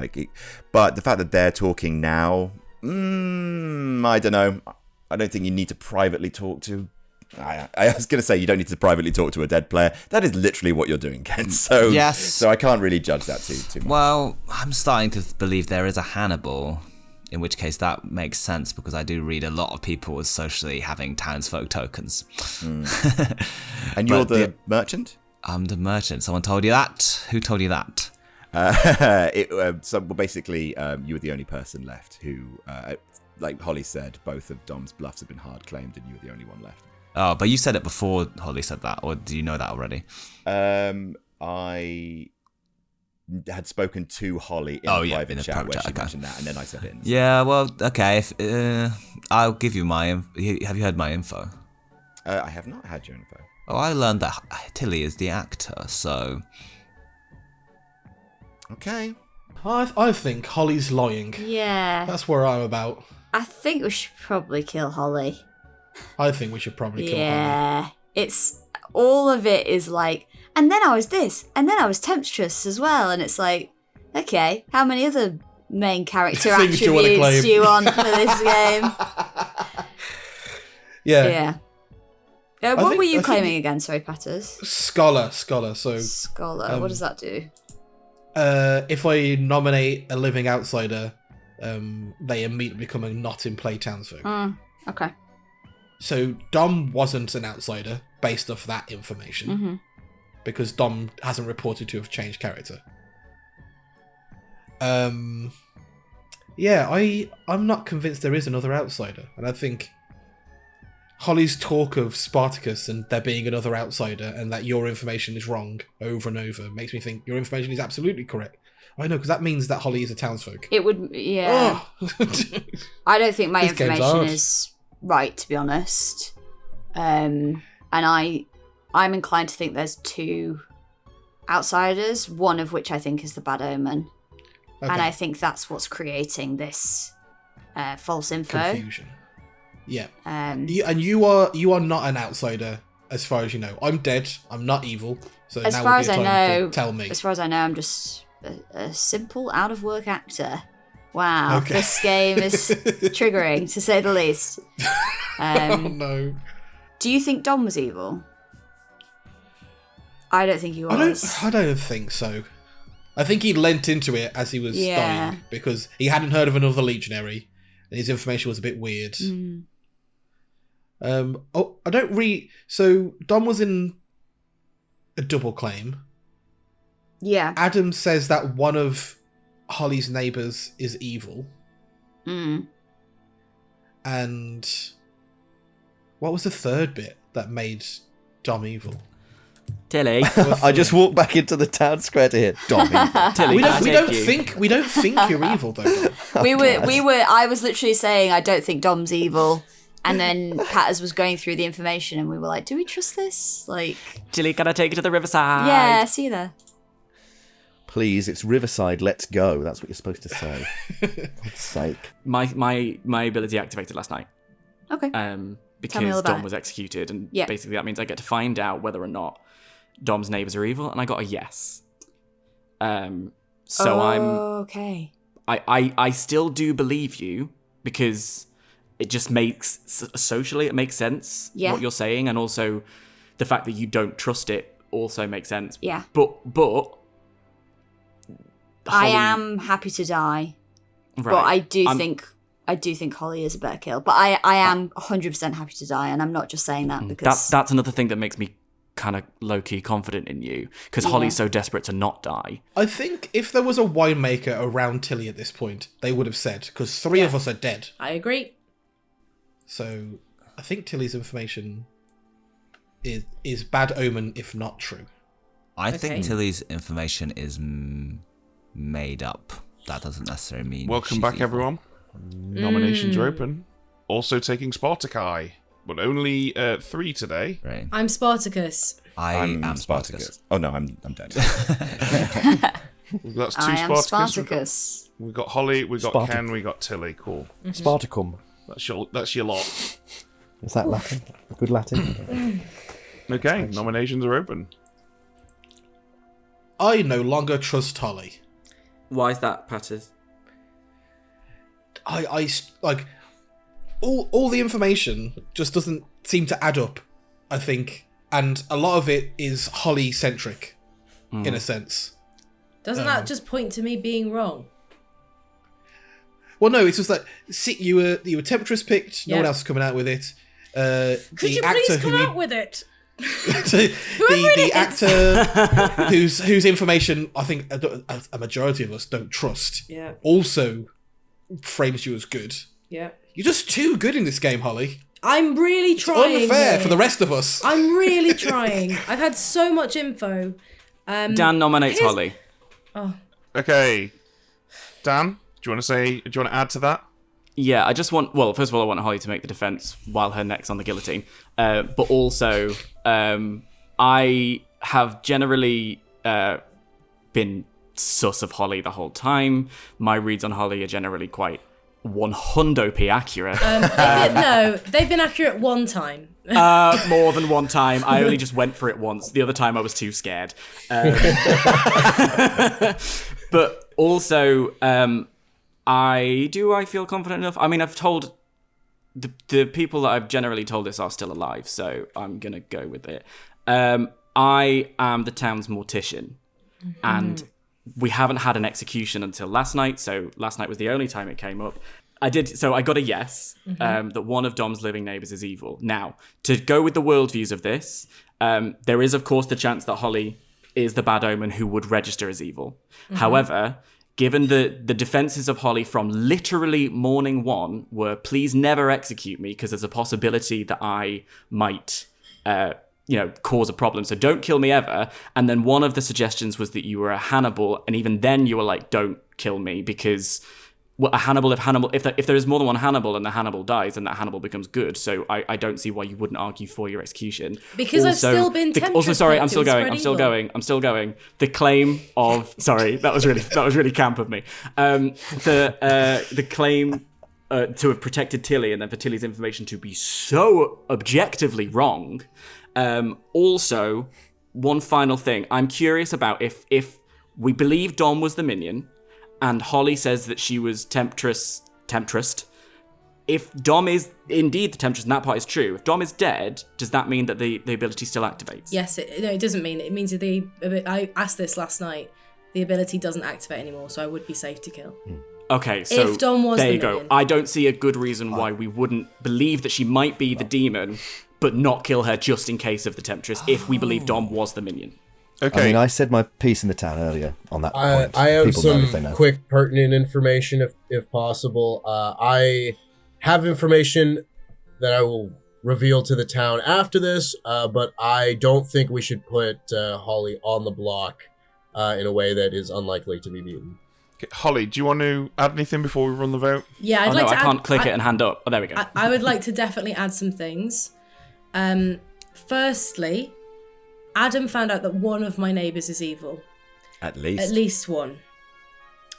Speaker 8: But the fact that they're talking now, I don't know. I don't think you need to privately talk to. I was going to say you don't need to privately talk to a dead player. That is literally what you're doing, Ken. So
Speaker 10: yes.
Speaker 8: So I can't really judge that too much.
Speaker 10: Well, I'm starting to believe there is a Hannibal. In which case that makes sense because I do read a lot of people as socially having townsfolk tokens.
Speaker 8: And you're the merchant?
Speaker 10: I'm the merchant. Someone told you that? Who told you that?
Speaker 8: Basically, you were the only person left who, like Holly said, both of Dom's bluffs have been hard claimed and you were the only one left.
Speaker 10: Oh, but you said it before Holly said that, or do you know that already?
Speaker 8: I had spoken to Holly in a private chat where she mentioned that, and then I said it.
Speaker 10: Yeah, well, okay. I'll give you my. Have you heard my info?
Speaker 8: I have not had your info.
Speaker 10: Oh, I learned that Tilly is the actor, so.
Speaker 8: Okay.
Speaker 9: I think Holly's lying.
Speaker 3: Yeah.
Speaker 9: That's where I'm about.
Speaker 3: I think we should probably kill Holly.
Speaker 9: I think we should probably kill Holly.
Speaker 3: Yeah. It's all of it is like, and then I was this, and then I was Temptress as well, and it's like, okay, how many other main character attributes do you want for this game?
Speaker 9: Yeah.
Speaker 3: What were you claiming again? Sorry, Patters.
Speaker 9: Scholar. So
Speaker 3: Scholar. What does that do?
Speaker 9: If I nominate a living outsider, they immediately become a not in play townsfolk.
Speaker 3: Okay.
Speaker 9: So Dom wasn't an outsider based off that information, because Dom hasn't reported to have changed character. I'm not convinced there is another outsider, and I think Holly's talk of Spartacus and there being another outsider and that your information is wrong over and over makes me think your information is absolutely correct. I know, because that means that Holly is a townsfolk.
Speaker 3: It would, yeah. Oh. I don't think my information is right, to be honest. And I'm inclined to think there's two outsiders, one of which I think is the Bad Omen. Okay. And I think that's what's creating this false info.
Speaker 9: Confusion. Yeah. You are not an outsider, as far as you know. I'm dead. I'm not evil. So
Speaker 3: as
Speaker 9: now
Speaker 3: far
Speaker 9: would be
Speaker 3: as
Speaker 9: a
Speaker 3: I
Speaker 9: time
Speaker 3: know,
Speaker 9: to tell me.
Speaker 3: As far as I know, I'm just a simple out-of-work actor. Wow, This game is triggering, to say the least.
Speaker 9: Oh no.
Speaker 3: Do you think Dom was evil? I don't think he was.
Speaker 9: I don't think so. I think he lent into it as he was dying, because he hadn't heard of another legionary, and his information was a bit weird. I don't read. So Dom was in a double claim.
Speaker 3: Yeah.
Speaker 9: Adam says that one of Holly's neighbours is evil. And what was the third bit that made Dom evil?
Speaker 5: Tilly.
Speaker 2: I just walked back into the town square to hear Dom evil.
Speaker 5: Tilly,
Speaker 9: we don't think you're evil though.
Speaker 3: I was literally saying I don't think Dom's evil. And then Patters was going through the information and we were like, do we trust this? Like,
Speaker 5: Tilly, can I take you to the Riverside?
Speaker 3: Yeah, see you there.
Speaker 2: Please, it's Riverside, let's go. That's what you're supposed to say. God's sake.
Speaker 5: My ability activated last night.
Speaker 3: Okay.
Speaker 5: Because Dom was executed, and basically that means I get to find out whether or not Dom's neighbours are evil, and I got a yes. Okay. I still do believe you because it just makes socially it makes sense what you're saying, and also the fact that you don't trust it also makes sense.
Speaker 3: Yeah.
Speaker 5: But
Speaker 3: I
Speaker 5: Holly,
Speaker 3: am happy to die,
Speaker 5: right.
Speaker 3: but I do think Holly is a better kill. But I am 100% happy to die, and I'm not just saying that because
Speaker 5: that's another thing that makes me kind of low-key confident in you, because Holly's so desperate to not die.
Speaker 9: I think if there was a winemaker around Tilly at this point, they would have said, because 3 of us are dead.
Speaker 7: I agree.
Speaker 9: So I think Tilly's information is bad omen, if not true.
Speaker 10: I think Tilly's information is made up. That doesn't necessarily mean.
Speaker 4: Welcome
Speaker 10: she's
Speaker 4: back,
Speaker 10: evil.
Speaker 4: everyone. Nominations are open. Also taking Spartacai, but only 3 today.
Speaker 10: Right.
Speaker 7: I'm Spartacus.
Speaker 10: I'm Spartacus.
Speaker 8: Oh no, I'm dead.
Speaker 4: That's 2
Speaker 3: I am
Speaker 4: Spartacus.
Speaker 3: Spartacus.
Speaker 4: We've got Holly, we've got
Speaker 2: Spartac-
Speaker 4: Ken, we got Tilly. Cool.
Speaker 2: Spartacum.
Speaker 4: That's your lot.
Speaker 2: Is that Latin? Good Latin?
Speaker 4: Okay, nominations are open.
Speaker 9: I no longer trust Holly.
Speaker 5: Why is that, Patters?
Speaker 9: I like all the information just doesn't seem to add up, I think, and a lot of it is Holly centric in a sense.
Speaker 7: Doesn't that just point to me being wrong?
Speaker 9: Well, no, it's just that you were Temptress picked. No
Speaker 7: Yeah.
Speaker 9: one else is coming out with it.
Speaker 7: Could you please come out with it?
Speaker 9: the actor whose information I think a majority of us don't trust.
Speaker 7: Yeah.
Speaker 9: Also frames you as good.
Speaker 7: Yeah.
Speaker 9: You're just too good in this game, Holly.
Speaker 7: I'm really trying.
Speaker 9: Unfair
Speaker 7: here.
Speaker 9: for the rest of us.
Speaker 7: I'm really trying. I've had so much info.
Speaker 5: Dan nominates
Speaker 7: here's-
Speaker 5: Holly.
Speaker 4: Okay, Dan, do you want to add to that?
Speaker 5: Yeah, I just want... Well, first of all, I want Holly to make the defense while her neck's on the guillotine. But also, I have generally been sus of Holly the whole time. My reads on Holly are generally quite 100p accurate.
Speaker 7: No, they've been accurate one time.
Speaker 5: More than one time. I only just went for it once. The other time I was too scared. But also... I feel confident enough. I mean, I've told the people that I've generally told this are still alive, so I'm gonna go with it. I am the town's mortician, and we haven't had an execution until last night. So last night was the only time it came up. I got a yes that one of Dom's living neighbours is evil. Now, to go with the worldviews of this, there is of course the chance that Holly is the bad omen who would register as evil. However, given the defenses of Holly from literally morning one were, please never execute me because there's a possibility that I might, cause a problem. So don't kill me ever. And then one of the suggestions was that you were a Hannibal. And even then you were like, don't kill me because if there is more than one Hannibal and the Hannibal dies, then that Hannibal becomes good. So I don't see why you wouldn't argue for your execution.
Speaker 7: Because I've still been tempted.
Speaker 5: Also, sorry, I'm still
Speaker 7: to
Speaker 5: going. I'm still going. The claim of that was really camp of me. The claim to have protected Tilly and then for Tilly's information to be so objectively wrong. Also, one final thing. I'm curious about if we believe Dom was the minion, and Holly says that she was Temptress. If Dom is indeed the Temptress and that part is true, if Dom is dead, does that mean that the ability still activates?
Speaker 7: Yes, it doesn't mean. It means that I asked this last night. The ability doesn't activate anymore, so I would be safe to kill.
Speaker 5: Okay, so
Speaker 7: if Dom was
Speaker 5: there
Speaker 7: the
Speaker 5: you go.
Speaker 7: minion.
Speaker 5: I don't see a good reason why we wouldn't believe that she might be the demon, but not kill her just in case of the Temptress if we believe Dom was the minion.
Speaker 4: Okay.
Speaker 2: I mean, I said my piece in the town earlier on that point.
Speaker 6: I have
Speaker 2: People know if they
Speaker 6: some
Speaker 2: know.
Speaker 6: quick pertinent information if possible. I have information that I will reveal to the town after this, but I don't think we should put Holly on the block in a way that is unlikely to be beaten.
Speaker 4: Okay, Holly, do you want to add anything before we run the vote?
Speaker 7: Yeah, I'd
Speaker 5: Oh
Speaker 7: like
Speaker 5: no,
Speaker 7: to
Speaker 5: I
Speaker 7: add,
Speaker 5: can't click it and hand up. Oh, there we go.
Speaker 7: I would like to definitely add some things. Firstly, Adam found out that one of my neighbours is evil.
Speaker 8: At least.
Speaker 7: At least one.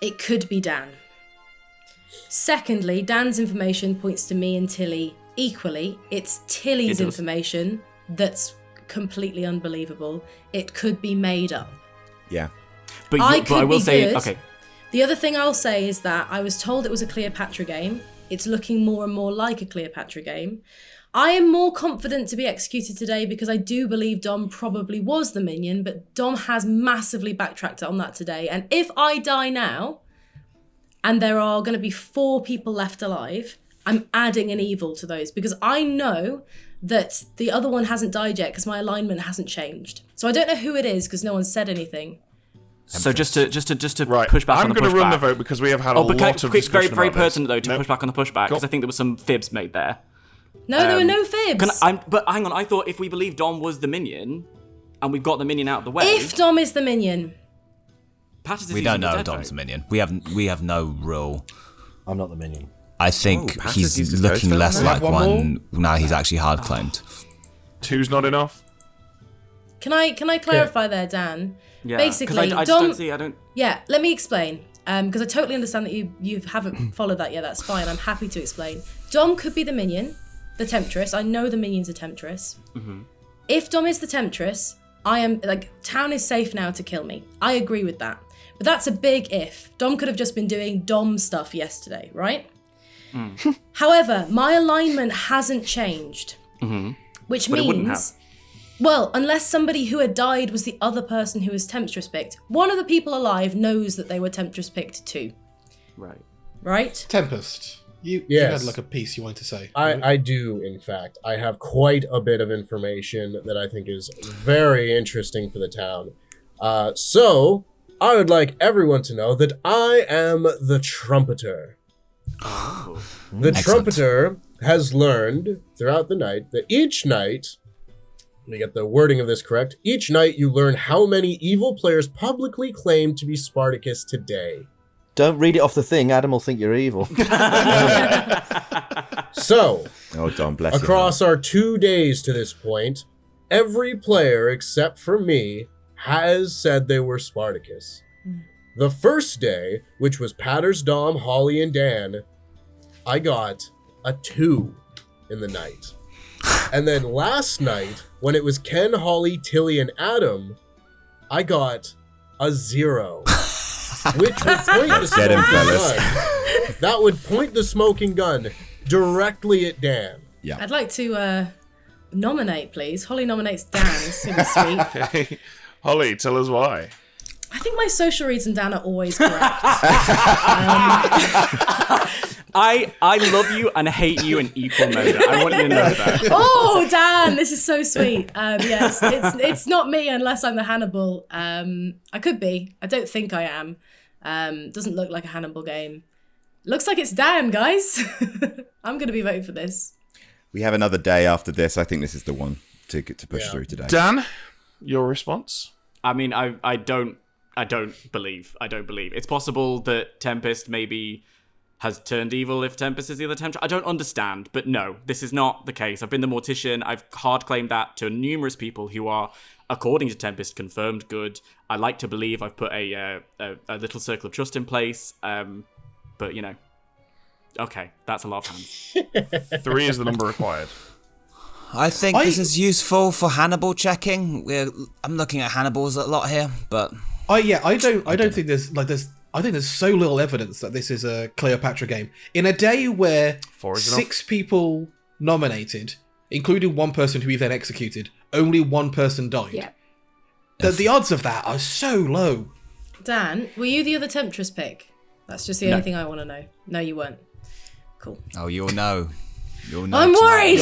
Speaker 7: It could be Dan. Secondly, Dan's information points to me and Tilly equally. It's Tilly's
Speaker 5: It does.
Speaker 7: information that's completely unbelievable. It could be made up.
Speaker 8: Yeah.
Speaker 5: But
Speaker 7: I
Speaker 5: but
Speaker 7: could
Speaker 5: I will
Speaker 7: be
Speaker 5: say,
Speaker 7: good.
Speaker 5: okay,
Speaker 7: The other thing I'll say is that I was told it was a Cleopatra game. It's looking more and more like a Cleopatra game. I am more confident to be executed today because I do believe Dom probably was the minion, but Dom has massively backtracked on that today. And if I die now, and there are going to be 4 people left alive, I'm adding an evil to those because I know that the other one hasn't died yet because my alignment hasn't changed. So I don't know who it is because no one said anything.
Speaker 5: So just to
Speaker 4: Right.
Speaker 5: push back on the pushback.
Speaker 4: I'm going to run the vote because we have had a lot of discussion
Speaker 5: very
Speaker 4: about this.
Speaker 5: pertinent though to push back on the pushback because I think there were some fibs made there.
Speaker 7: No, there were no fibs.
Speaker 5: But hang on, I thought if we believe Dom was the minion, and we've got the minion out of the way.
Speaker 7: If Dom is the minion,
Speaker 5: Pat is
Speaker 10: We don't know Dom's a minion. We have no rule.
Speaker 2: I'm not the minion.
Speaker 10: I think
Speaker 8: Pat has used
Speaker 10: he's
Speaker 8: his
Speaker 10: looking
Speaker 8: ghost
Speaker 10: less
Speaker 8: vote.
Speaker 10: like
Speaker 9: One
Speaker 10: one now. He's actually hard claimed.
Speaker 4: 2's not enough.
Speaker 7: can I clarify there, Dan?
Speaker 5: Yeah,
Speaker 7: Basically,
Speaker 5: I just
Speaker 7: Dom.
Speaker 5: don't see. I don't.
Speaker 7: Yeah, let me explain. Because I totally understand that you haven't followed that yet. That's fine. I'm happy to explain. Dom could be the minion, the Temptress. I know the minion's a Temptress.
Speaker 5: Mm-hmm.
Speaker 7: If Dom is the Temptress, I am town is safe now to kill me. I agree with that. But that's a big if. Dom could have just been doing Dom stuff yesterday, right? However, my alignment hasn't changed. Which
Speaker 5: But it wouldn't
Speaker 7: means, well, unless somebody who had died was the other person who was Temptress picked, one of the people alive knows that they were Temptress picked too.
Speaker 5: Right.
Speaker 7: Right?
Speaker 9: Tempest, you
Speaker 6: Yes.
Speaker 9: had like a piece you wanted to say.
Speaker 6: I do, in fact. I have quite a bit of information that I think is very interesting for the town. So, I would like everyone to know that I am the trumpeter.
Speaker 5: Oh.
Speaker 6: The
Speaker 10: Excellent.
Speaker 6: trumpeter has learned throughout the night that each night, let me get the wording of this correct, each night you learn how many evil players publicly claim to be Spartacus today.
Speaker 2: Don't read it off the thing. Adam will think you're evil.
Speaker 6: So,
Speaker 8: Oh, Dom, bless you.
Speaker 6: across our 2 days to this point, every player except for me has said they were Spartacus. The first day, which was Patters, Dom, Holly, and Dan, I got a 2 in the night. And then last night, when it was Ken, Holly, Tilly, and Adam, I got a 0. Which would point the
Speaker 8: Get him,
Speaker 6: smoking
Speaker 8: fellas.
Speaker 6: gun. That would point the smoking gun directly at Dan.
Speaker 8: Yeah.
Speaker 7: I'd like to nominate, please. Holly nominates Dan. Super sweet.
Speaker 4: Okay. Holly, tell us why.
Speaker 7: I think my social reads and Dan are always correct.
Speaker 5: I love you and hate you in equal measure. I want you to know that.
Speaker 7: Oh, Dan, this is so sweet. Yes, it's not me unless I'm the Hannibal. I could be. I don't think I am. Doesn't look like a Hannibal game. Looks like it's Dan, guys. I'm going to be voting for this.
Speaker 8: We have another day after this. I think this is the one to push through today.
Speaker 4: Dan, your response?
Speaker 5: I mean, I don't believe. It's possible that Tempest maybe has turned evil if Tempest is the other Temptress. I don't understand, but no, this is not the case. I've been the Mortician. I've hard claimed that to numerous people who are, according to Tempest, confirmed good. I like to believe I've put a little circle of trust in place, but you know, okay, that's a lot of hands.
Speaker 4: 3 is the number required.
Speaker 10: I think this is useful for Hannibal checking. I'm looking at Hannibals a lot here, but
Speaker 9: I don't think I think there's so little evidence that this is a Cleopatra game. In a day where
Speaker 4: 4 is
Speaker 9: 6 people nominated, including one person who we then executed, only one person died.
Speaker 3: Yeah.
Speaker 9: The odds of that are so low.
Speaker 7: Dan, were you the other Temptress pick? That's just the only thing I want to know. No, you weren't. Cool.
Speaker 10: oh, you'll know. You'll know.
Speaker 7: I'm
Speaker 10: tonight.
Speaker 7: worried.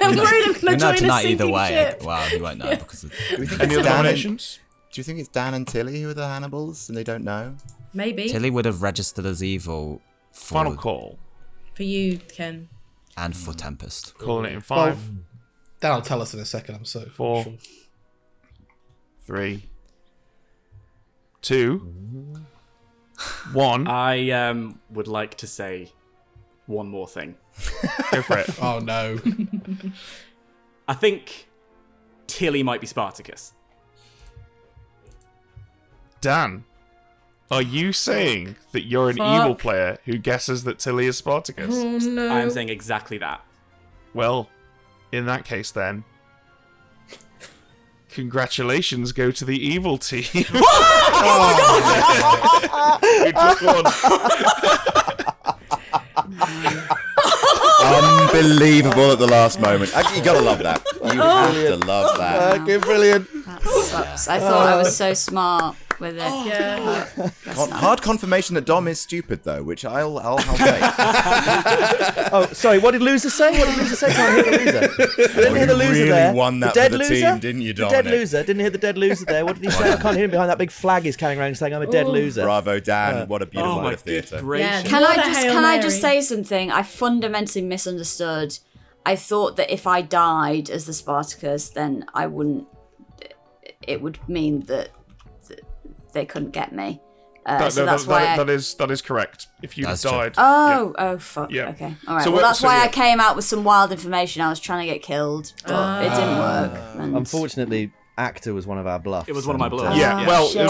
Speaker 7: I'm worried I'm
Speaker 10: You'll
Speaker 7: going to
Speaker 10: know
Speaker 7: join a
Speaker 10: tonight either
Speaker 7: sinking
Speaker 10: way.
Speaker 7: ship.
Speaker 10: Well, you won't know because of,
Speaker 8: Do we think
Speaker 4: Any
Speaker 8: it's
Speaker 4: other
Speaker 8: Dan and-
Speaker 4: nominations?
Speaker 8: Do you think it's Dan and Tilly who are the Hannibals and they don't know?
Speaker 7: Maybe.
Speaker 10: Tilly would have registered as evil for
Speaker 4: Final call.
Speaker 7: For you, Ken.
Speaker 10: and for Tempest.
Speaker 4: Calling it in 5,
Speaker 9: That'll tell us in a second. I'm so
Speaker 4: 4,
Speaker 9: sure.
Speaker 4: 3, 2, 1.
Speaker 5: I would like to say one more thing.
Speaker 4: Go for it.
Speaker 9: Oh no.
Speaker 5: I think Tilly might be Spartacus.
Speaker 4: Dan, are you saying that you're an evil player who guesses that Tilly is Spartacus?
Speaker 7: Oh no.
Speaker 5: I am saying exactly that.
Speaker 4: Well, in that case then, Congratulations go to the evil team. Who just won.
Speaker 8: Unbelievable at the last moment. You gotta love that. You have to love that.
Speaker 2: Okay, brilliant.
Speaker 3: That sucks. I thought I was so smart with it.
Speaker 7: Yeah.
Speaker 8: Hard confirmation that Dom is stupid, though, which I'll take.
Speaker 2: Oh, sorry. What did loser say? Can't hear the loser. I didn't hear the loser
Speaker 8: really
Speaker 2: there.
Speaker 8: won that
Speaker 2: the dead
Speaker 8: for the
Speaker 2: loser?
Speaker 8: team, didn't you,
Speaker 2: The
Speaker 8: Dominic?
Speaker 2: dead loser. Didn't hear the dead loser there. What did he say? I can't hear him behind that big flag he's carrying around saying I'm a dead loser.
Speaker 8: Bravo, Dan. What a beautiful
Speaker 5: Oh
Speaker 8: bit
Speaker 5: my
Speaker 8: of theatre.
Speaker 5: good gracious.
Speaker 7: Yeah.
Speaker 3: Can
Speaker 7: What a
Speaker 3: I
Speaker 7: Hail
Speaker 3: just
Speaker 7: Mary.
Speaker 3: say something? I fundamentally misunderstood. I thought that if I died as the Spartacus, then I wouldn't. It would mean that they couldn't get me. So that's why
Speaker 4: that is correct. If you
Speaker 10: That's true.
Speaker 4: died.
Speaker 3: Oh, fuck.
Speaker 4: Yeah.
Speaker 3: Okay. All right.
Speaker 4: So
Speaker 3: well, that's
Speaker 4: so
Speaker 3: why
Speaker 4: yeah.
Speaker 3: I came out with some wild information. I was trying to get killed, but it didn't work. And
Speaker 2: Unfortunately, actor was one of our bluffs.
Speaker 5: It was one of my bluffs.
Speaker 4: Yeah,
Speaker 5: Yeah.
Speaker 4: well,
Speaker 3: shit.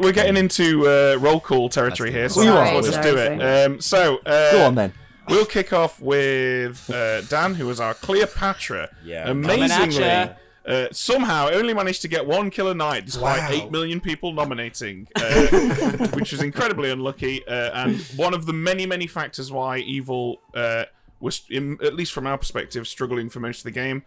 Speaker 4: we're getting into roll call territory here, so
Speaker 2: Sorry,
Speaker 4: we'll just do
Speaker 3: sorry.
Speaker 4: it.
Speaker 2: Go on then.
Speaker 4: We'll kick off with Dan, who is our Cleopatra.
Speaker 8: Yeah.
Speaker 4: Amazingly, somehow only managed to get one kill a night despite 8 million people nominating, which was incredibly unlucky. And one of the many factors why Evil was, at least from our perspective, struggling for most of the game.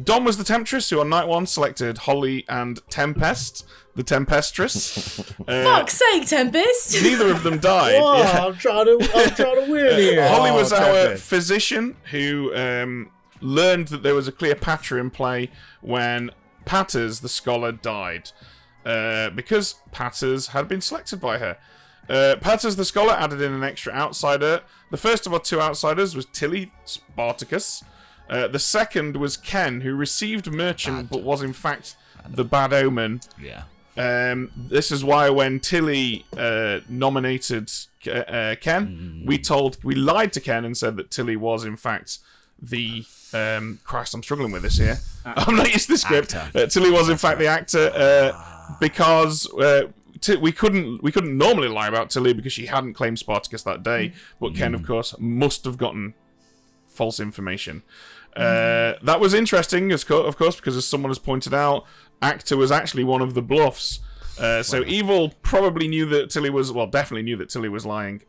Speaker 4: Dom was the Temptress, who on night 1 selected Holly and Tempest, the Tempestress.
Speaker 7: Fuck's sake, Tempest!
Speaker 4: Neither of them died.
Speaker 6: Whoa,
Speaker 4: Yeah.
Speaker 6: I'm trying to win here.
Speaker 4: Holly was our
Speaker 8: Tempest.
Speaker 4: physician who learned that there was a Cleopatra in play when Patters, the scholar, died. Because Patters had been selected by her. Patters, the scholar, added in an extra outsider. The first of our 2 outsiders was Tilly Spartacus. The second was Ken, who received Merchant but was in fact the Bad Omen.
Speaker 10: Yeah.
Speaker 4: This is why when Tilly nominated Ken, we lied to Ken and said that Tilly was in fact the Christ, I'm struggling with this here. I'm not used to the script. Tilly was in fact the actor because we couldn't normally lie about Tilly because she hadn't claimed Spartacus that day, but Ken of course must have gotten false information. That was interesting, of course, because as someone has pointed out, actor was actually one of the bluffs. So Evil probably knew that Tilly was, definitely knew that Tilly was lying.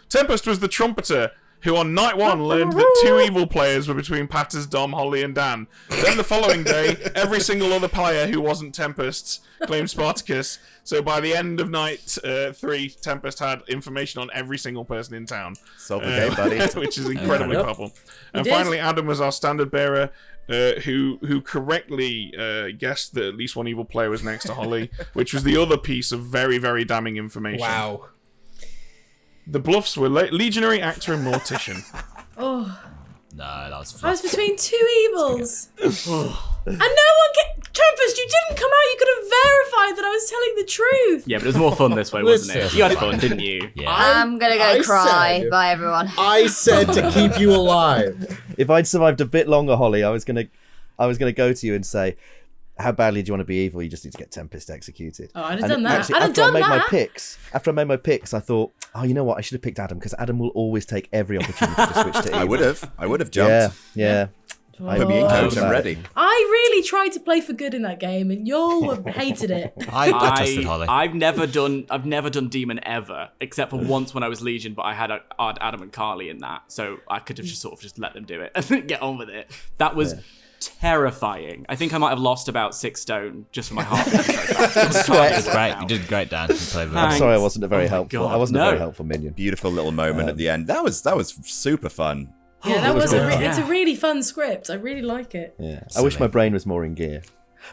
Speaker 4: Tempest was the trumpeter, who on night 1 learned that 2 evil players were between Patters, Dom, Holly, and Dan. Then the following day, every single other player who wasn't Tempest claimed Spartacus. So by the end of night 3, Tempest had information on every single person in town.
Speaker 8: Solve the game, buddy.
Speaker 4: Which is incredibly powerful. And
Speaker 7: did.
Speaker 4: finally, Adam was our standard bearer, who correctly guessed that at least one evil player was next to Holly, which was the other piece of very, very damning information.
Speaker 9: Wow.
Speaker 4: The bluffs were Legionary, Actor, and Mortician.
Speaker 7: Oh,
Speaker 10: No, that was
Speaker 7: I was
Speaker 10: fluff.
Speaker 7: between 2 evils. And no one Tempest, you didn't come out. You could have verified that I was telling the truth.
Speaker 5: Yeah, but it was more fun this way, wasn't it?
Speaker 6: Listen.
Speaker 5: You had fun, didn't you?
Speaker 10: Yeah.
Speaker 3: I'm gonna go
Speaker 6: I
Speaker 3: cry.
Speaker 6: said-
Speaker 3: Bye, everyone.
Speaker 6: I said to keep you alive.
Speaker 2: If I'd survived a bit longer, Holly, I was gonna go to you and say, how badly do you want to be evil? You just need to get Tempest executed.
Speaker 7: Oh, I'd have
Speaker 2: And
Speaker 7: done that.
Speaker 2: actually,
Speaker 7: I'd have
Speaker 2: after I
Speaker 7: done
Speaker 2: made my
Speaker 7: that.
Speaker 2: picks, I thought, oh, you know what? I should have picked Adam because Adam will always take every opportunity to switch to evil.
Speaker 8: I would have jumped.
Speaker 2: Yeah.
Speaker 8: Put me in, coach. I'm ready.
Speaker 7: I really tried to play for good in that game, and y'all hated it.
Speaker 10: I trusted Holly.
Speaker 5: I've never done Demon ever, except for once when I was Legion, but I had Adam and Carly in that, so I could have just let them do it and get on with it. That was terrifying. I think I might have lost about 6 stone just for my heart.
Speaker 2: Sweat.
Speaker 10: Great, you did great, Dan. You played well.
Speaker 2: I'm
Speaker 5: Thanks.
Speaker 2: sorry, I wasn't a very
Speaker 5: Oh my
Speaker 2: helpful.
Speaker 5: God,
Speaker 2: I wasn't a
Speaker 5: no.
Speaker 2: very helpful minion.
Speaker 8: Beautiful little moment at the end. That was super fun.
Speaker 7: Yeah, that was
Speaker 5: good.
Speaker 7: it's a really fun script. I really like it.
Speaker 2: Yeah, I wish my brain was more in gear.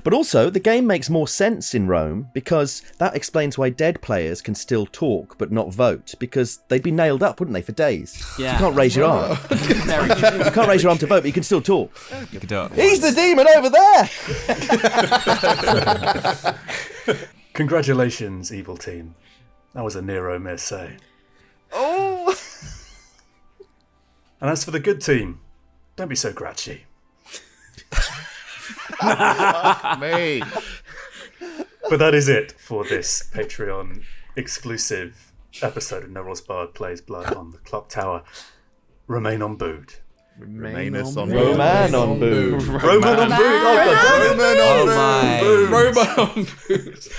Speaker 2: But also, the game makes more sense in Rome because that explains why dead players can still talk but not vote, because they'd be nailed up, wouldn't they, for days?
Speaker 5: Yeah.
Speaker 2: You can't raise your arm.
Speaker 5: Very true.
Speaker 2: You can't raise your arm to vote, but you can still talk.
Speaker 10: You could do it.
Speaker 2: He's the demon over there!
Speaker 1: Congratulations, evil team. That was a Nero miss, eh?
Speaker 2: Oh!
Speaker 1: And as for the good team, don't be so grouchy.
Speaker 8: Me.
Speaker 1: But that is it for this Patreon exclusive episode of No Rules Barred Plays Blood on the Clock Tower. Remain on board.
Speaker 8: Remainus on
Speaker 2: Roman on booze.
Speaker 1: Roman on booze. Oh, God.
Speaker 10: Oh my.
Speaker 9: Roman on booze.